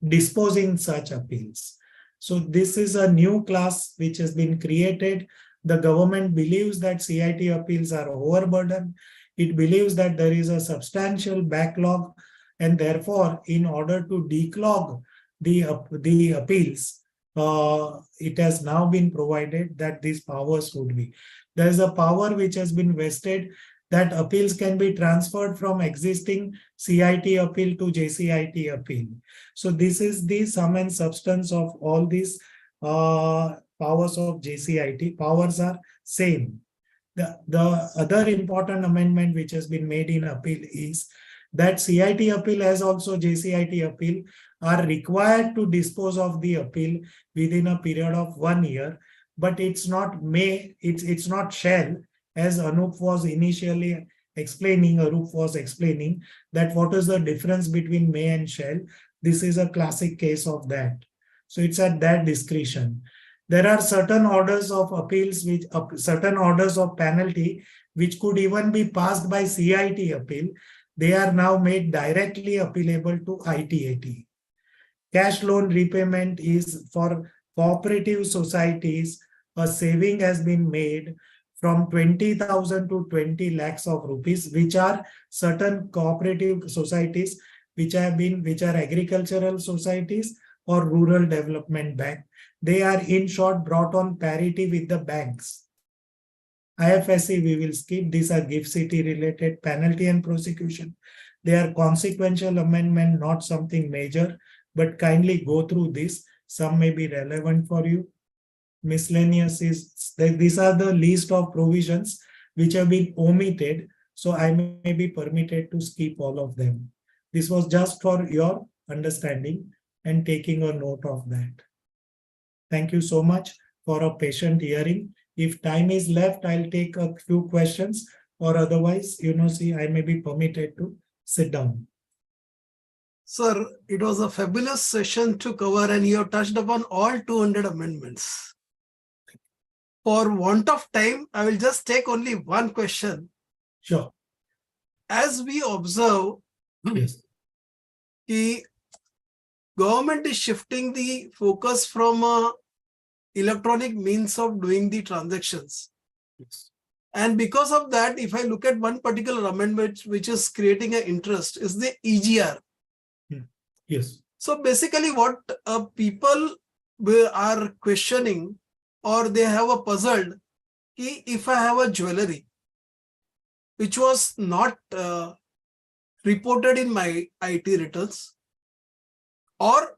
disposing such appeals. So this is a new class which has been created. The government believes that CIT appeals are overburdened. It believes that there is a substantial backlog, and therefore, in order to declog the appeals, it has now been provided that these powers would be. There is a power which has been vested that appeals can be transferred from existing CIT appeal to JCIT appeal. So this is the sum and substance of all these powers of JCIT. Powers are same. The other important amendment which has been made in appeal is that CIT appeal as also JCIT appeal are required to dispose of the appeal within a period of 1 year, but it's not it's not shall, as Arup was explaining that what is the difference between may and shall. This is a classic case of that. So it's at that discretion. There are certain orders of appeals, certain orders of penalty, which could even be passed by CIT appeal. They are now made directly appealable to ITAT. Cash loan repayment is for cooperative societies. A saving has been made from 20,000 to 20 lakhs of rupees, which are certain cooperative societies, which are agricultural societies or rural development bank. They are in short brought on parity with the banks. IFSC we will skip. These are gift city related penalty and prosecution. They are consequential amendment, not something major, but kindly go through this. Some may be relevant for you. Miscellaneous is, these are the list of provisions which have been omitted. So I may be permitted to skip all of them. This was just for your understanding and taking a note of that. Thank you so much for a patient hearing. If time is left, I'll take a few questions, or otherwise, I may be permitted to sit down. Sir, it was a fabulous session to cover, and you have touched upon all 200 amendments. For want of time, I will just take only one question. Sure. As we observe, Yes. the government is shifting the focus from electronic means of doing the transactions. Yes. And because of that, if I look at one particular amendment which is creating an interest, is the EGR. Yes. So basically what people are questioning, or they have a puzzled, if I have a jewelry which was not reported in my IT returns, or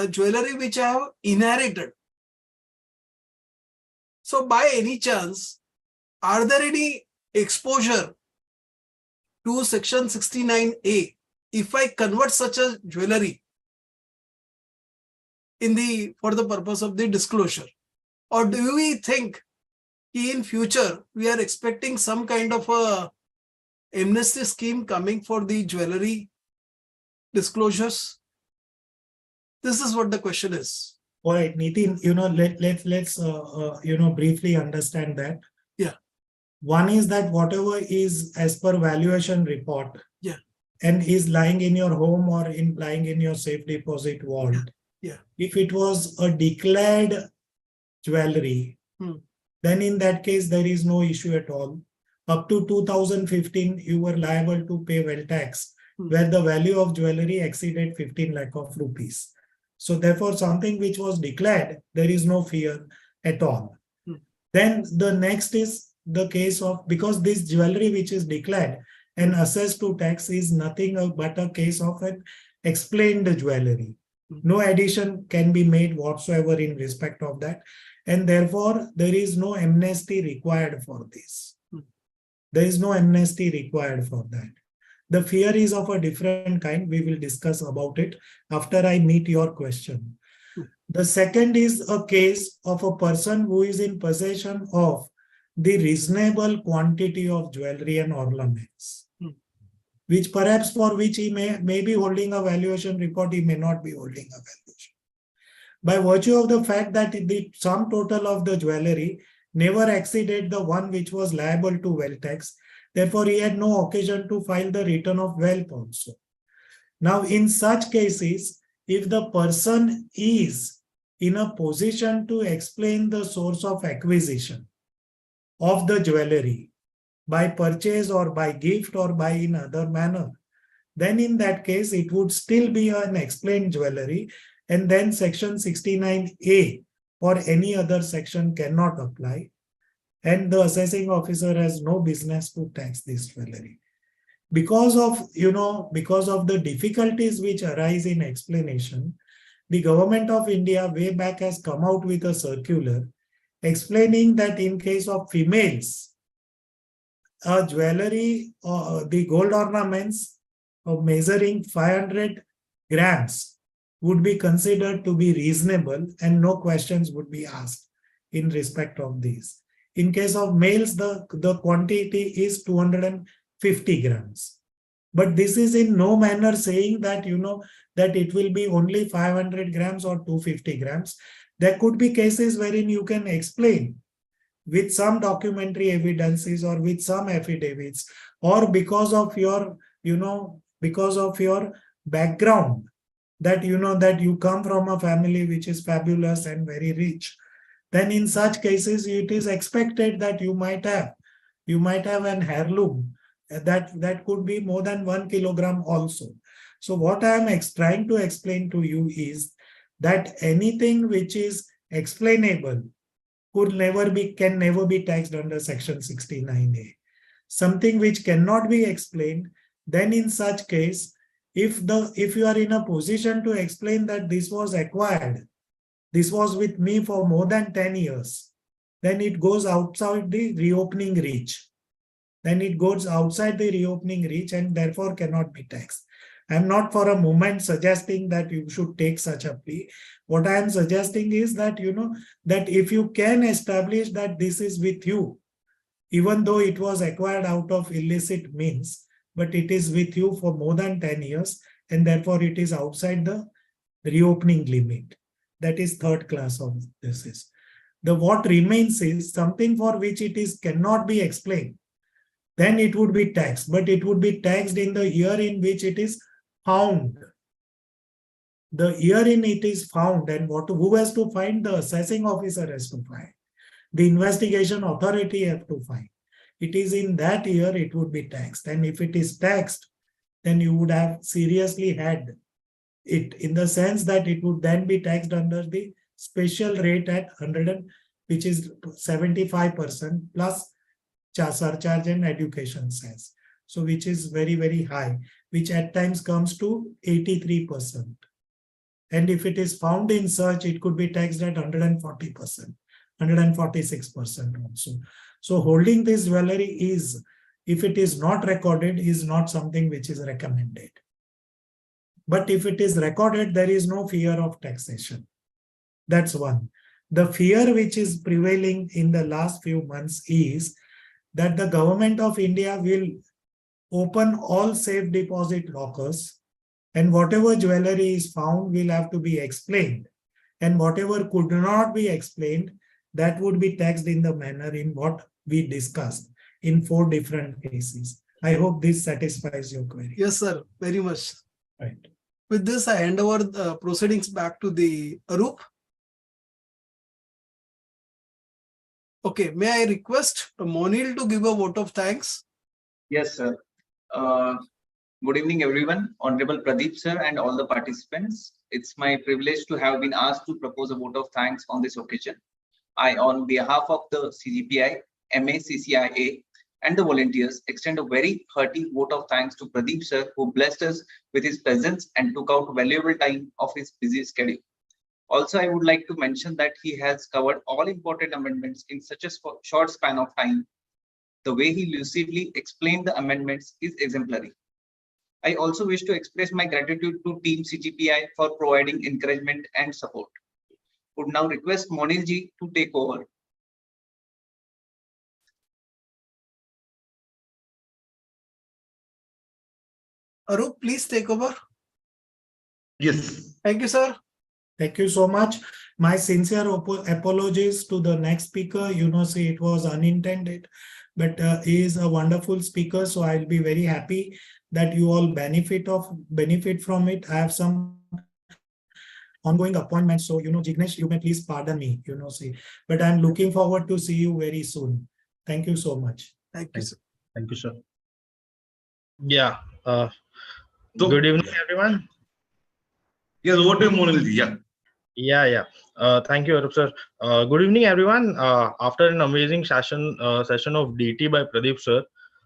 jewelry which I have inherited. So by any chance, are there any exposure to section 69A if I convert such a jewelry for the purpose of the disclosure? Or do we think in future we are expecting some kind of a amnesty scheme coming for the jewelry disclosures? This is what the question is. All right, Nitin, let's briefly understand that. Yeah. One is that whatever is as per valuation report, yeah, and is lying in your home or lying in your safe deposit vault, yeah, if it was a declared jewelry, then in that case there is no issue at all. Up to 2015, you were liable to pay wealth tax, where the value of jewelry exceeded 15 lakh of rupees. So therefore, something which was declared, there is no fear at all. Then the next is the case of, because this jewelry which is declared and assessed to tax is nothing but a case of an explained jewelry. No addition can be made whatsoever in respect of that. And therefore, there is no amnesty required for this. There is no amnesty required for that. The fear is of a different kind. We will discuss about it after I meet your question. The second is a case of a person who is in possession of the reasonable quantity of jewelry and ornaments, which perhaps for which he may be holding a valuation report, he may not be holding a valuation. By virtue of the fact that the sum total of the jewelry never exceeded the one which was liable to wealth tax, therefore he had no occasion to file the return of wealth also. Now, in such cases, if the person is in a position to explain the source of acquisition of the jewelry by purchase or by gift or by in other manner, then in that case, it would still be an explained jewelry, and then section 69A or any other section cannot apply. And the assessing officer has no business to tax this jewelry. Because of the difficulties which arise in explanation, the government of India way back has come out with a circular explaining that in case of females, jewelry, the gold ornaments of measuring 500 grams would be considered to be reasonable and no questions would be asked in respect of these. In case of males, the quantity is 250 grams. But this is in no manner saying that, that it will be only 500 grams or 250 grams. There could be cases wherein you can explain with some documentary evidences or with some affidavits, or because of your, because of your background, that that you come from a family which is fabulous and very rich, then in such cases it is expected that you might have an heirloom that could be more than 1 kilogram also. So what I am trying to explain to you is that anything which is explainable can never be taxed under section 69A. Something which cannot be explained, then in such case, if you are in a position to explain that this was acquired, this was with me for more than 10 years, then it goes outside the reopening reach. Then it goes outside the reopening reach and therefore cannot be taxed. I am not for a moment suggesting that you should take such a plea. What I am suggesting is that, that if you can establish that this is with you, even though it was acquired out of illicit means, but it is with you for more than 10 years, and therefore it is outside the reopening limit. That is third class of this is. What remains is something for which it is cannot be explained. Then it would be taxed, but it would be taxed in the year in which it is found. The year in it is found, and who has to find? The assessing officer has to find. The investigation authority have to find. It is in that year it would be taxed. And if it is taxed, then you would have seriously had it, in the sense that it would then be taxed under the special rate at 100, which is 75% plus surcharge and education cess. So which is very, very high, which at times comes to 83%. And if it is found in search, it could be taxed at 140%, 146% also. So holding this jewelry is, if it is not recorded, is not something which is recommended. But if it is recorded, there is no fear of taxation. That's one. The fear which is prevailing in the last few months is that the government of India will open all safe deposit lockers, and whatever jewelry is found will have to be explained. And whatever could not be explained, that would be taxed in the manner in what we discussed in 4 different cases. I hope this satisfies your query. Yes, sir. Very much. Right. With this, I hand over the proceedings back to the Arup. Okay, may I request Monil to give a vote of thanks? Yes, sir. Good evening, everyone. Honorable Pradeep, sir, and all the participants. It's my privilege to have been asked to propose a vote of thanks on this occasion. I, on behalf of the CGPI, CGPI-MACCIA and the volunteers extend a very hearty vote of thanks to Pradeep sir, who blessed us with his presence and took out valuable time of his busy schedule. Also, I would like to mention that he has covered all important amendments in such a short span of time. The way he lucidly explained the amendments is exemplary. I also wish to express my gratitude to Team CGPI for providing encouragement and support. Would now request Monil ji to take over. Arup, please take over. Yes. Thank you, sir. Thank you so much. My sincere apologies to the next speaker. See, it was unintended, but he is a wonderful speaker. So I'll be very happy that you all benefit from it. I have some ongoing appointments. So, Jignesh, you may please pardon me, but I'm looking forward to see you very soon. Thank you so much. Thank you, sir. Thank you, sir. Yeah. So, Good evening, everyone. Yes, over to you, Monil ji. Yeah. Thank you, Arup sir. Good evening, everyone. After an amazing session of DT by Pradeep sir,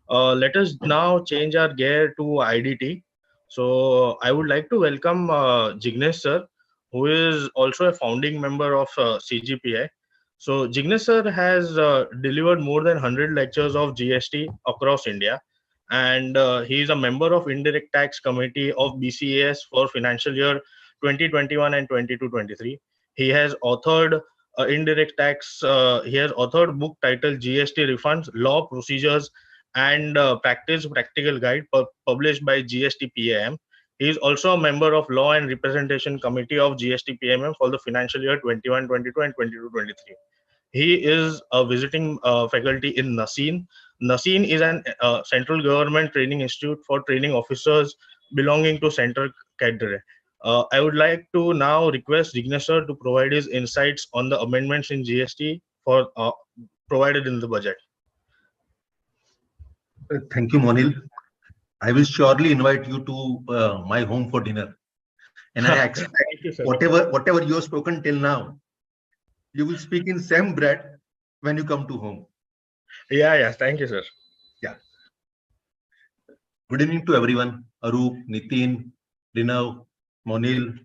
let us now change our gear to IDT. So I would like to welcome Jignesh sir, who is also a founding member of CGPI. So Jignesh sir has delivered more than 100 lectures of GST across India, and he is a member of Indirect Tax Committee of BCAS for financial year 2021 and 22-23. He has authored indirect tax. He has authored book titled GST Refunds, Law, Procedures, and Practice Practical Guide published by GST-PAM. He is also a member of Law and Representation Committee of GST-PAM for the financial year 21-22 and 22-23. He is a visiting faculty in NASIN. NASIN is an central government training institute for training officers belonging to Central Cadre. I would like to now request Jignesh sir to provide his insights on the amendments in GST for provided in the budget. Thank you, Monil. I will surely invite you to my home for dinner. And I expect whatever you have spoken till now, you will speak in same breath when you come to home. Yeah. Thank you, sir. Yeah. Good evening to everyone. Arup, Nitin, Rinav, Monil,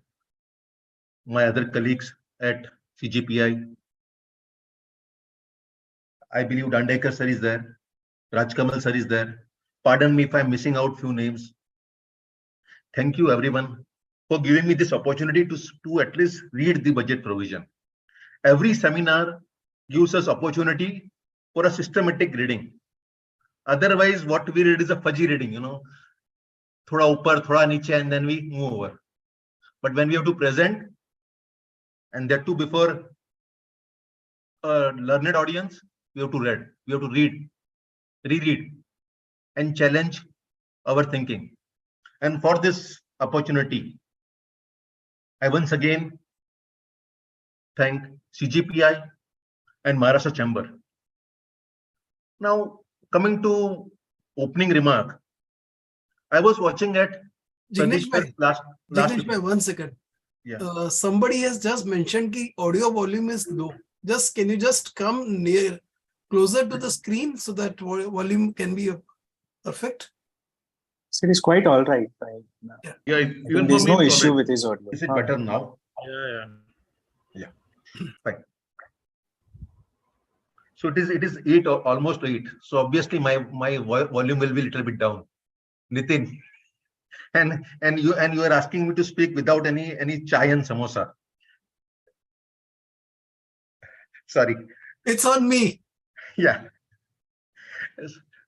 my other colleagues at CGPI. I believe Dandekar sir is there. Rajkamal sir is there. Pardon me if I'm missing out few names. Thank you everyone for giving me this opportunity to at least read the budget provision. Every seminar gives us opportunity for a systematic reading. Otherwise, what we read is a fuzzy reading, thoda upar, thoda niche, and then we move over. But when we have to present, and that too before a learned audience, we have to read. We have to reread, and challenge our thinking. And for this opportunity, I once again thank CGPI and Maharashtra Chamber. Now, coming to opening remark, I was watching at Jignesh bhai, last. Jignesh bhai, 1 second. Yeah. Somebody has just mentioned that audio volume is low. Can you just come closer to the screen so that volume can be perfect? So it is quite all right. Even there's for me, no it's issue all right. with his audio. Is it better now? Yeah. Fine. So it is 8 or almost 8. So obviously my volume will be a little bit down. Nitin, and you are asking me to speak without any chai and samosa. Sorry. It's on me. Yeah.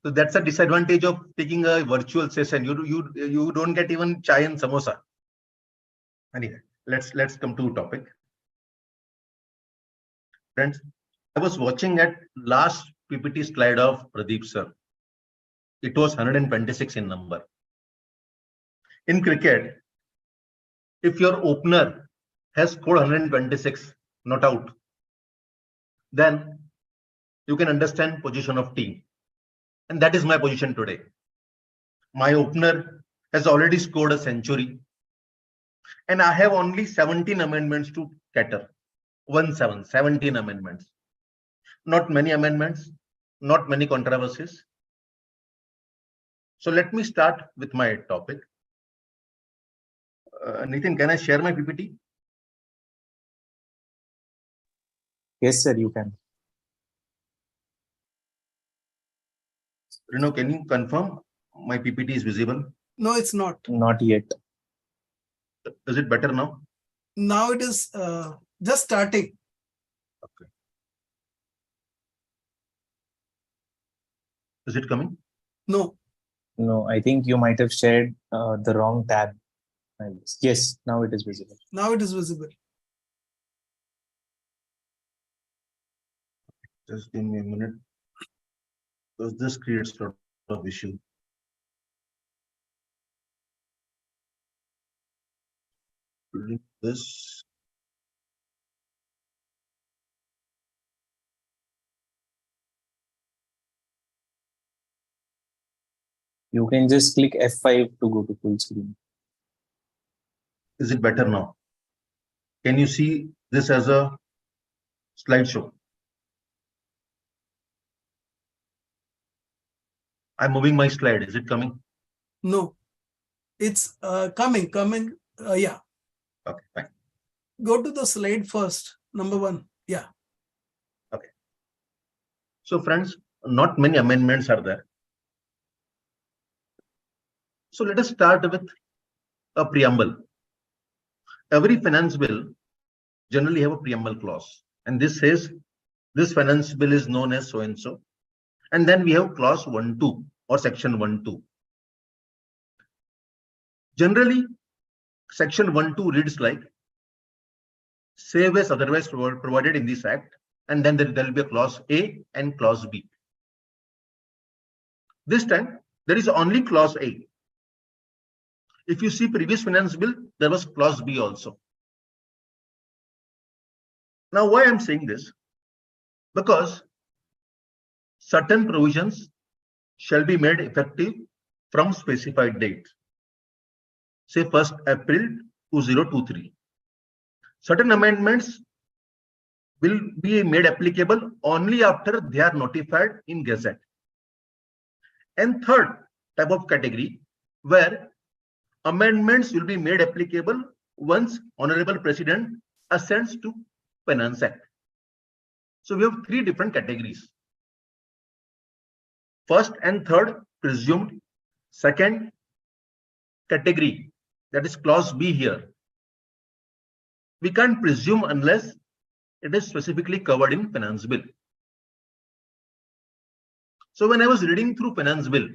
So that's a disadvantage of taking a virtual session. You don't get even chai and samosa. Anyway, let's come to topic. Friends, I was watching at last PPT slide of Pradeep sir. It was 126 in number. In cricket, if your opener has scored 126 not out, then you can understand position of team. And that is my position today. My opener has already scored a century. And I have only 17 amendments to cater. 17 amendments. Not many amendments, not many controversies. So let me start with my topic. Nitin, can I share my PPT? Yes, sir, you can. Reno, can you confirm my PPT is visible? No, it's not. Not yet. Is it better now? Now it is just starting. Okay. Is it coming? No. No, I think you might have shared the wrong tab. Yes, now it is visible. Now it is visible. Just give me a minute. Because this creates a lot of issue. This. You can just click F5 to go to full screen. Is it better now? Can you see this as a slideshow? I'm moving my slide. Is it coming? No. It's coming. Yeah. Okay, fine. Go to the slide first. Number 1. Yeah. Okay. So friends, not many amendments are there. So let us start with a preamble. Every finance bill generally have a preamble clause. And this says this finance bill is known as so-and-so. And then we have clause 1(2) or section 1(2). Generally, section 1(2) reads like, save as otherwise provided in this act. And then there will be a clause A and clause B. This time, there is only clause A. If you see previous finance bill, there was clause B also. Now, why I'm saying this? Because certain provisions shall be made effective from specified date. Say 1st April 2023. Certain amendments will be made applicable only after they are notified in Gazette. And third type of category, where amendments will be made applicable once Honorable President assents to Finance Act. So we have 3 different categories. First and third, presumed. Second category, that is clause B here. We can't presume unless it is specifically covered in finance bill. So when I was reading through finance bill,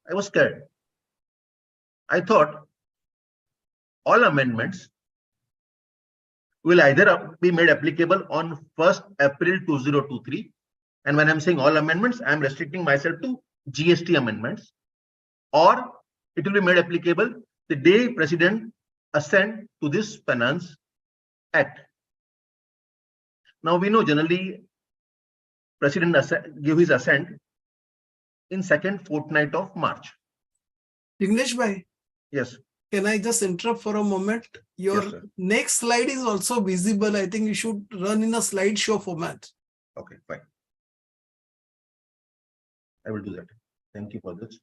I was scared. I thought all amendments will either be made applicable on 1st April 2023. And when I'm saying all amendments, I'm restricting myself to GST amendments, or it will be made applicable the day President assent to this Finance Act. Now we know generally President give his assent in second fortnight of March. Jignesh bhai. Yes. Can I just interrupt for a moment? Your Yes, next slide is also visible. I think you should run in a slideshow format. Okay, fine. I will do that. Thank you for this.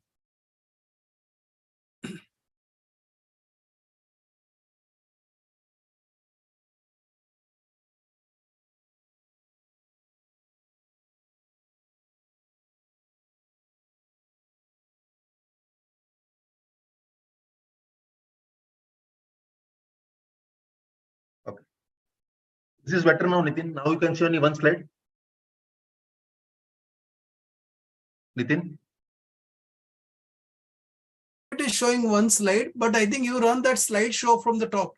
Okay. This is better now, Nitin. Now you can show only one slide. Nitin. It is showing one slide, but I think you run that slideshow from the top.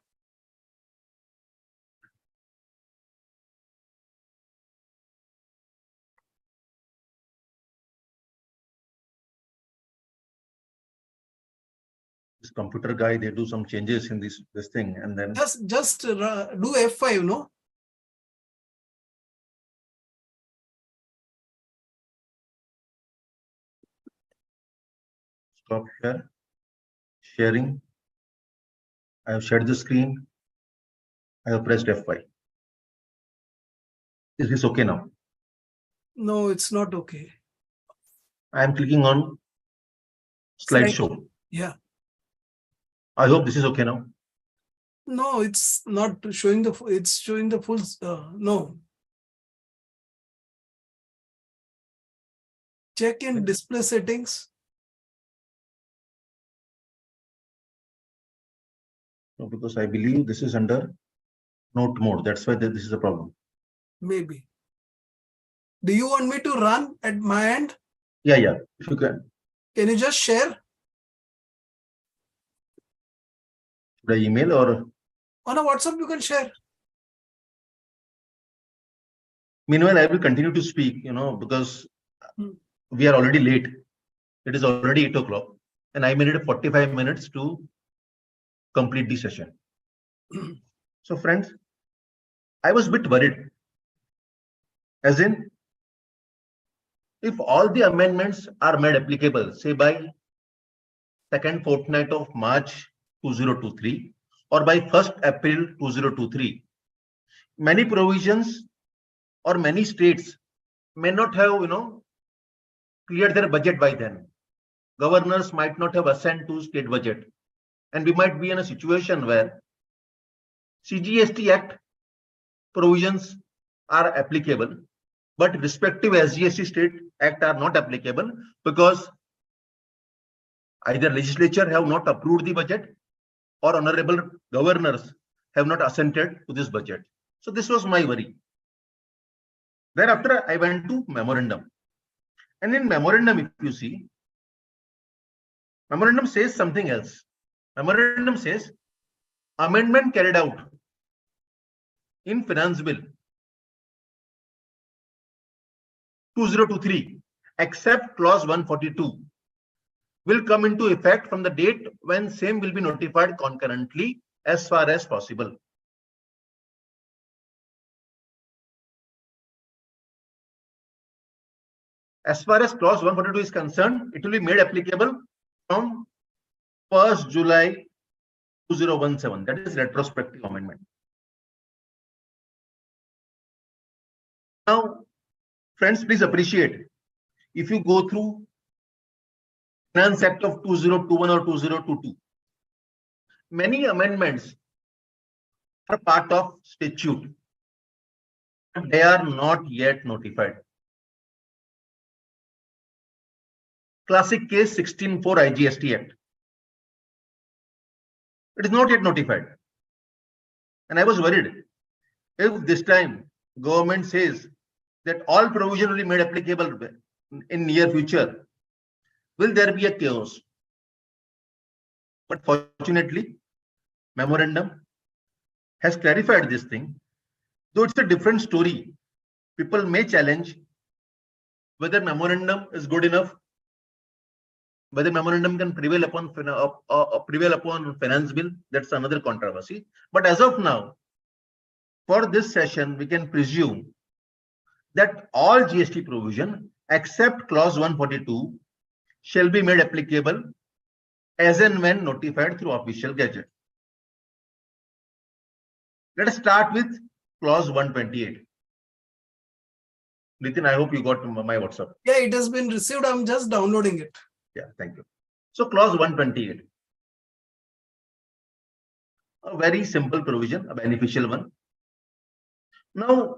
This computer guy, they do some changes in this thing, and then Just do F5, no? stop share, sharing. I have shared the screen. I have pressed F5. Is this okay now? No, it's not okay. I am clicking on slideshow. Yeah. I hope this is okay now. No, it's not showing the. It's showing the full. No. Check in display settings. No, because I believe this is under note mode. That's why this is a problem. Maybe. Do you want me to run at my end? Yeah. If you can. Can you just share? The email or On a WhatsApp, you can share. meanwhile, I will continue to speak, because we are already late. It is already 8 o'clock and I needed 45 minutes to complete the session. So friends, I was a bit worried. As in, if all the amendments are made applicable, say by second fortnight of March 2023 or by 1st April 2023, many provisions or many states may not have, cleared their budget by then. Governors might not have assigned to state budget. And we might be in a situation where CGST Act provisions are applicable, but respective SGST state act are not applicable because either legislature have not approved the budget or honorable governors have not assented to this budget. So this was my worry. Thereafter, I went to memorandum. And in memorandum, if you see, memorandum says something else. Memorandum says amendment carried out in Finance Bill 2023, except clause 142, will come into effect from the date when same will be notified concurrently as far as possible. As far as clause 142 is concerned, it will be made applicable from 1st July 2017. That is retrospective amendment. Now, friends, please appreciate, if you go through Finance Act of 2021 or 2022, many amendments are part of statute, but they are not yet notified. Classic case 16(4) IGST Act. It is not yet notified. And I was worried, if this time government says that all provision will be made applicable in near future, will there be a chaos? But fortunately, memorandum has clarified this thing. Though it's a different story, people may challenge whether memorandum is good enough, whether memorandum can prevail upon finance bill. That's another controversy. But as of now, for this session, we can presume that all GST provision except clause 142 shall be made applicable as and when notified through official gazette. Let us start with clause 128. Nitin, I hope you got my WhatsApp. Yeah, it has been received. I'm just downloading it. Yeah, thank you. So clause 128. A very simple provision, a beneficial one. Now,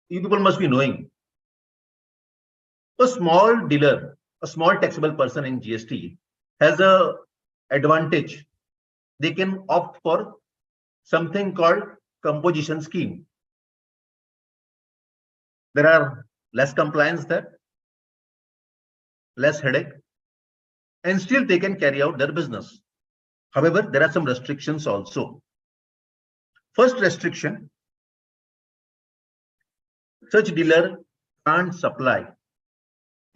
you people must be knowing, a small dealer, a small taxable person in GST has a advantage. They can opt for something called composition scheme. There are less compliance there, less headache, and still they can carry out their business. However, there are some restrictions also. First restriction, such dealer can't supply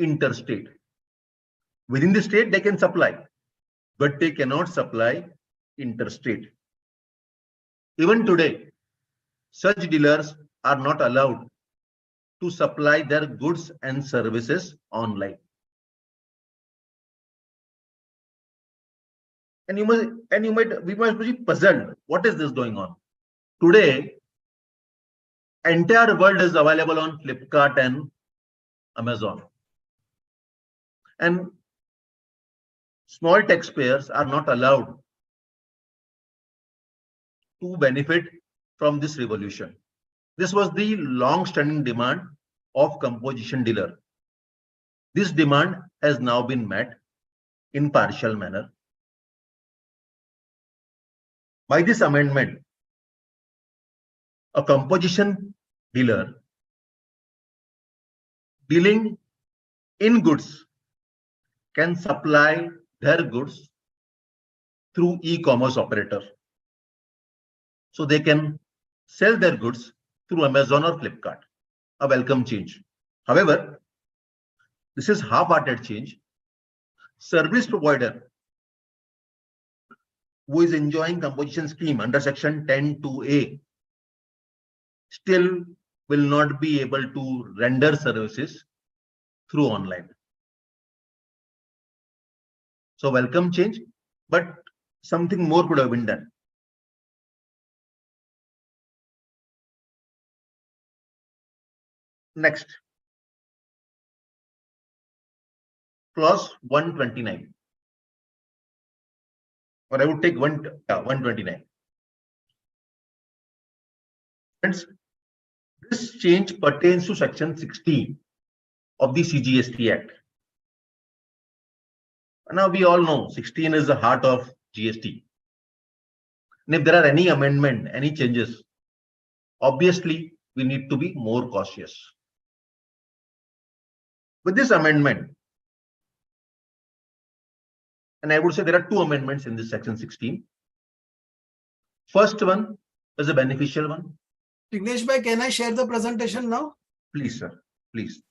interstate. Within the state, they can supply, but they cannot supply interstate. Even today, such dealers are not allowed to supply their goods and services online. And we must be puzzled. What is this going on? Today, entire world is available on Flipkart and Amazon. And small taxpayers are not allowed to benefit from this revolution. This was the long-standing demand of composition dealer. This demand has now been met in partial manner. By this amendment, a composition dealer dealing in goods can supply their goods through e-commerce operator. So they can sell their goods through Amazon or Flipkart. A welcome change. However, this is half-hearted change. Service provider who is enjoying composition scheme under section 10(2)(a) still will not be able to render services through online. So welcome change, but something more could have been done. Next, clause 129. Or I would take 129. Friends, this change pertains to section 16 of the CGST Act. Now we all know 16 is the heart of GST. And if there are any amendment, any changes, obviously we need to be more cautious. With this amendment, and I would say there are two amendments in this section 16. First one is a beneficial one. Jignesh bhai, can I share the presentation now? Please, sir, please.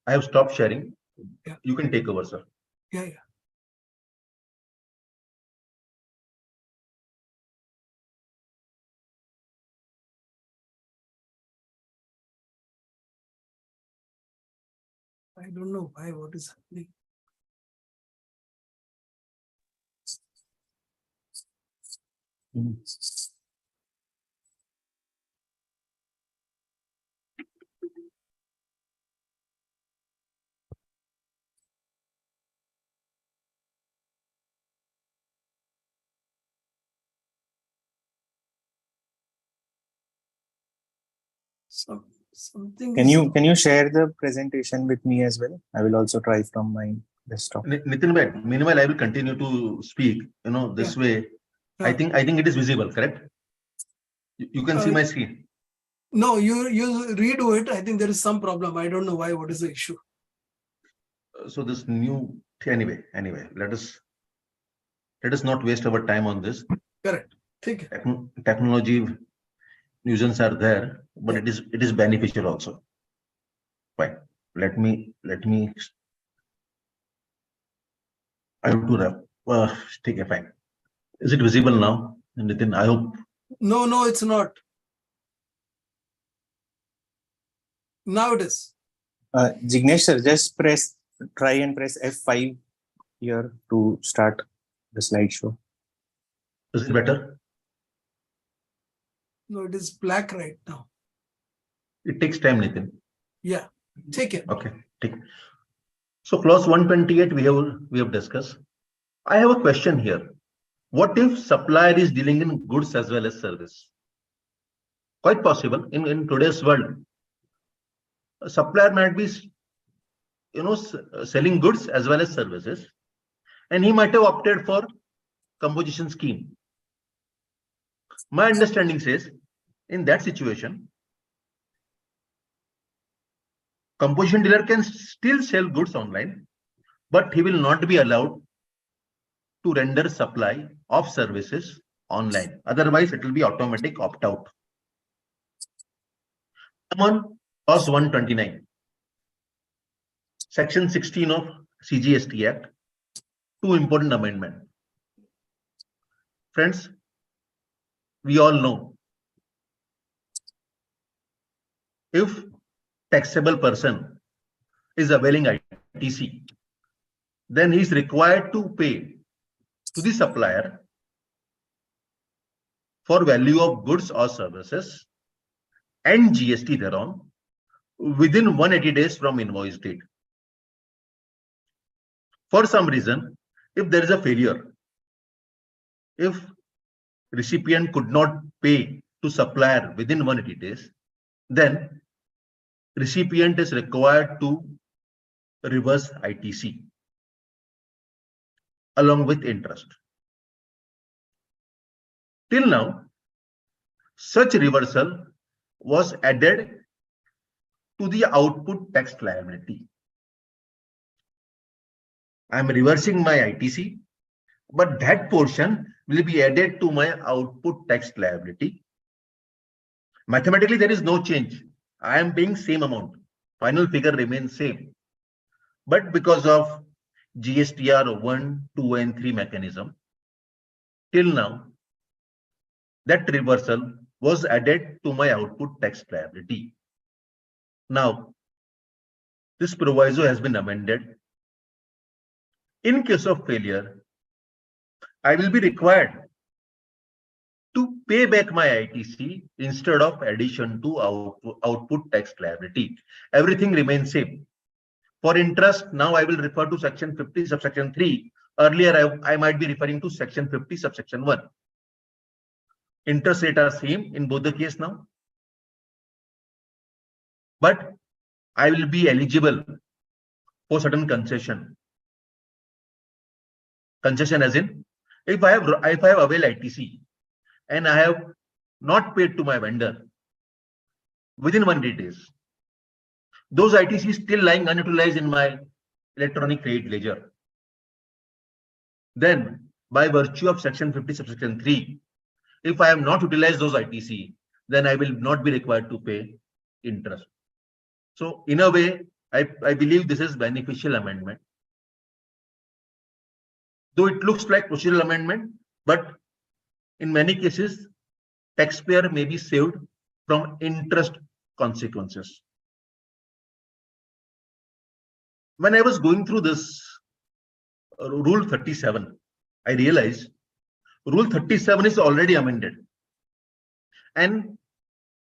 I have stopped sharing. Yeah. You can take over, sir. Yeah. I don't know why, what is happening. So something. Can you share the presentation with me as well? I will also try from my desktop. Nitin bhai, meanwhile I will continue to speak. This way. Yeah. I think it is visible, correct? You can see my screen. No, you redo it. I think there is some problem. I don't know why. What is the issue? So this new anyway. Let us not waste our time on this. Correct. Take it. Technology nuisance are there, but it is beneficial also. Fine. Let me. I have to take a fine. Is it visible now, Nitin? I hope. No, it's not. Now it is. Jignesh sir, just try and press F5 here to start the slideshow. Is it better? No, it is black right now. It takes time, Nitin. Yeah, take it. Okay, take. So clause 128 we have discussed. I have a question here. What if supplier is dealing in goods as well as service? Quite possible in today's world. A supplier might be, selling goods as well as services, and he might have opted for composition scheme. My understanding says, in that situation, composition dealer can still sell goods online, but he will not be allowed to render supply of services online. Otherwise, it will be automatic opt-out. On clause 129, section 16 of CGST Act, two important amendments. Friends, we all know if taxable person is availing ITC, then he is required to pay to the supplier for value of goods or services and GST thereon within 180 days from invoice date. For some reason, if there is a failure, if recipient could not pay to supplier within 180 days, then recipient is required to reverse ITC along with interest. Till now, such reversal was added to the output tax liability. I am reversing my ITC, but that portion will be added to my output tax liability. Mathematically, there is no change. I am paying same amount. Final figure remains same. But because of GSTR 1, 2, and 3 mechanism, till now, that reversal was added to my output tax liability. Now, this proviso has been amended. In case of failure, I will be required to pay back my ITC instead of addition to output tax liability. Everything remains same. For interest, now I will refer to section 50 subsection 3. Earlier, I might be referring to section 50 subsection 1. Interest rate are same in both the case now. But I will be eligible for certain concession. Concession as in, if I have availed ITC and I have not paid to my vendor within 180 days, those ITC still lying unutilized in my electronic credit ledger. Then, by virtue of section 50 subsection 3, if I have not utilized those ITC, then I will not be required to pay interest. So, in a way, I believe this is beneficial amendment. Though it looks like procedural amendment, but in many cases, taxpayer may be saved from interest consequences. When I was going through this Rule 37, I realized Rule 37 is already amended and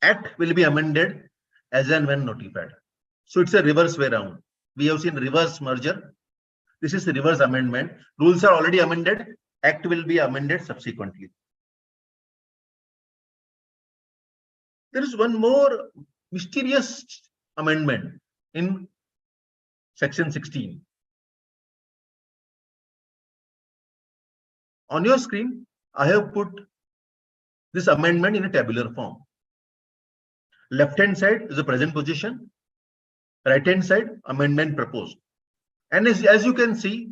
Act will be amended as and when notified. So it's a reverse way around. We have seen reverse merger. This is the reverse amendment. Rules are already amended. Act will be amended subsequently. There is one more mysterious amendment in section 16. On your screen, I have put this amendment in a tabular form. Left-hand side is the present position. Right-hand side, amendment proposed. And as you can see,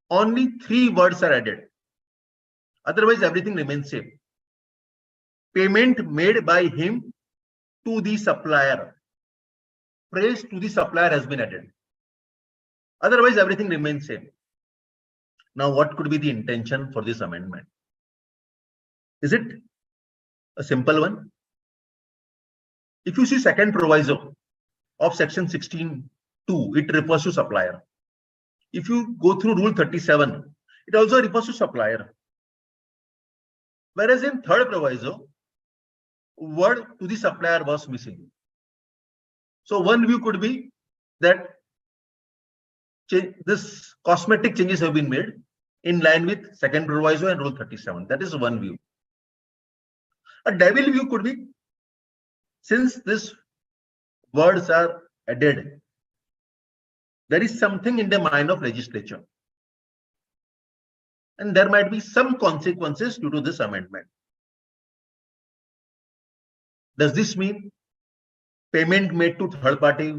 only 3 words are added. Otherwise, everything remains same. Payment made by him to the supplier. Praise to the supplier has been added. Otherwise, everything remains same. Now, what could be the intention for this amendment? Is it a simple one? If you see second proviso of section 16(2), it refers to supplier. If you go through Rule 37, it also refers to supplier. Whereas in third proviso, word to the supplier was missing. So one view could be that this cosmetic changes have been made in line with second proviso and Rule 37. That is one view. A devil view could be, since these words are added, there is something in the mind of legislature. And there might be some consequences due to this amendment. Does this mean payment made to third party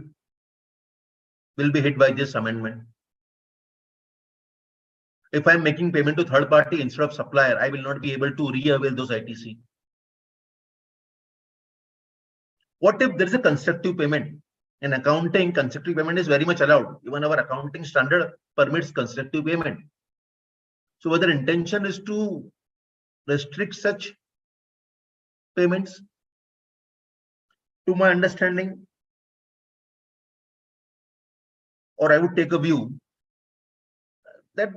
will be hit by this amendment? If I'm making payment to third party instead of supplier, I will not be able to re-avail those ITC. What if there is a constructive payment? In accounting, constructive payment is very much allowed. Even our accounting standard permits constructive payment. So whether intention is to restrict such payments, to my understanding, or I would take a view that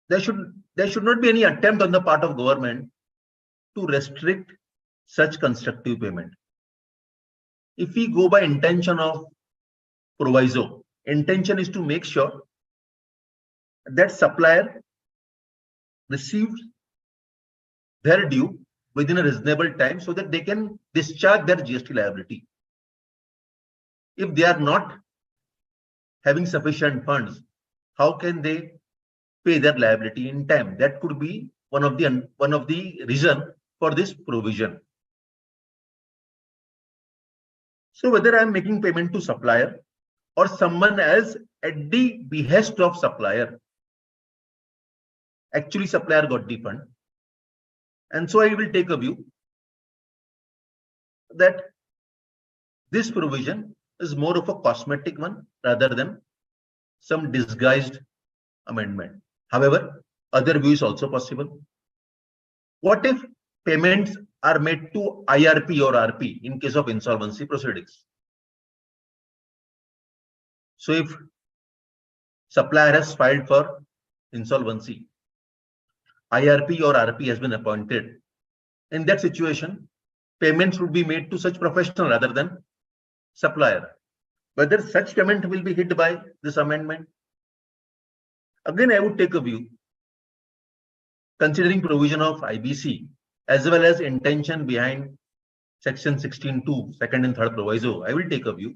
there should not be any attempt on the part of government to restrict such constructive payment. If we go by intention of proviso, intention is to make sure that supplier receives their due within a reasonable time so that they can discharge their GST liability. If they are not having sufficient funds, how can they pay their liability in time? That could be one of the reason for this provision. So whether I am making payment to supplier or someone else at the behest of supplier, actually supplier got the fund. And so I will take a view that this provision is more of a cosmetic one rather than some disguised amendment. However, other view is also possible. What if payments are made to IRP or RP in case of insolvency proceedings? So if supplier has filed for insolvency, IRP or RP has been appointed. In that situation, payments would be made to such professional rather than supplier. Whether such payment will be hit by this amendment? Again, I would take a view, considering provision of IBC as well as intention behind section 16(2), second and third proviso, I will take a view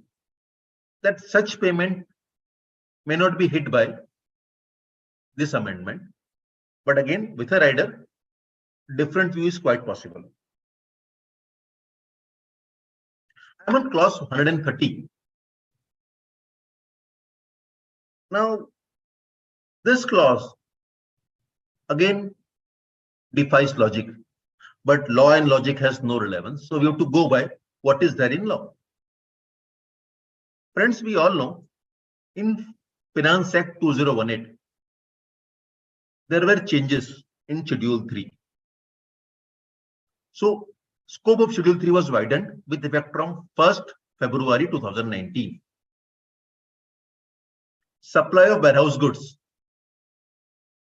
that such payment may not be hit by this amendment. But again, with a rider, different view is quite possible. I'm on clause 130. Now, this clause again defies logic, but law and logic has no relevance. So we have to go by what is there in law. Friends, we all know in Finance Act 2018, there were changes in Schedule 3. So scope of Schedule 3 was widened with effect from 1st February 2019. Supply of warehouse goods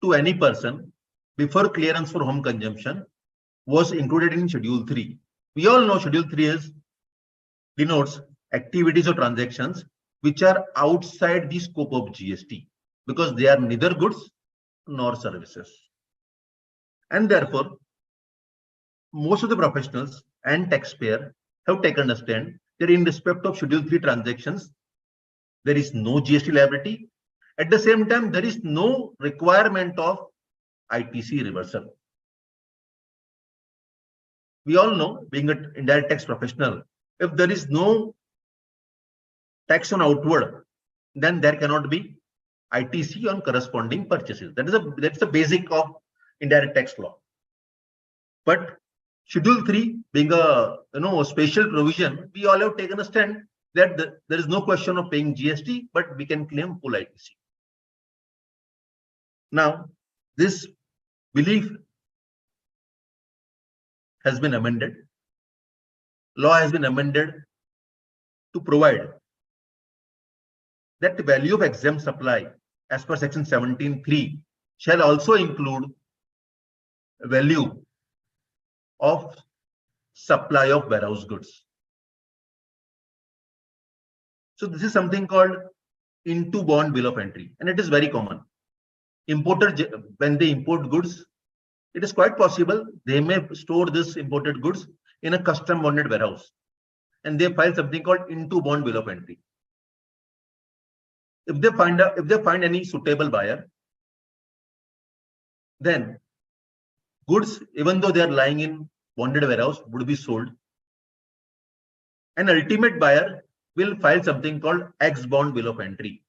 to any person before clearance for home consumption was included in Schedule 3. We all know Schedule 3 denotes activities or transactions which are outside the scope of GST because they are neither goods nor services. And therefore, most of the professionals and taxpayer have taken a stand that in respect of Schedule 3 transactions, there is no GST liability. At the same time, there is no requirement of ITC reversal. We all know, being an indirect tax professional, if there is no tax on outward, then there cannot be ITC on corresponding purchases. That's the basic of indirect tax law. But Schedule 3 being a special provision, we all have taken a stand that there is no question of paying GST, but we can claim full ITC. Now, this belief has been amended. Law has been amended to provide that the value of exempt supply as per section 17(3) shall also include value of supply of warehouse goods. So this is something called into bond bill of entry, and it is very common. Importer, when they import goods, it is quite possible they may store this imported goods in a custom bonded warehouse, and they file something called into bond bill of entry. If they find any suitable buyer, then goods, even though they are lying in bonded warehouse, would be sold. An ultimate buyer will file something called ex bond bill of entry.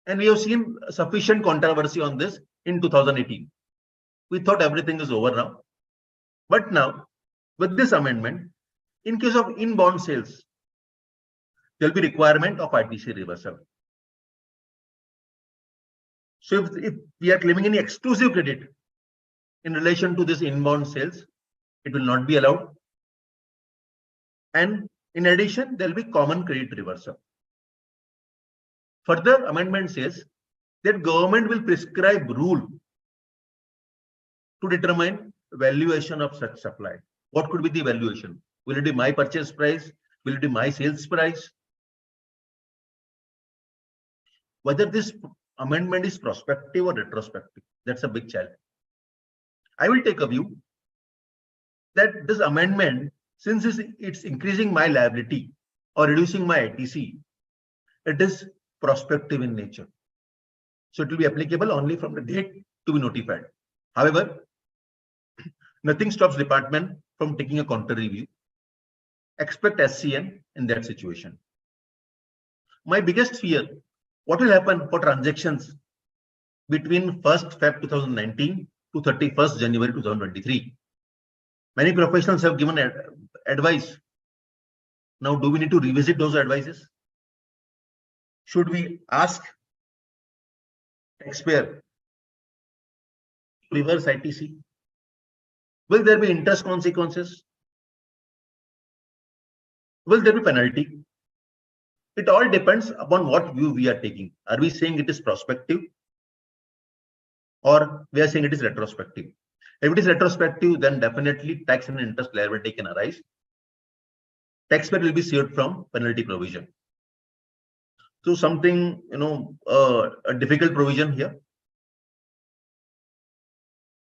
And we have seen sufficient controversy on this in 2018. We thought everything is over now. But now, with this amendment, in case of in-bond sales, there will be requirement of ITC reversal. So if we are claiming any exclusive credit in relation to this in-bond sales, it will not be allowed. And in addition, there will be common credit reversal. Further, amendment says that government will prescribe rule to determine valuation of such supply. What could be the valuation? Will it be my purchase price? Will it be my sales price? Whether this amendment is prospective or retrospective, that's a big challenge. I will take a view that this amendment, since it's increasing my liability or reducing my ITC, it is prospective in nature. So it will be applicable only from the date to be notified. However, nothing stops department from taking a counter review. Expect SCN in that situation. My biggest fear, what will happen for transactions between 1st Feb 2019 to 31st January 2023? Many professionals have given advice. Now, do we need to revisit those advices? Should we ask taxpayer to reverse ITC? Will there be interest consequences? Will there be penalty? It all depends upon what view we are taking. Are we saying it is prospective or we are saying it is retrospective? If it is retrospective, then definitely tax and interest liability can arise. Taxpayer will be saved from penalty provision. So something, a difficult provision here.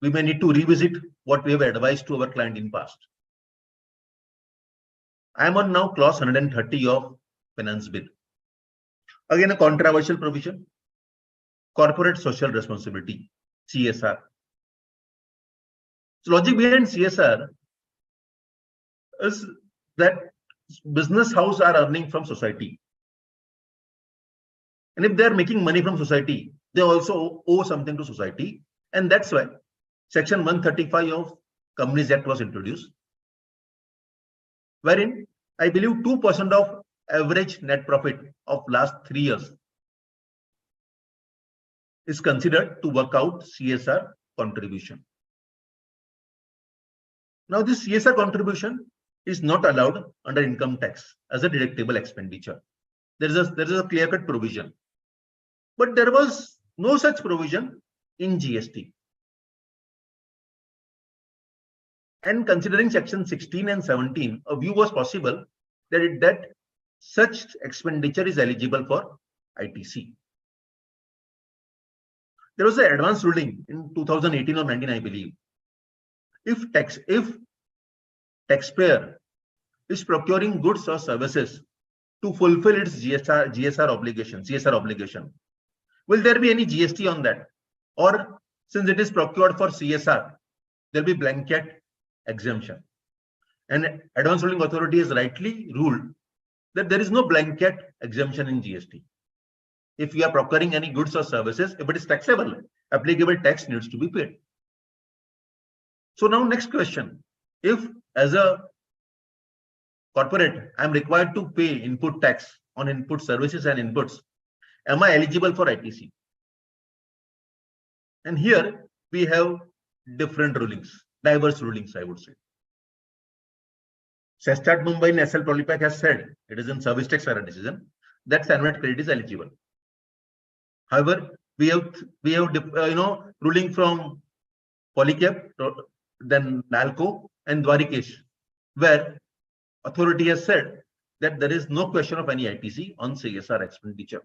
We may need to revisit what we have advised to our client in past. I am on now clause 130 of finance bill. Again, a controversial provision. Corporate social responsibility, CSR. So logic behind CSR is that business houses are earning from society. And if they are making money from society, they also owe something to society. And that's why Section 135 of Companies Act was introduced, wherein I believe 2% of average net profit of last 3 years is considered to work out CSR contribution. Now, this CSR contribution is not allowed under income tax as a deductible expenditure. There is a clear-cut provision, but there was no such provision in GST. And considering section 16 and 17, a view was possible that such expenditure is eligible for ITC. There was an advance ruling in 2018 or 19, I believe. If taxpayer is procuring goods or services to fulfill its CSR obligation, will there be any GST on that? Or since it is procured for CSR, there will be blanket exemption. And advance ruling authority has rightly ruled that there is no blanket exemption in GST. If you are procuring any goods or services, if it is taxable, applicable tax needs to be paid. So now next question, if as a corporate, I am required to pay input tax on input services and inputs, am I eligible for ITC? And here we have different rulings, diverse rulings, I would say. Sestat Mumbai and SL Polypack has said, it is in service tax era decision, that Sanvet credit is eligible. However, we have ruling from Polycap, then NALCO and Dwarikesh, where authority has said that there is no question of any ITC on CSR expenditure.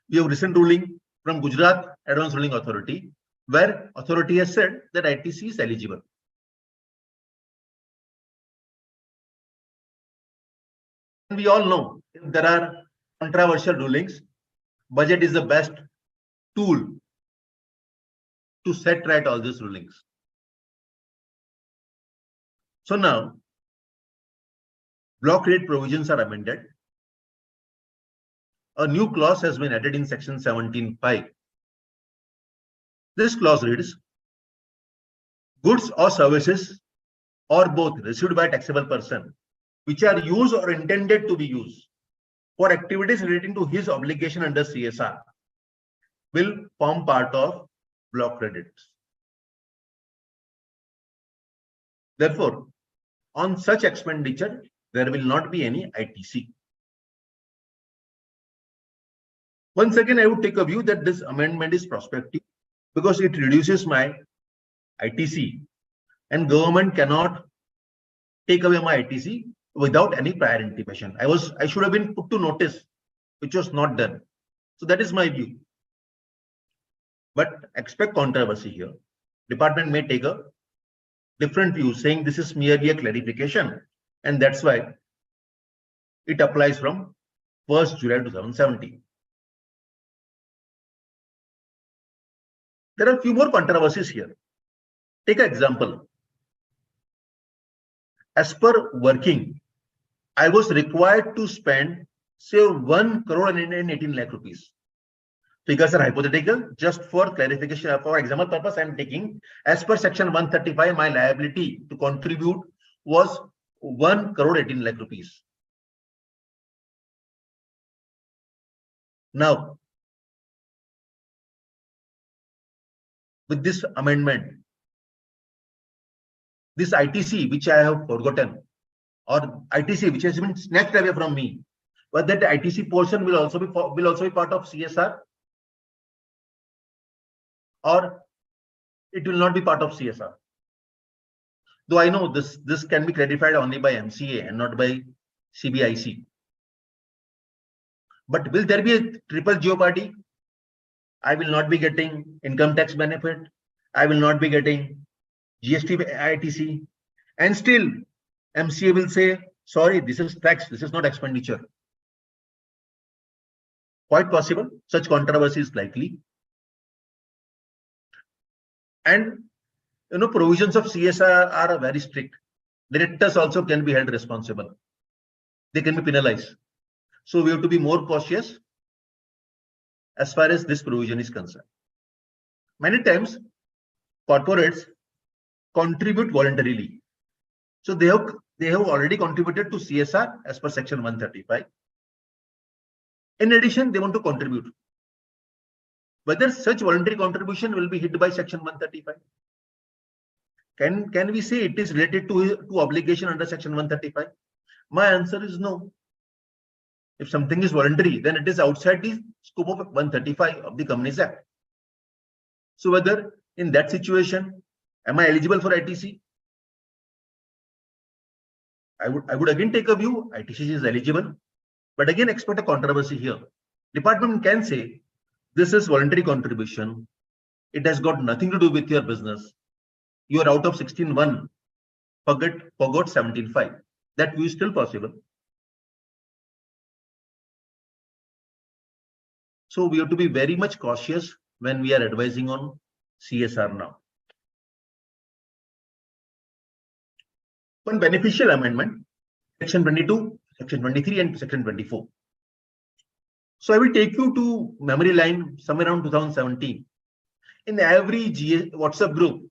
We have recent ruling from Gujarat Advance Ruling Authority, where authority has said that ITC is eligible. We all know if there are controversial rulings, budget is the best tool to set right all these rulings. So now, block rate provisions are amended. A new clause has been added in section 17(5). This clause reads, goods or services or both received by a taxable person which are used or intended to be used for activities relating to his obligation under CSR will form part of block credits. Therefore, on such expenditure, there will not be any ITC. Once again, I would take a view that this amendment is prospective because it reduces my ITC, and government cannot take away my ITC without any prior intimation. I should have been put to notice, which was not done. So that is my view. But expect controversy here. Department may take a different view, saying this is merely a clarification, and that's why it applies from 1st July 2017. There are a few more controversies here. Take an example. As per working, I was required to spend, say, 1 crore and 18 lakh rupees. Figures are hypothetical. Just for clarification, for example purpose, I am taking, as per section 135, my liability to contribute was 1 crore 18 lakh rupees. Now, with this amendment, this ITC which I have forgotten, or ITC which has been snatched away from me, but that ITC portion will also be part of CSR, or it will not be part of CSR. Though I know this can be clarified only by MCA and not by CBIC. But will there be a triple jeopardy? I will not be getting income tax benefit. I will not be getting GST ITC. And still MCA will say, sorry, this is tax, this is not expenditure. Quite possible. Such controversy is likely. And provisions of CSR are very strict. Directors also can be held responsible. They can be penalized. So we have to be more cautious as far as this provision is concerned. Many times, corporates contribute voluntarily. So they have already contributed to CSR as per section 135. In addition, they want to contribute. Whether such voluntary contribution will be hit by section 135? Can we say it is related to obligation under section 135? My answer is no. If something is voluntary, then it is outside the scope of 135 of the Companies Act. So whether in that situation, am I eligible for ITC? I would again take a view, ITC is eligible, but again expect a controversy here. Department can say, this is voluntary contribution. It has got nothing to do with your business. You are out of 16.1, forgot 17.5. That view is still possible. So we have to be very much cautious when we are advising on CSR now. One beneficial amendment, section 22, section 23 and section 24. So I will take you to memory line somewhere around 2017. In every WhatsApp group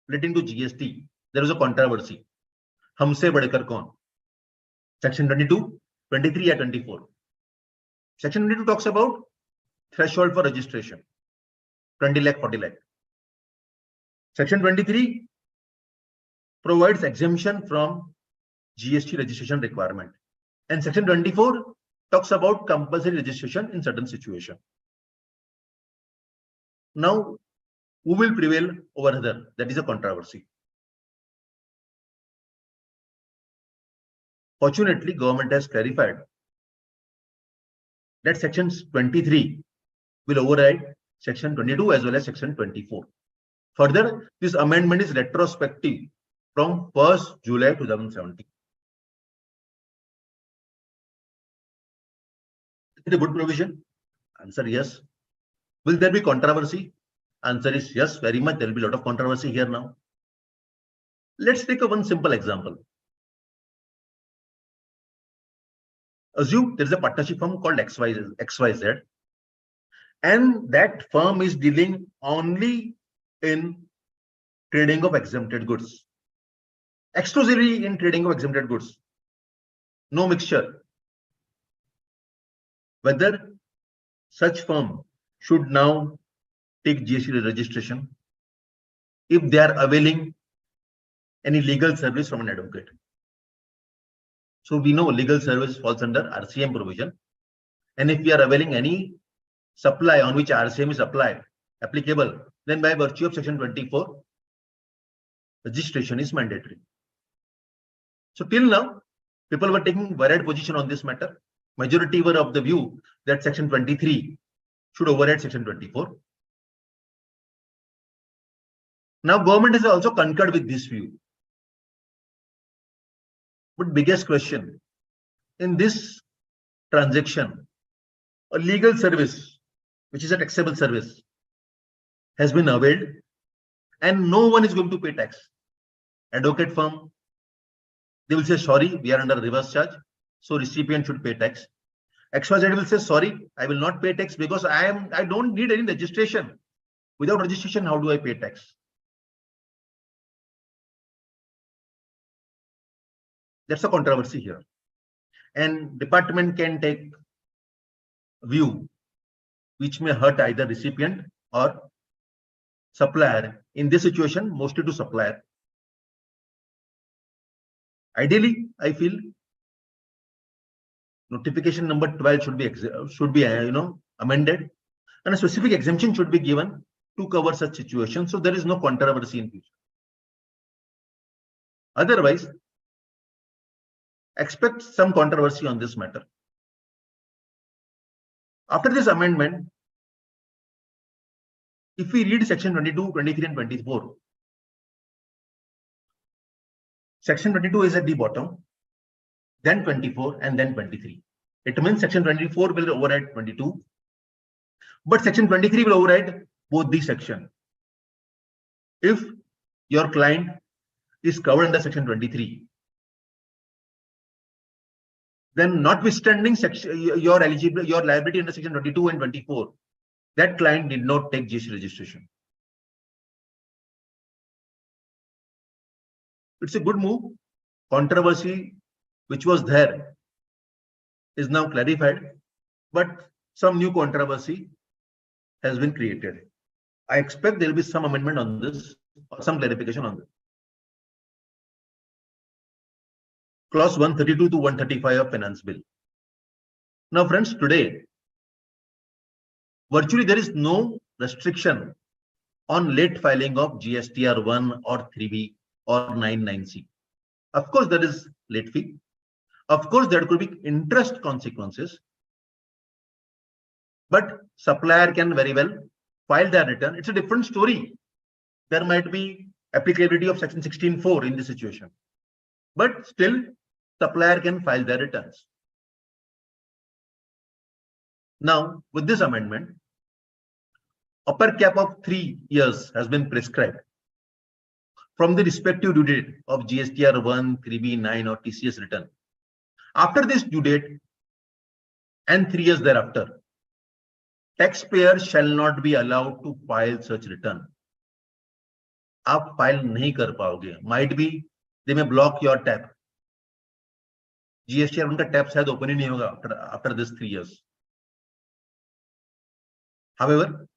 relating to GST, there was a controversy. Humse badkar kaun? Section 22, 23 or 24. Section 22 talks about threshold for registration, 20 lakh, 40 lakh. Section 23 provides exemption from GST registration requirement. And section 24 talks about compulsory registration in certain situations. Now, who will prevail over other? That is a controversy. Fortunately, government has clarified that section 23 will override section 22 as well as section 24. Further, this amendment is retrospective from 1st July 2017. Is it a good provision? Answer yes. Will there be controversy? Answer is yes, very much. There will be a lot of controversy here now. Let's take one simple example. Assume there is a partnership firm called XYZ, and that firm is dealing only in trading of exempted goods, exclusively in trading of exempted goods, no mixture. Whether such firm should now take GST registration if they are availing any legal service from an advocate. So we know legal service falls under RCM provision, and if we are availing any supply on which RCM is applicable, then by virtue of section 24, registration is mandatory. So till now, people were taking varied position on this matter. Majority were of the view that Section 23 should override Section 24. Now, government has also concurred with this view. But biggest question, in this transaction, a legal service, which is a taxable service, has been availed and no one is going to pay tax. Advocate firm, they will say, sorry, we are under reverse charge, so recipient should pay tax. XYZ will say, sorry, I will not pay tax because I don't need any registration. Without registration, how do I pay tax? That's a controversy here. And department can take view which may hurt either recipient or supplier. In this situation, mostly to supplier. Ideally, I feel notification number 12 should be amended, and a specific exemption should be given to cover such situations, so there is no controversy in future. Otherwise, expect some controversy on this matter. After this amendment, if we read Section 22, 23, and 24, Section 22 is at the bottom, then 24, and then 23. It means Section 24 will override 22, but Section 23 will override both these sections. If your client is covered under Section 23, then notwithstanding your liability under Section 22 and 24, that client did not take GST registration. It's a good move. Controversy which was there is now clarified, but some new controversy has been created. I expect there will be some amendment on this or some clarification on this. Clause 132 to 135 of Finance Bill. Now, friends, today, virtually there is no restriction on late filing of GSTR 1 or 3B or 99C. Of course, there is late fee. Of course, there could be interest consequences. But supplier can very well file their return. It's a different story. There might be applicability of Section 16(4) in this situation. But still, supplier can file their returns. Now, with this amendment, upper cap of 3 years has been prescribed from the respective due date of GSTR 1, 3B, 9 or TCS return. After this due date and 3 years thereafter, taxpayers shall not be allowed to file such return. आप file नहीं कर पाओगे. Might be they may block your tab. GSTR उनका tab शायद open ही नहीं होगा after this 3 years. However,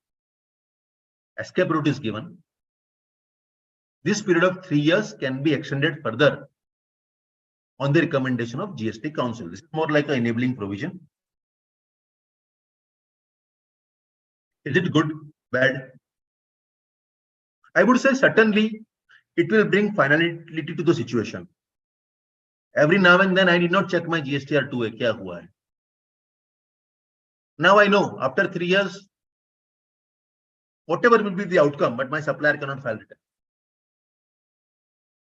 escape route is given. This period of 3 years can be extended further on the recommendation of GST Council. This is more like an enabling provision. Is it good, bad? I would say certainly it will bring finality to the situation. Every now and then I did not check my GSTR 2. Kya hua hai? Now I know after 3 years, whatever will be the outcome, but my supplier cannot file return.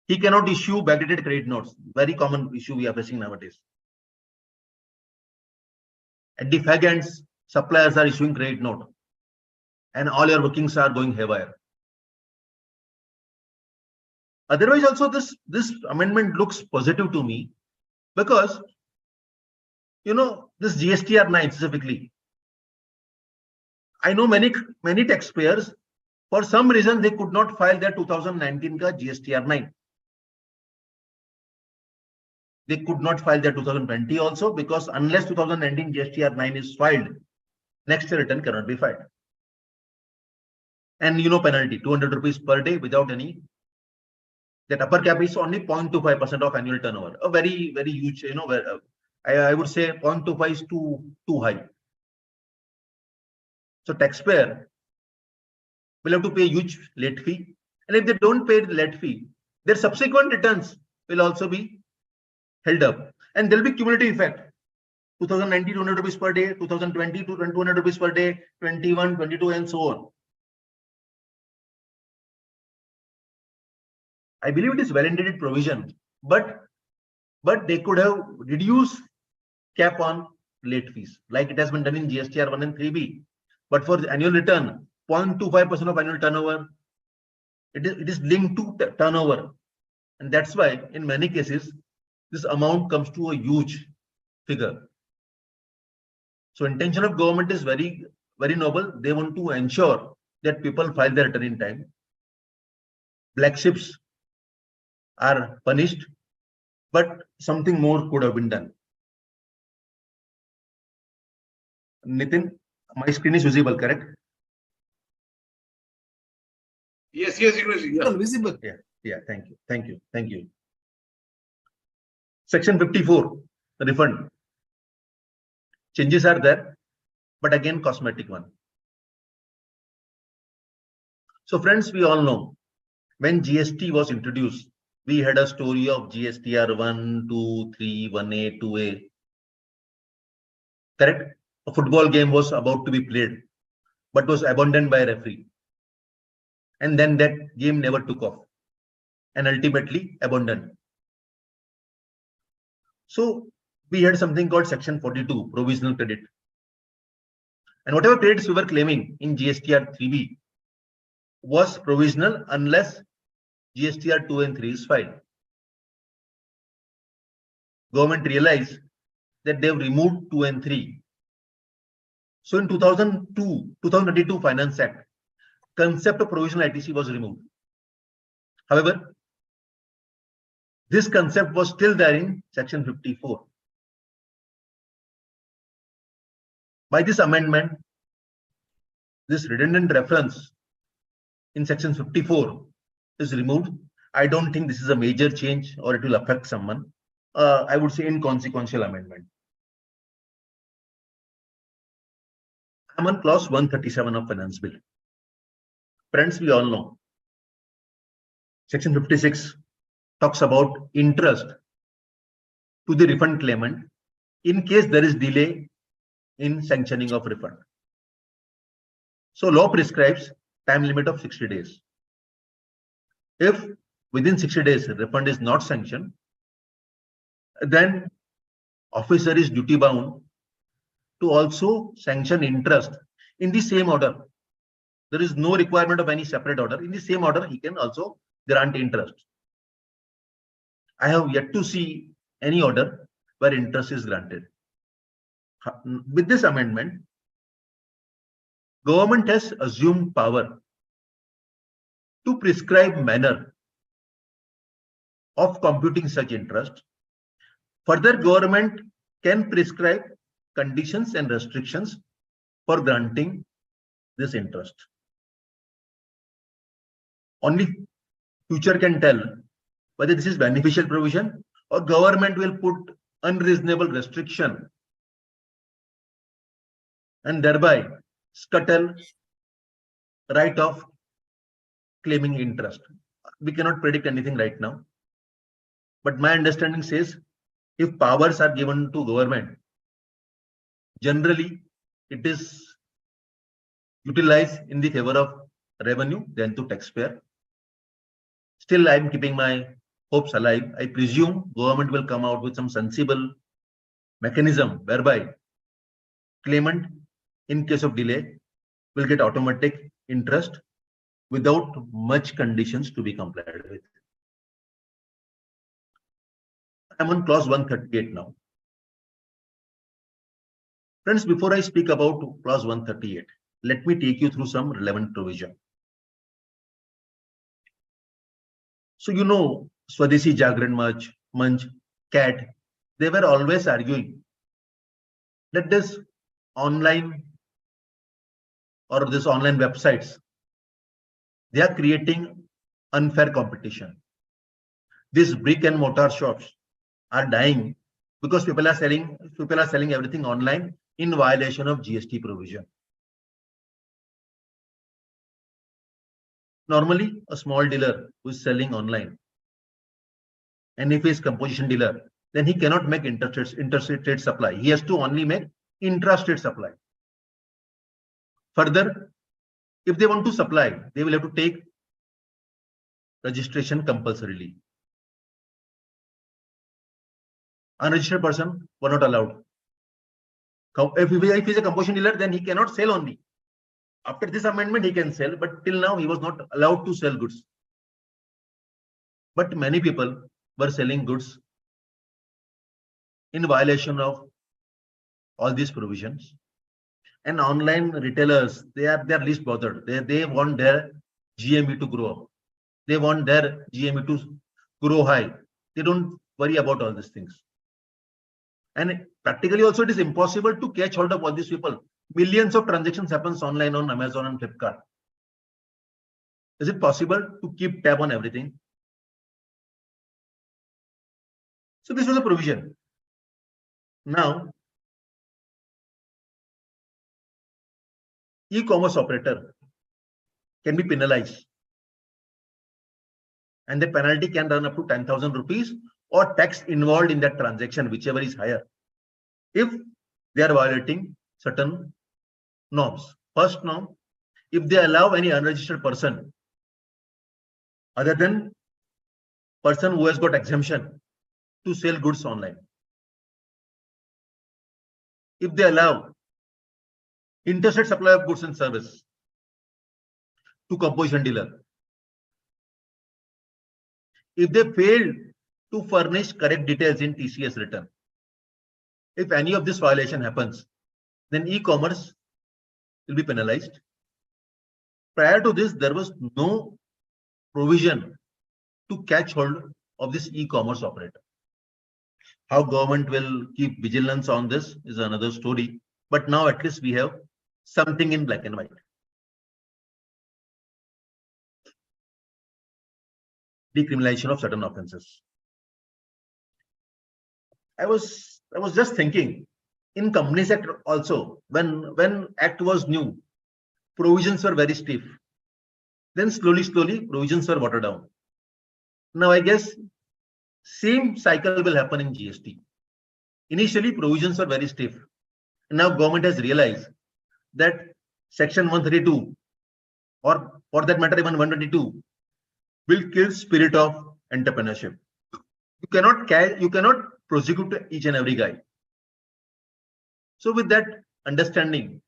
He cannot issue backdated credit notes. Very common issue we are facing nowadays. At the fag ends, suppliers are issuing credit note, and all your bookings are going haywire. Otherwise, also this amendment looks positive to me because this GSTR 9 specifically. I know many taxpayers, for some reason they could not file their 2019 ka GSTR 9. They could not file their 2020 also because unless 2019 GSTR 9 is filed, next year return cannot be filed. And penalty 200 rupees per day without any. That upper cap is only 0.25% of annual turnover. A very, very huge, I would say 0.25 is too high. So taxpayer will have to pay a huge late fee. And if they don't pay the late fee, their subsequent returns will also be held up. And there will be cumulative effect. 2019, 200 rupees per day, 2020, 200 rupees per day, 21, 22, and so on. I believe it is well-intended provision, but they could have reduced cap on late fees, like it has been done in GSTR 1 and 3B. But for the annual return, 0.25% of annual turnover, it is linked to turnover. And that's why in many cases, this amount comes to a huge figure. So intention of government is very, very noble. They want to ensure that people file their return in time. Black ships are punished, but something more could have been done. Nitin, my screen is visible, correct? Yes, Jignesh. Yeah. Visible. Yeah, thank you. Section 54, the refund. Changes are there, but again, cosmetic one. So friends, we all know when GST was introduced, we had a story of GSTR 1, 2, 3, 1A, 2A. Correct? A football game was about to be played, but was abandoned by a referee. And then that game never took off and ultimately abandoned. So we had something called Section 42, provisional credit. And whatever credits we were claiming in GSTR 3B was provisional unless GSTR 2 and 3 is filed. Government realized that they've removed 2 and 3. So in 2022 Finance Act, concept of provisional ITC was removed. However, this concept was still there in Section 54. By this amendment, this redundant reference in Section 54 is removed. I don't think this is a major change or it will affect someone. I would say inconsequential amendment. I'm on clause 137 of Finance Bill. Friends, we all know Section 56 talks about interest to the refund claimant in case there is delay in sanctioning of refund. So law prescribes time limit of 60 days. If within 60 days refund is not sanctioned, then officer is duty bound to also sanction interest in the same order. There is no requirement of any separate order. In the same order, he can also grant interest. I have yet to see any order where interest is granted. With this amendment, government has assumed power to prescribe manner of computing such interest. Further, government can prescribe conditions and restrictions for granting this interest. Only future can tell whether this is beneficial provision or government will put unreasonable restriction and thereby scuttle right of claiming interest. We cannot predict anything right now. But my understanding says if powers are given to government, generally it is utilized in the favor of revenue than to taxpayer. Still, I am keeping my hopes alive. I presume government will come out with some sensible mechanism whereby claimant, in case of delay, will get automatic interest without much conditions to be complied with. I'm on clause 138 now. Friends, before I speak about clause 138, let me take you through some relevant provision. So you know, Swadeshi Jagran Manch, CAT, they were always arguing that this online or this online websites, they are creating unfair competition. These brick and mortar shops are dying because people are selling everything online in violation of GST provision. Normally, a small dealer who is selling online and if he is composition dealer, then he cannot make interstate supply. He has to only make intrastate supply. Further, if they want to supply, they will have to take registration compulsorily. Unregistered person were not allowed. If he is a composition dealer, then he cannot sell only. After this amendment, he can sell, but till now he was not allowed to sell goods. But many people were selling goods in violation of all these provisions. And online retailers, they are least bothered. They want their GME to grow up. They want their GME to grow high. They don't worry about all these things. And practically also it is impossible to catch hold of all these people. Millions of transactions happens online on Amazon and Flipkart. Is it possible to keep tab on everything? So this was a provision. Now, e-commerce operator can be penalized, and the penalty can run up to 10,000 rupees or tax involved in that transaction, whichever is higher, if they are violating certain norms. First norm, if they allow any unregistered person other than person who has got exemption to sell goods online. If they allow interstate supply of goods and service to composition dealer. If they fail to furnish correct details in TCS return. If any of this violation happens, then e-commerce will be penalized. Prior to this, there was no provision to catch hold of this e-commerce operator. How government will keep vigilance on this is another story. But now at least we have something in black and white. Decriminalization of certain offenses. I was just thinking, in Companies Act also, when Act was new, provisions were very stiff. Then slowly provisions were watered down. Now I guess same cycle will happen in GST. Initially provisions were very stiff. Now government has realized that section 132 or for that matter even 122 will kill spirit of entrepreneurship. You cannot prosecute each and every guy. So with that understanding,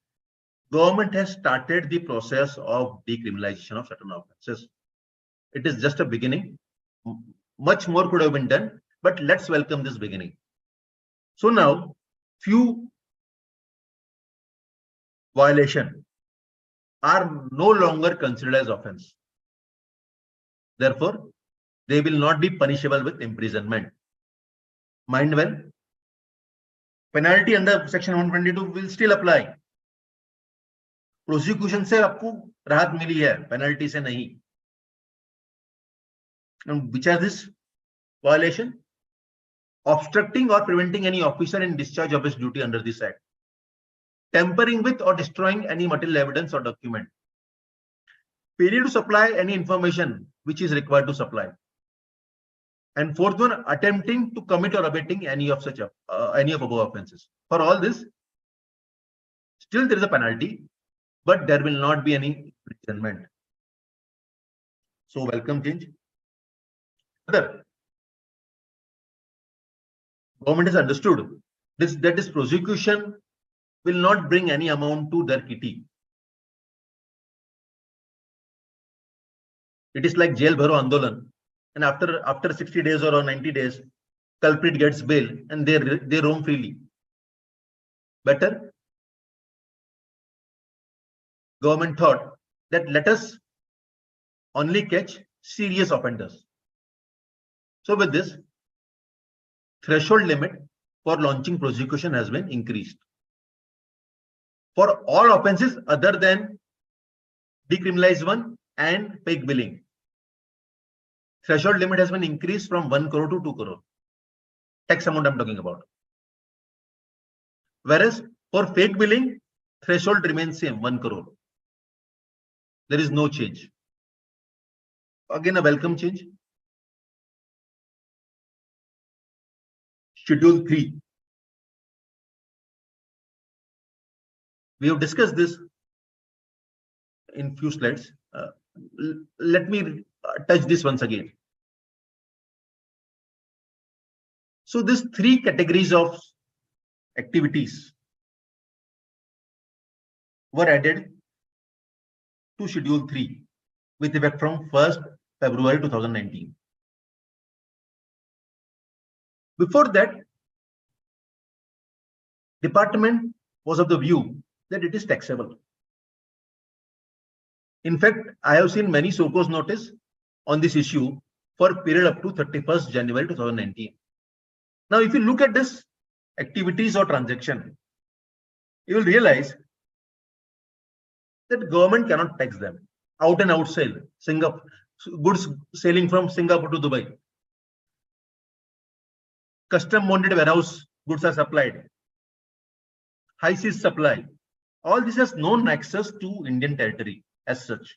government has started the process of decriminalization of certain offenses. It is just a beginning. Much more could have been done, but let's welcome this beginning. So now, few violations are no longer considered as offense. Therefore, they will not be punishable with imprisonment. Mind well, penalty under section 122 will still apply. Prosecution से आपको राहत मिली है, penalty से नहीं. And which are this violation? Obstructing or preventing any officer in discharge of his duty under this act. Tampering with or destroying any material evidence or document. Failure to supply any information which is required to supply. And fourth one, attempting to commit or abetting any of above offenses. For all this, still there is a penalty, but there will not be any imprisonment. So welcome change. Further, government has understood that this prosecution will not bring any amount to their kitty. It is like jail bharo andolan, and after 60 days or 90 days, culprit gets bail and they roam freely. Better, government thought that let us only catch serious offenders. So with this, threshold limit for launching prosecution has been increased. For all offenses other than decriminalized one and fake billing, threshold limit has been increased from 1 crore to 2 crore. Tax amount I'm talking about. Whereas for fake billing, threshold remains same, 1 crore. There is no change. Again, a welcome change. Schedule 3. We have discussed this in few slides. Let me touch this once again. So these 3 categories of activities were added to Schedule 3 with effect from 1st February 2019. Before that, department was of the view that it is taxable. In fact, I have seen many SOCOs notice on this issue for period up to 31st January 2019. Now, if you look at this activities or transaction, you will realize that government cannot tax them. Out and out sale, Singapore, goods sailing from Singapore to Dubai. Custom bonded warehouse goods are supplied. High seas supply. All this has no nexus to Indian territory as such.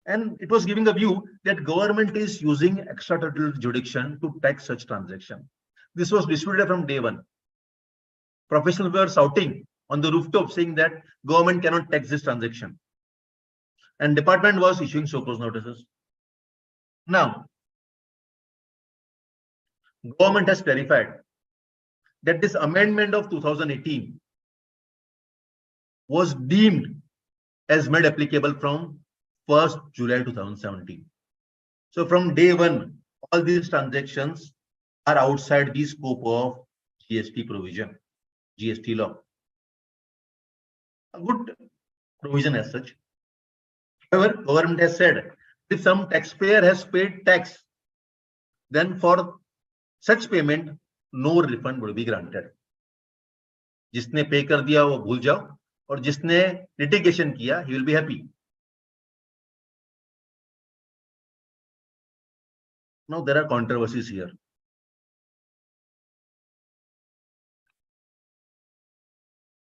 And it was giving a view that government is using extraterritorial jurisdiction to tax such transaction. This was disputed from day one. Professionals were shouting on the rooftop saying that government cannot tax this transaction. And department was issuing SOCOs notices. Now, government has clarified that this amendment of 2018 was deemed as made applicable from 1st July 2017. So from day one, all these transactions are outside the scope of GST provision, GST law. A good provision as such. However, government has said if some taxpayer has paid tax, then for such payment, no refund will be granted. जिसने पे कर दिया वो भूल जाओ और जिसने litigation किया, he will be happy. Now there are controversies here.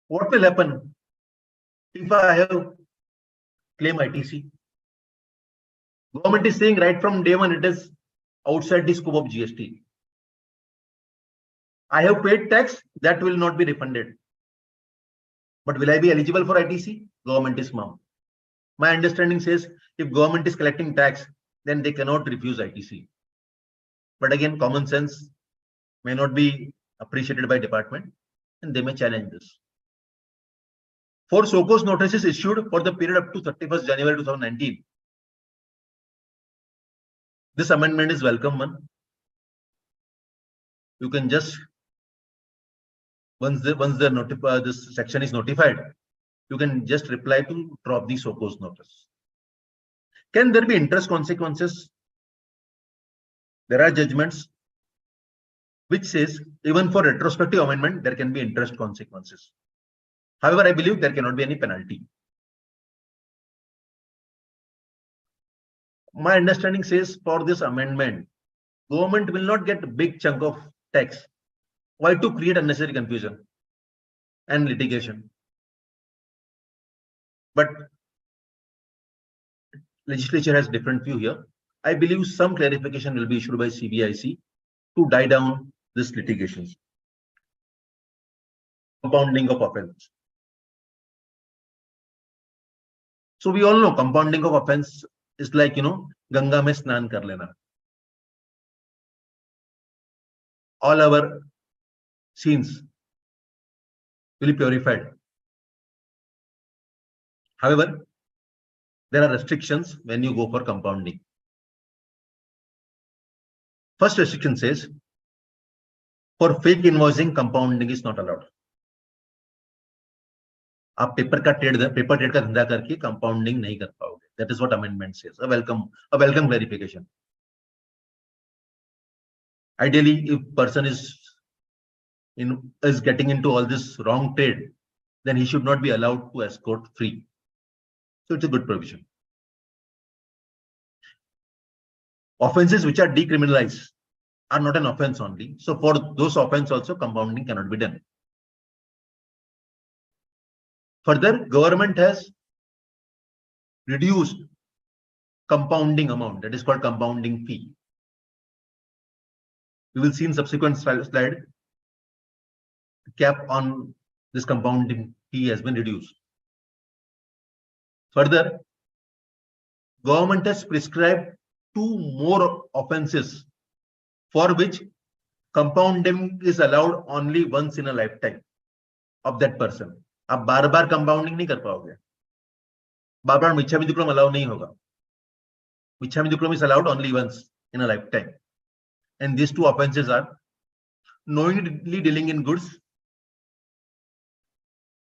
What will happen if I have claim ITC? Government is saying right from day one it is outside the scope of GST. I have paid tax, that will not be refunded. But will I be eligible for ITC? Government is mum. My understanding says if government is collecting tax, then they cannot refuse ITC. But again, common sense may not be appreciated by department and they may challenge this. 4 SOCOs notices issued for the period up to 31st January 2019. This amendment is welcome one. You can just once this section is notified, you can just reply to drop the SOCOs notice. Can there be interest consequences? There are judgments which says even for retrospective amendment there can be interest consequences. However, I believe there cannot be any penalty. My understanding says for this amendment, government will not get a big chunk of tax. Why to create unnecessary confusion and litigation? But legislature has different view here. I believe some clarification will be issued by CBIC to die down this litigations. Compounding of offense. So we all know compounding of offense is like, Ganga mein snan kar lena. All our sins will be purified. However, there are restrictions when you go for compounding. First restriction says, for fake invoicing, compounding is not allowed. आप paper trade का धंधा करके compounding नहीं कर पाओगे. That is what amendment says. A welcome clarification. Ideally, if person is getting into all this wrong trade, then he should not be allowed to escort free. So it's a good provision. Offenses which are decriminalized are not an offense only. So for those offense also compounding cannot be done. Further, government has reduced compounding amount, that is called compounding fee. We will see in subsequent slide, cap on this compounding fee has been reduced. Further, government has prescribed 2 more offences for which compounding is allowed only once in a lifetime of that person. आप बार बार compounding नहीं कर पाओगे, बार बार मिच्छामिदुक्कड़म allow नहीं होगा. मिच्छामिदुक्कड़म is allowed only once in a lifetime, and these 2 offences are knowingly dealing in goods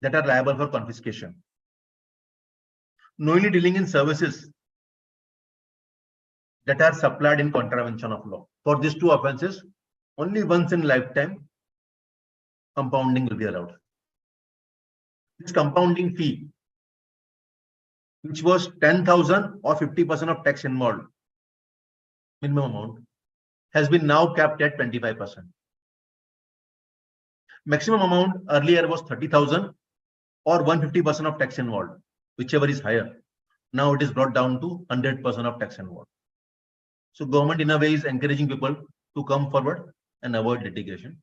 that are liable for confiscation, knowingly dealing in services that are supplied in contravention of law. For these 2 offences, only once in lifetime compounding will be allowed. This compounding fee, which was 10,000 or 50% of tax involved, minimum amount, has been now capped at 25%. Maximum amount earlier was 30,000 or 150% of tax involved, whichever is higher. Now it is brought down to 100% of tax involved. So government in a way is encouraging people to come forward and avoid litigation.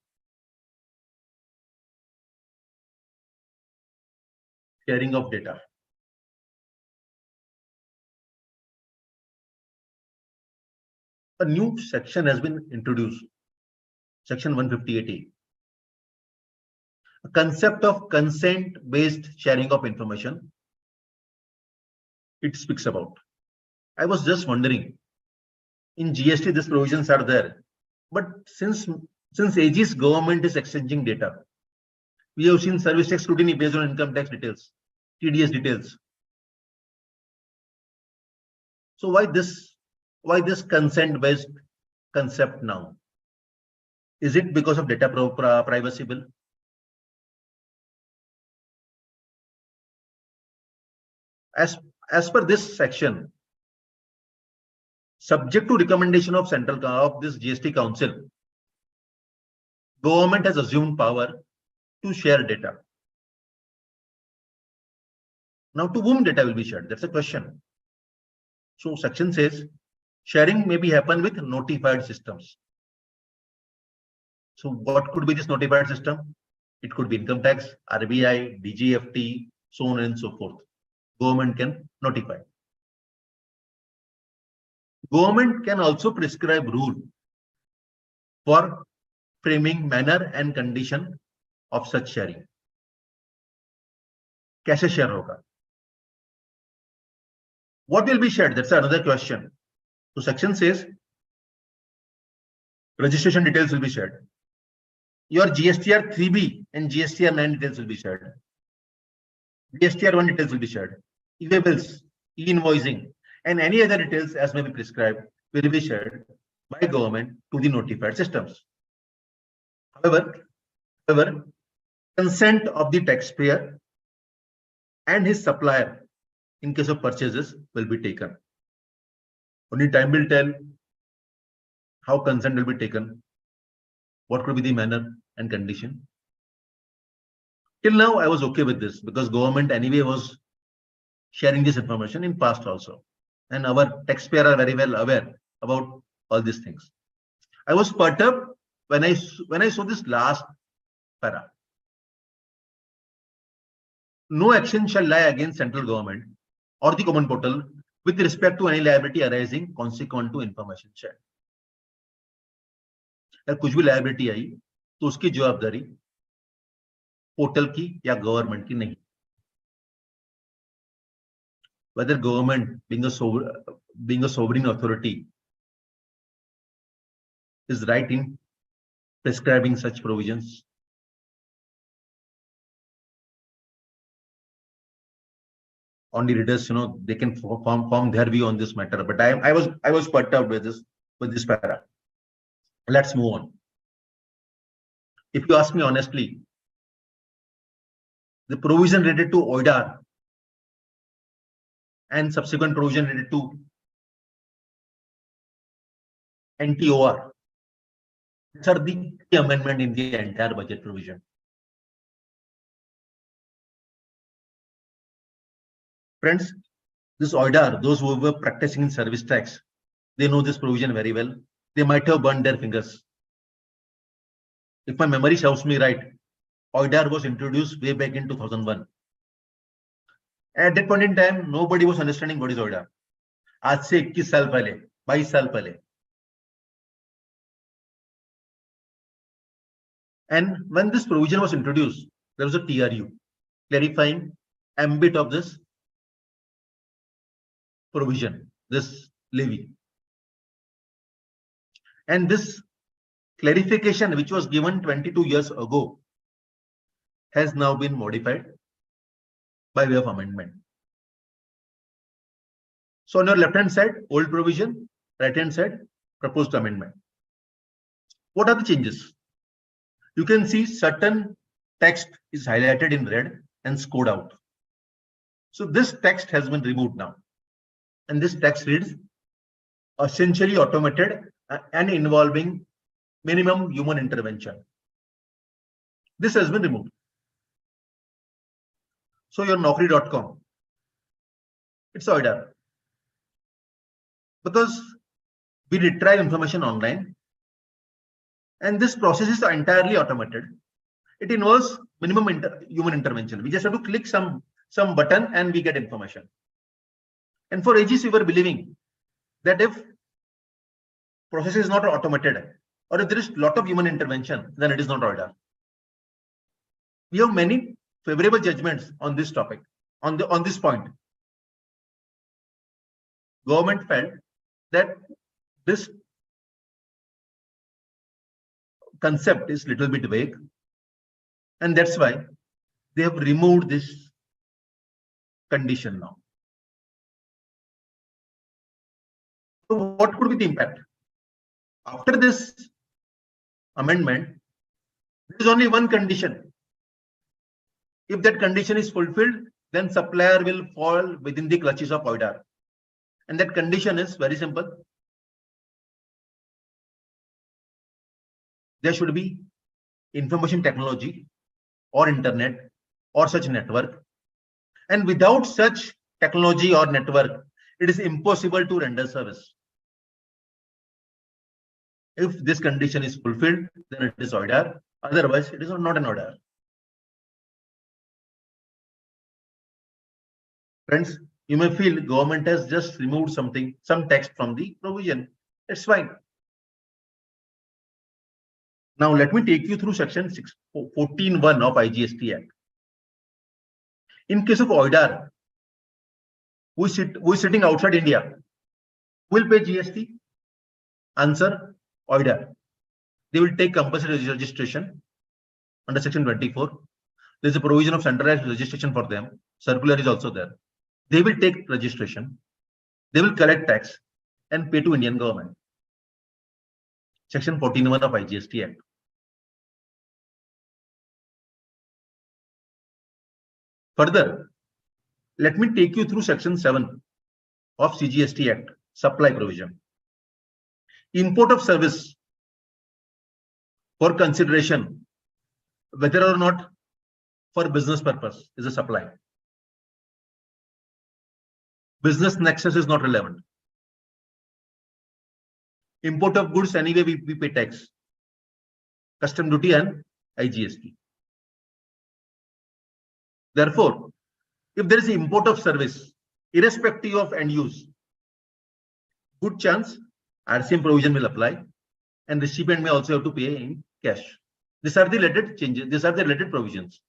Sharing of data. A new section has been introduced, section 158A. A concept of consent-based sharing of information it speaks about. I was just wondering, in GST these provisions are there, but since ages government is exchanging data, we have seen service tax scrutiny based on income tax details, TDS details. So why this consent-based concept now? Is it because of data privacy bill? As per this section, subject to recommendation of this GST Council, government has assumed power to share data. Now, to whom data will be shared? That's a question. So, section says sharing may be happen with notified systems. So, what could be this notified system? It could be income tax, RBI, DGFT, so on and so forth. Government can notify. Government can also prescribe rule for framing manner and condition of such sharing. कैसे share होगा? What will be shared? That's another question. So section says registration details will be shared. Your GSTR 3B and GSTR 9 details will be shared. GSTR 1 details will be shared. E-bills, e-invoicing, and any other details as may be prescribed will be shared by government to the notified systems. However, consent of the taxpayer and his supplier in case of purchases will be taken. Only time will tell how consent will be taken, what could be the manner and condition. Till now, I was okay with this because government anyway was sharing this information in past also. And our taxpayer are very well aware about all these things. I was perturbed when I saw this last para. No action shall lie against central government or the common portal with respect to any liability arising consequent to information shared. अगर कुछ भी liability आई तो उसकी जवाबदारी portal की या government की नहीं. Whether government being a sovereign authority is right in prescribing such provisions. Only readers, they can form their view on this matter. But I was perturbed with this para. Let's move on. If you ask me honestly, the provision related to OIDAR and subsequent provision related to NTOR, these are the key amendment in the entire budget provision. Friends, this OIDAR, those who were practicing in service tax, they know this provision very well. They might have burned their fingers if my memory serves me right, OIDAR was introduced way back in 2001. At that point in time, nobody was understanding what is OIDAR. आज से 21 साल पहले, 22 साल पहले. And when this provision was introduced, there was a TRU clarifying ambit of this provision, this levy. And this clarification, which was given 22 years ago, has now been modified by way of amendment. So on your left-hand side, old provision, right-hand side, proposed amendment. What are the changes? You can see certain text is highlighted in red and scored out. So this text has been removed now. And this text reads, essentially automated and involving minimum human intervention. This has been removed. So your Naukri.com, it's OIDAR. Because we retrieve information online, and this process is entirely automated. It involves minimum human intervention. We just have to click some button and we get information. And for ages, we were believing that if process is not automated, or if there is a lot of human intervention, then it is not OIDAR. We have many favorable judgments on this topic, on this point. Government felt that this concept is a little bit vague, and that's why they have removed this condition now. So what could be the impact? After this amendment, there is only one condition. If that condition is fulfilled, then supplier will fall within the clutches of OIDAR. And that condition is very simple. There should be information technology or internet or such network. And without such technology or network, it is impossible to render service. If this condition is fulfilled, then it is OIDAR. Otherwise, it is not an OIDAR. Friends, you may feel government has just removed some text from the provision. It's fine. Now let me take you through section 14(1) of IGST Act. In case of OIDAR, who is sitting outside India, who will pay GST? Answer, OIDAR. They will take compulsory registration under section 24. There is a provision of centralized registration for them. Circular is also there. They will take registration. They will collect tax and pay to Indian government. Section 14(1) of IGST Act. Further, let me take you through section 7 of CGST Act, supply provision. Import of service for consideration, whether or not for business purpose, is a supply. Business nexus is not relevant. Import of goods, anyway, we pay tax, custom duty and IGST. Therefore, if there is import of service, irrespective of end use, good chance RCM provision will apply, and recipient may also have to pay in cash. These are the related changes. These are the related provisions.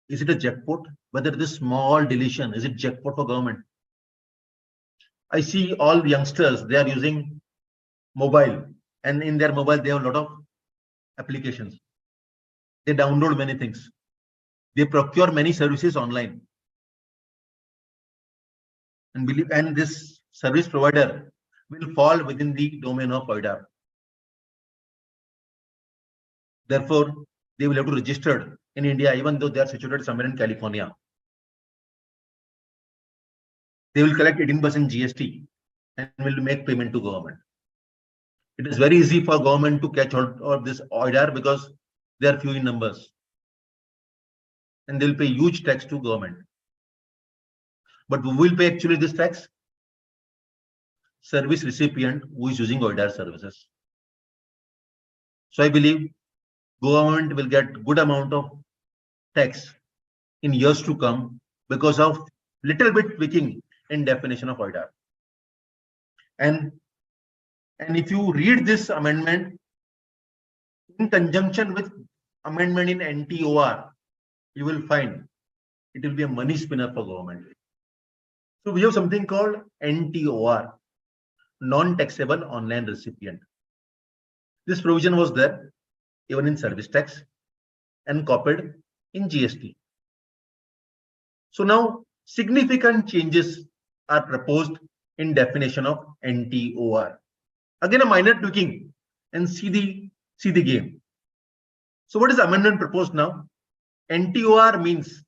Is it a jackpot? Whether this small deletion, is it jackpot for government? I see all youngsters, they are using mobile, and in their mobile, they have a lot of applications. They download many things. They procure many services online. And this service provider will fall within the domain of OIDAR. Therefore, they will have to register in India, even though they are situated somewhere in California. They will collect 18% GST and will make payment to government. It is very easy for government to catch hold of this OIDAR because they are few in numbers. And they will pay huge tax to government. But who will pay actually this tax? service recipient who is using OIDAR services. So I believe government will get good amount of tax in years to come because of little bit tweaking in definition of OIDAR. And if you read this amendment in conjunction with amendment in NTOR, you will find it will be a money spinner for government. So we have something called NTOR, non-taxable online recipient. This provision was there even in service tax and copied in GST. So now significant changes are proposed in definition of NTOR. Again, a minor tweaking, and see the game. So what is the amendment proposed now? NTOR means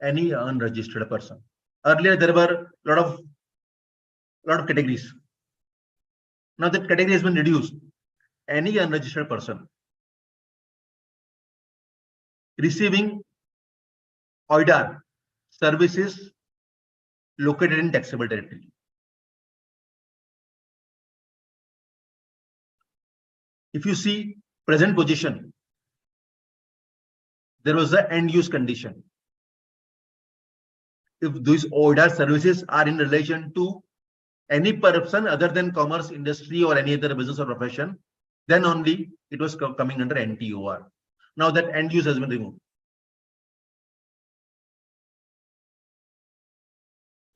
any unregistered person. Earlier there were a lot of categories. Now that category has been reduced. Any unregistered person receiving OIDAR services located in taxable territory. If you see present position, there was the end use condition. If these OIDAR services are in relation to any person other than commerce, industry, or any other business or profession, then only it was coming under NTOR. Now that end use has been removed.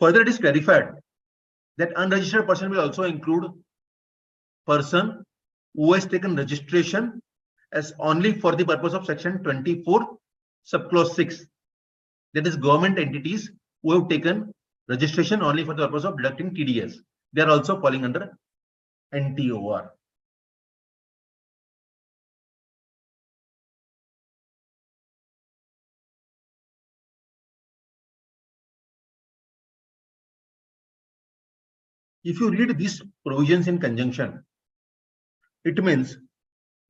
Further, it is clarified that unregistered person will also include person who has taken registration as only for the purpose of section 24 subclause 6. That is government entities who have taken registration only for the purpose of deducting TDS. They are also falling under NTOR. If you read these provisions in conjunction, it means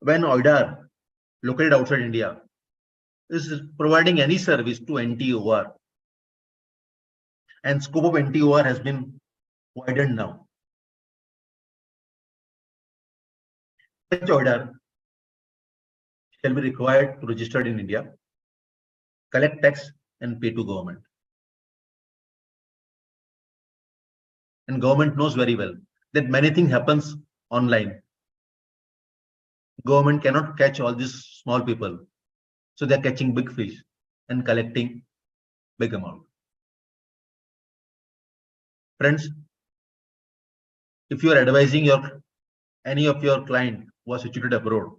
when OIDAR located outside India is providing any service to NTOR, and scope of NTOR has been widened now. Such OIDAR shall be required to register in India, collect tax and pay to government. And government knows very well that many things happens online. Government cannot catch all these small people. So they're catching big fish and collecting big amount. Friends, if you are advising any of your client who are situated abroad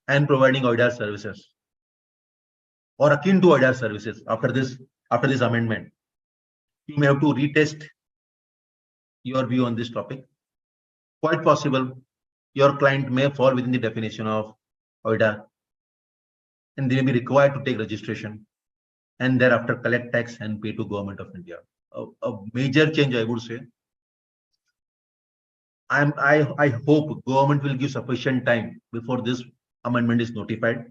and providing OIDAR services or akin to OIDAR services after this amendment, you may have to retest your view on this topic. Quite possible your client may fall within the definition of OIDAR, and they may be required to take registration and thereafter collect tax and pay to government of India. A major change, I would say. I hope government will give sufficient time before this amendment is notified,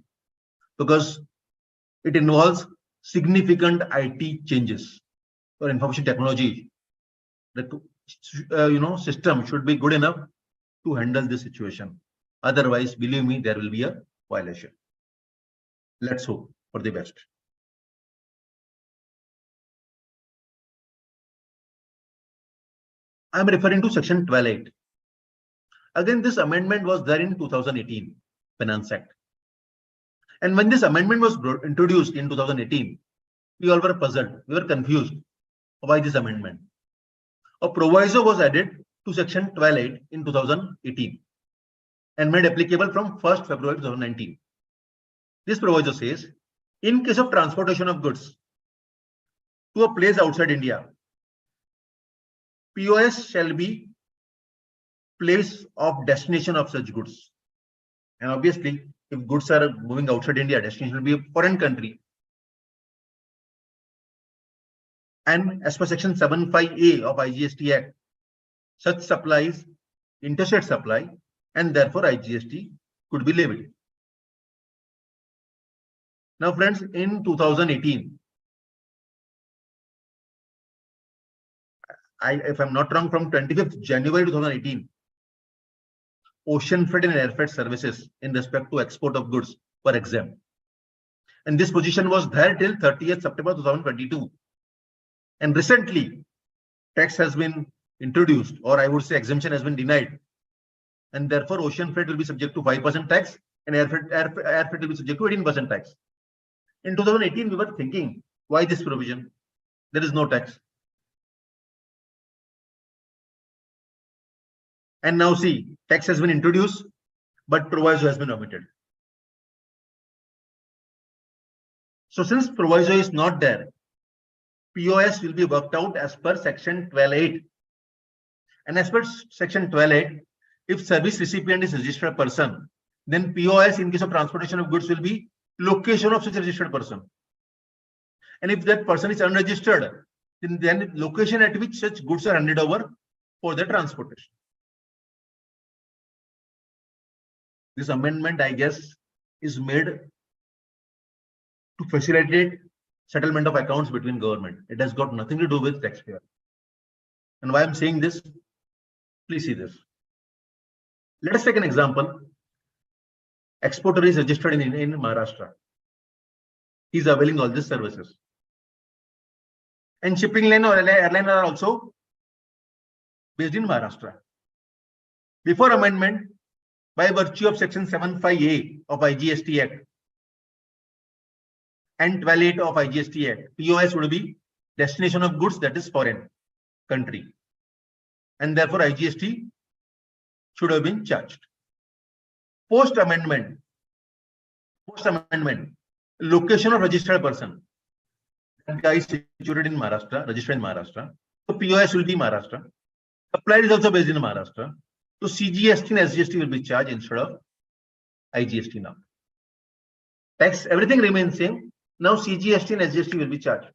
because it involves significant IT changes or information technology. The system should be good enough to handle this situation. Otherwise, believe me, there will be a violation. Let's hope for the best. I'm referring to section 12.8. Again, this amendment was there in 2018 Finance Act. And when this amendment was introduced in 2018, we all were puzzled. We were confused why this amendment. A proviso was added to section 12.8 in 2018 and made applicable from 1st February 2019. This proviso says, in case of transportation of goods to a place outside India, POS shall be place of destination of such goods. And obviously, if goods are moving outside India, destination will be a foreign country. And as per section 75A of IGST Act, such supplies interstate supply, and therefore IGST could be levied. Now, friends, in 2018, if I'm not wrong, from 25th January 2018, ocean freight and air freight services in respect to export of goods were exempt. And this position was there till 30th September 2022. And recently, tax has been introduced, or I would say exemption has been denied. And therefore, ocean freight will be subject to 5% tax and air freight will be subject to 18% tax. In 2018, we were thinking, why this provision? There is no tax. And now see, tax has been introduced, but proviso has been omitted. So since proviso is not there, POS will be worked out as per section 12.8. And as per section 12.8, if service recipient is registered person, then POS in case of transportation of goods will be location of such registered person. And if that person is unregistered, then location at which such goods are handed over for the transportation. This amendment, I guess, is made to facilitate settlement of accounts between government. It has got nothing to do with taxpayer. And why I'm saying this, please see this. Let us take an example. Exporter is registered in Maharashtra. He's availing all these services. And shipping line or airline are also based in Maharashtra. Before amendment, by virtue of section 75A of IGST Act and 12.8 of IGST Act, POS would be destination of goods, that is foreign country. And therefore, IGST should have been charged. Post amendment, location of registered person. That guy is situated in Maharashtra, registered in Maharashtra. So POS will be Maharashtra. Supplier is also based in Maharashtra. So CGST and SGST will be charged instead of IGST now. Tax, everything remains same. Now CGST and SGST will be charged.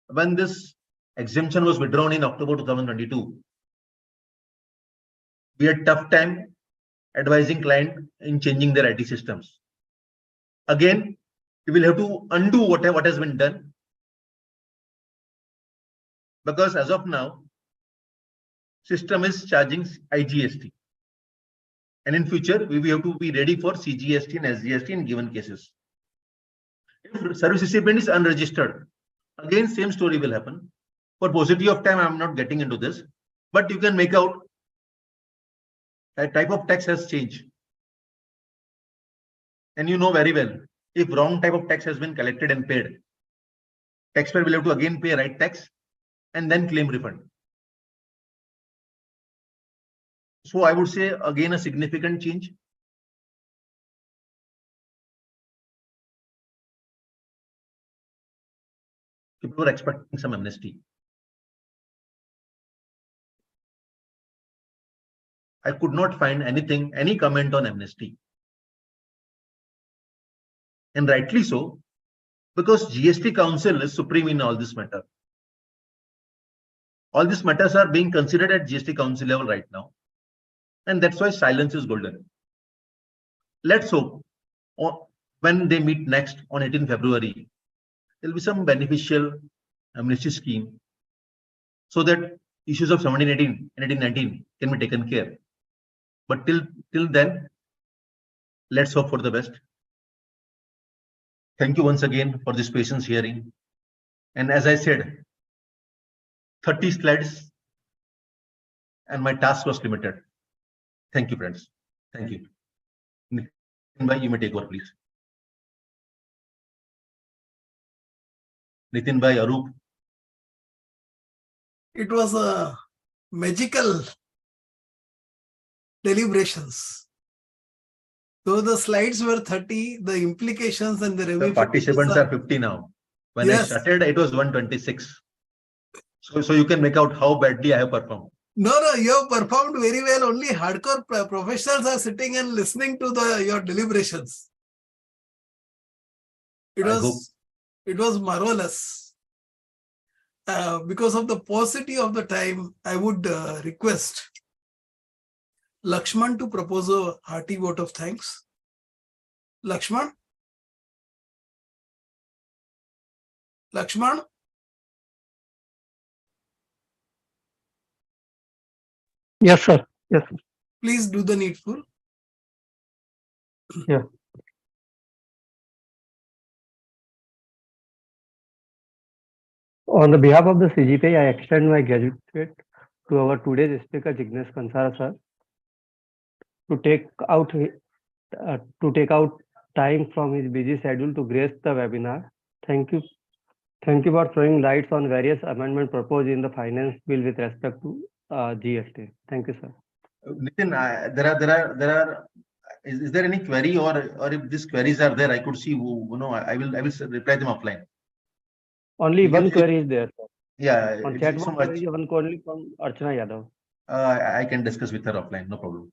When this exemption was withdrawn in October 2022, we had tough time advising client in changing their IT systems. Again, we will have to undo what has been done. Because as of now, system is charging IGST. And in future, we will have to be ready for CGST and SGST in given cases. If service recipient is unregistered, again, same story will happen. For paucity of time, I am not getting into this, but you can make out that type of tax has changed. And you know very well, if wrong type of tax has been collected and paid, taxpayer will have to again pay right tax and then claim refund. So I would say again a significant change. People were expecting some amnesty. I could not find anything, any comment on amnesty. And rightly so, because GST Council is supreme in all this matter. All these matters are being considered at GST Council level right now. And that's why silence is golden. Let's hope when they meet next on 18 February, there will be some beneficial amnesty scheme so that issues of 1718 and 1819 can be taken care. But till then, let's hope for the best. Thank you once again for this patience hearing. And as I said, 30 slides and my task was limited. Thank you, friends. Thank you. Nitin, you may take over, please. Nitin bhai, Arup. It was a magical deliberations. Though the slides were 30, the implications and the The participants are 50 now. When I started, it was 126. So you can make out how badly I have performed. No, you have performed very well. Only hardcore professionals are sitting and listening to your deliberations. It was marvelous. Because of the paucity of the time, I would request Lakshman to propose a hearty vote of thanks. Lakshman? Lakshman, Yes, sir. Yes. please do the needful. On the behalf of the CGPI, I extend my gratitude to our today's speaker, Jignesh Kansara, sir, to take out time from his busy schedule to grace the webinar. Thank you. Thank you for throwing lights on various amendments proposed in the finance bill with respect to GST. Thank you, sir. Nitin, is there any query, or if these queries are there, I could see, I will reply them offline. Only one query is there, sir. Yeah, On chat box, there is one query from Archana Yadav. I can discuss with her offline, no problem.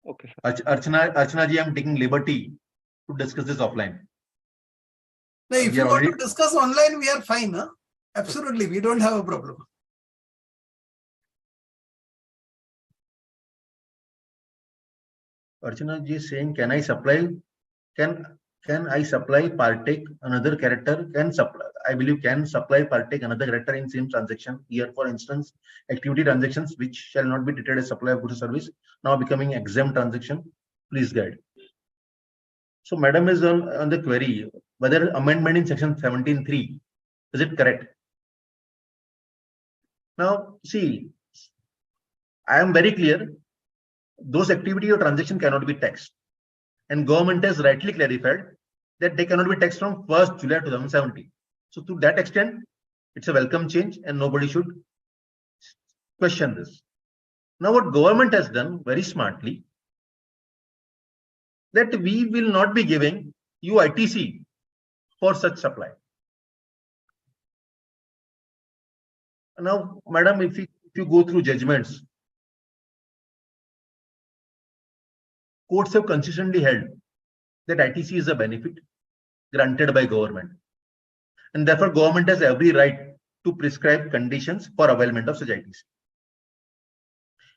Okay, sir. Archana ji, I'm taking liberty to discuss this offline. Now, if you want to discuss online, we are fine. Huh? Absolutely, we don't have a problem. Archana ji is saying, can I supply partake another character? I believe can supply partake another character in same transaction. Here, for instance, activity transactions which shall not be treated as supply of goods or service, now becoming exempt transaction. Please guide. So, madam is on the query whether amendment in section 17(3) is it correct? Now, see, I am very clear. Those activity or transaction cannot be taxed, and government has rightly clarified that they cannot be taxed from 1st July 2017. So to that extent, it's a welcome change and nobody should question this. Now what government has done very smartly, that we will not be giving you ITC for such supply. Now, madam, if you go through judgments, courts have consistently held that ITC is a benefit granted by government, and therefore government has every right to prescribe conditions for availment of such ITC.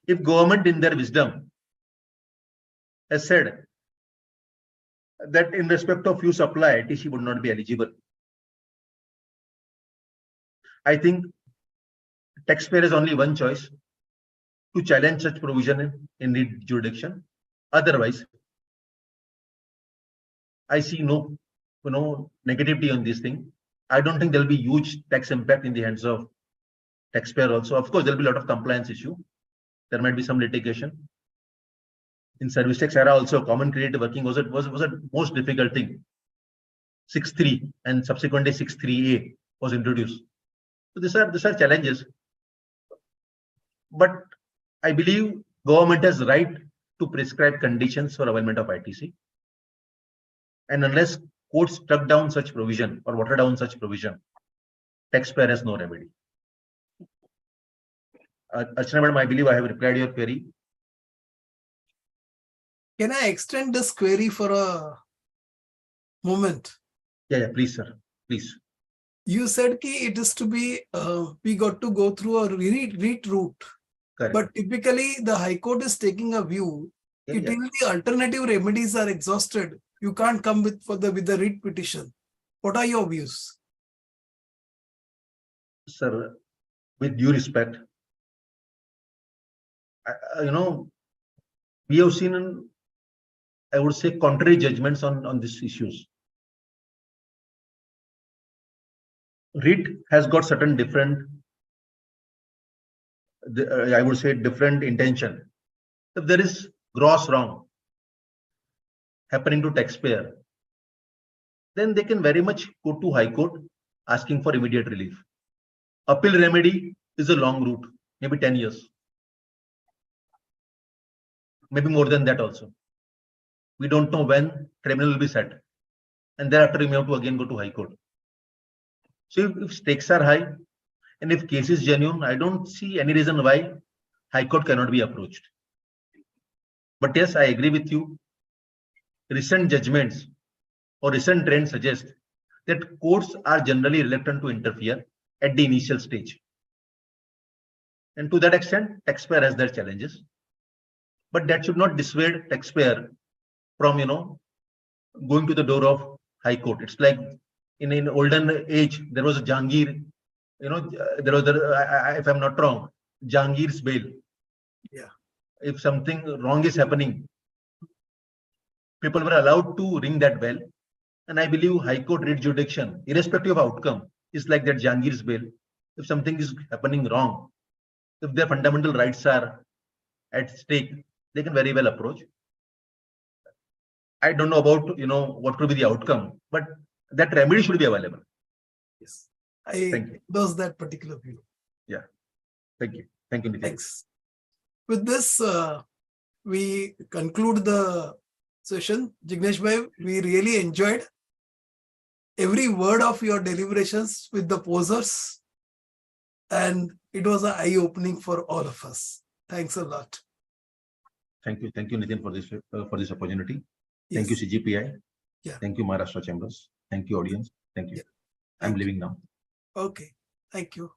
If government in their wisdom has said that in respect of few supply, ITC would not be eligible, I think taxpayer has only one choice: to challenge such provision in the jurisdiction. Otherwise, I see no negativity on this thing. I don't think there will be huge tax impact in the hands of taxpayer also. Of course, there will be a lot of compliance issue. There might be some litigation. In service tax era also, common credit working was a most difficult thing. 6.3 and subsequently 6.3a was introduced. So these are challenges. But I believe government has right to prescribe conditions for availment of ITC. And unless courts struck down such provision or water down such provision, taxpayer has no remedy. Archana madam, I believe I have replied your query. Can I extend this query for a moment? Yeah, please, sir. Please. You said ki it is to be, we got to go through a REIT route. Correct. But typically, the High Court is taking a view. Till the alternative remedies are exhausted, you can't come with the writ petition. What are your views? Sir, with due respect, we have seen, I would say, contrary judgments on these issues. REIT has got certain different, I would say, different intention. If there is gross wrong happening to taxpayer, then they can very much go to High Court asking for immediate relief. Appeal remedy is a long route, maybe 10 years. Maybe more than that also. We don't know when tribunal will be set. And thereafter, we may have to again go to High Court. So if stakes are high and if case is genuine, I don't see any reason why High Court cannot be approached. But yes, I agree with you. Recent judgments or recent trends suggest that courts are generally reluctant to interfere at the initial stage. And to that extent, taxpayer has their challenges. But that should not dissuade taxpayer from, going to the door of High Court. It's like in olden age, there was a Jahangir, there was, if I'm not wrong, Jahangir's bail. Yeah. If something wrong is happening, people were allowed to ring that bell. And I believe High Court writ jurisdiction, irrespective of outcome, is like that Jahangir's bail. If something is happening wrong, if their fundamental rights are at stake, they can very well approach. I don't know about what could be the outcome, but that remedy should be available. Yes. I Thank you. endorse that particular view. Yeah. Thank you. Thank you, Nitin. Thanks. With this, we conclude the session. Jignesh bhai, we really enjoyed every word of your deliberations with the posers, and it was an eye-opening for all of us. Thanks a lot. Thank you, Nitin, for this opportunity. Yes. Thank you, CGPI. Yeah. Thank you, Maharashtra Chambers. Thank you, audience. Thank you. Yeah. I'm Thank you. leaving now. Okay. Thank you.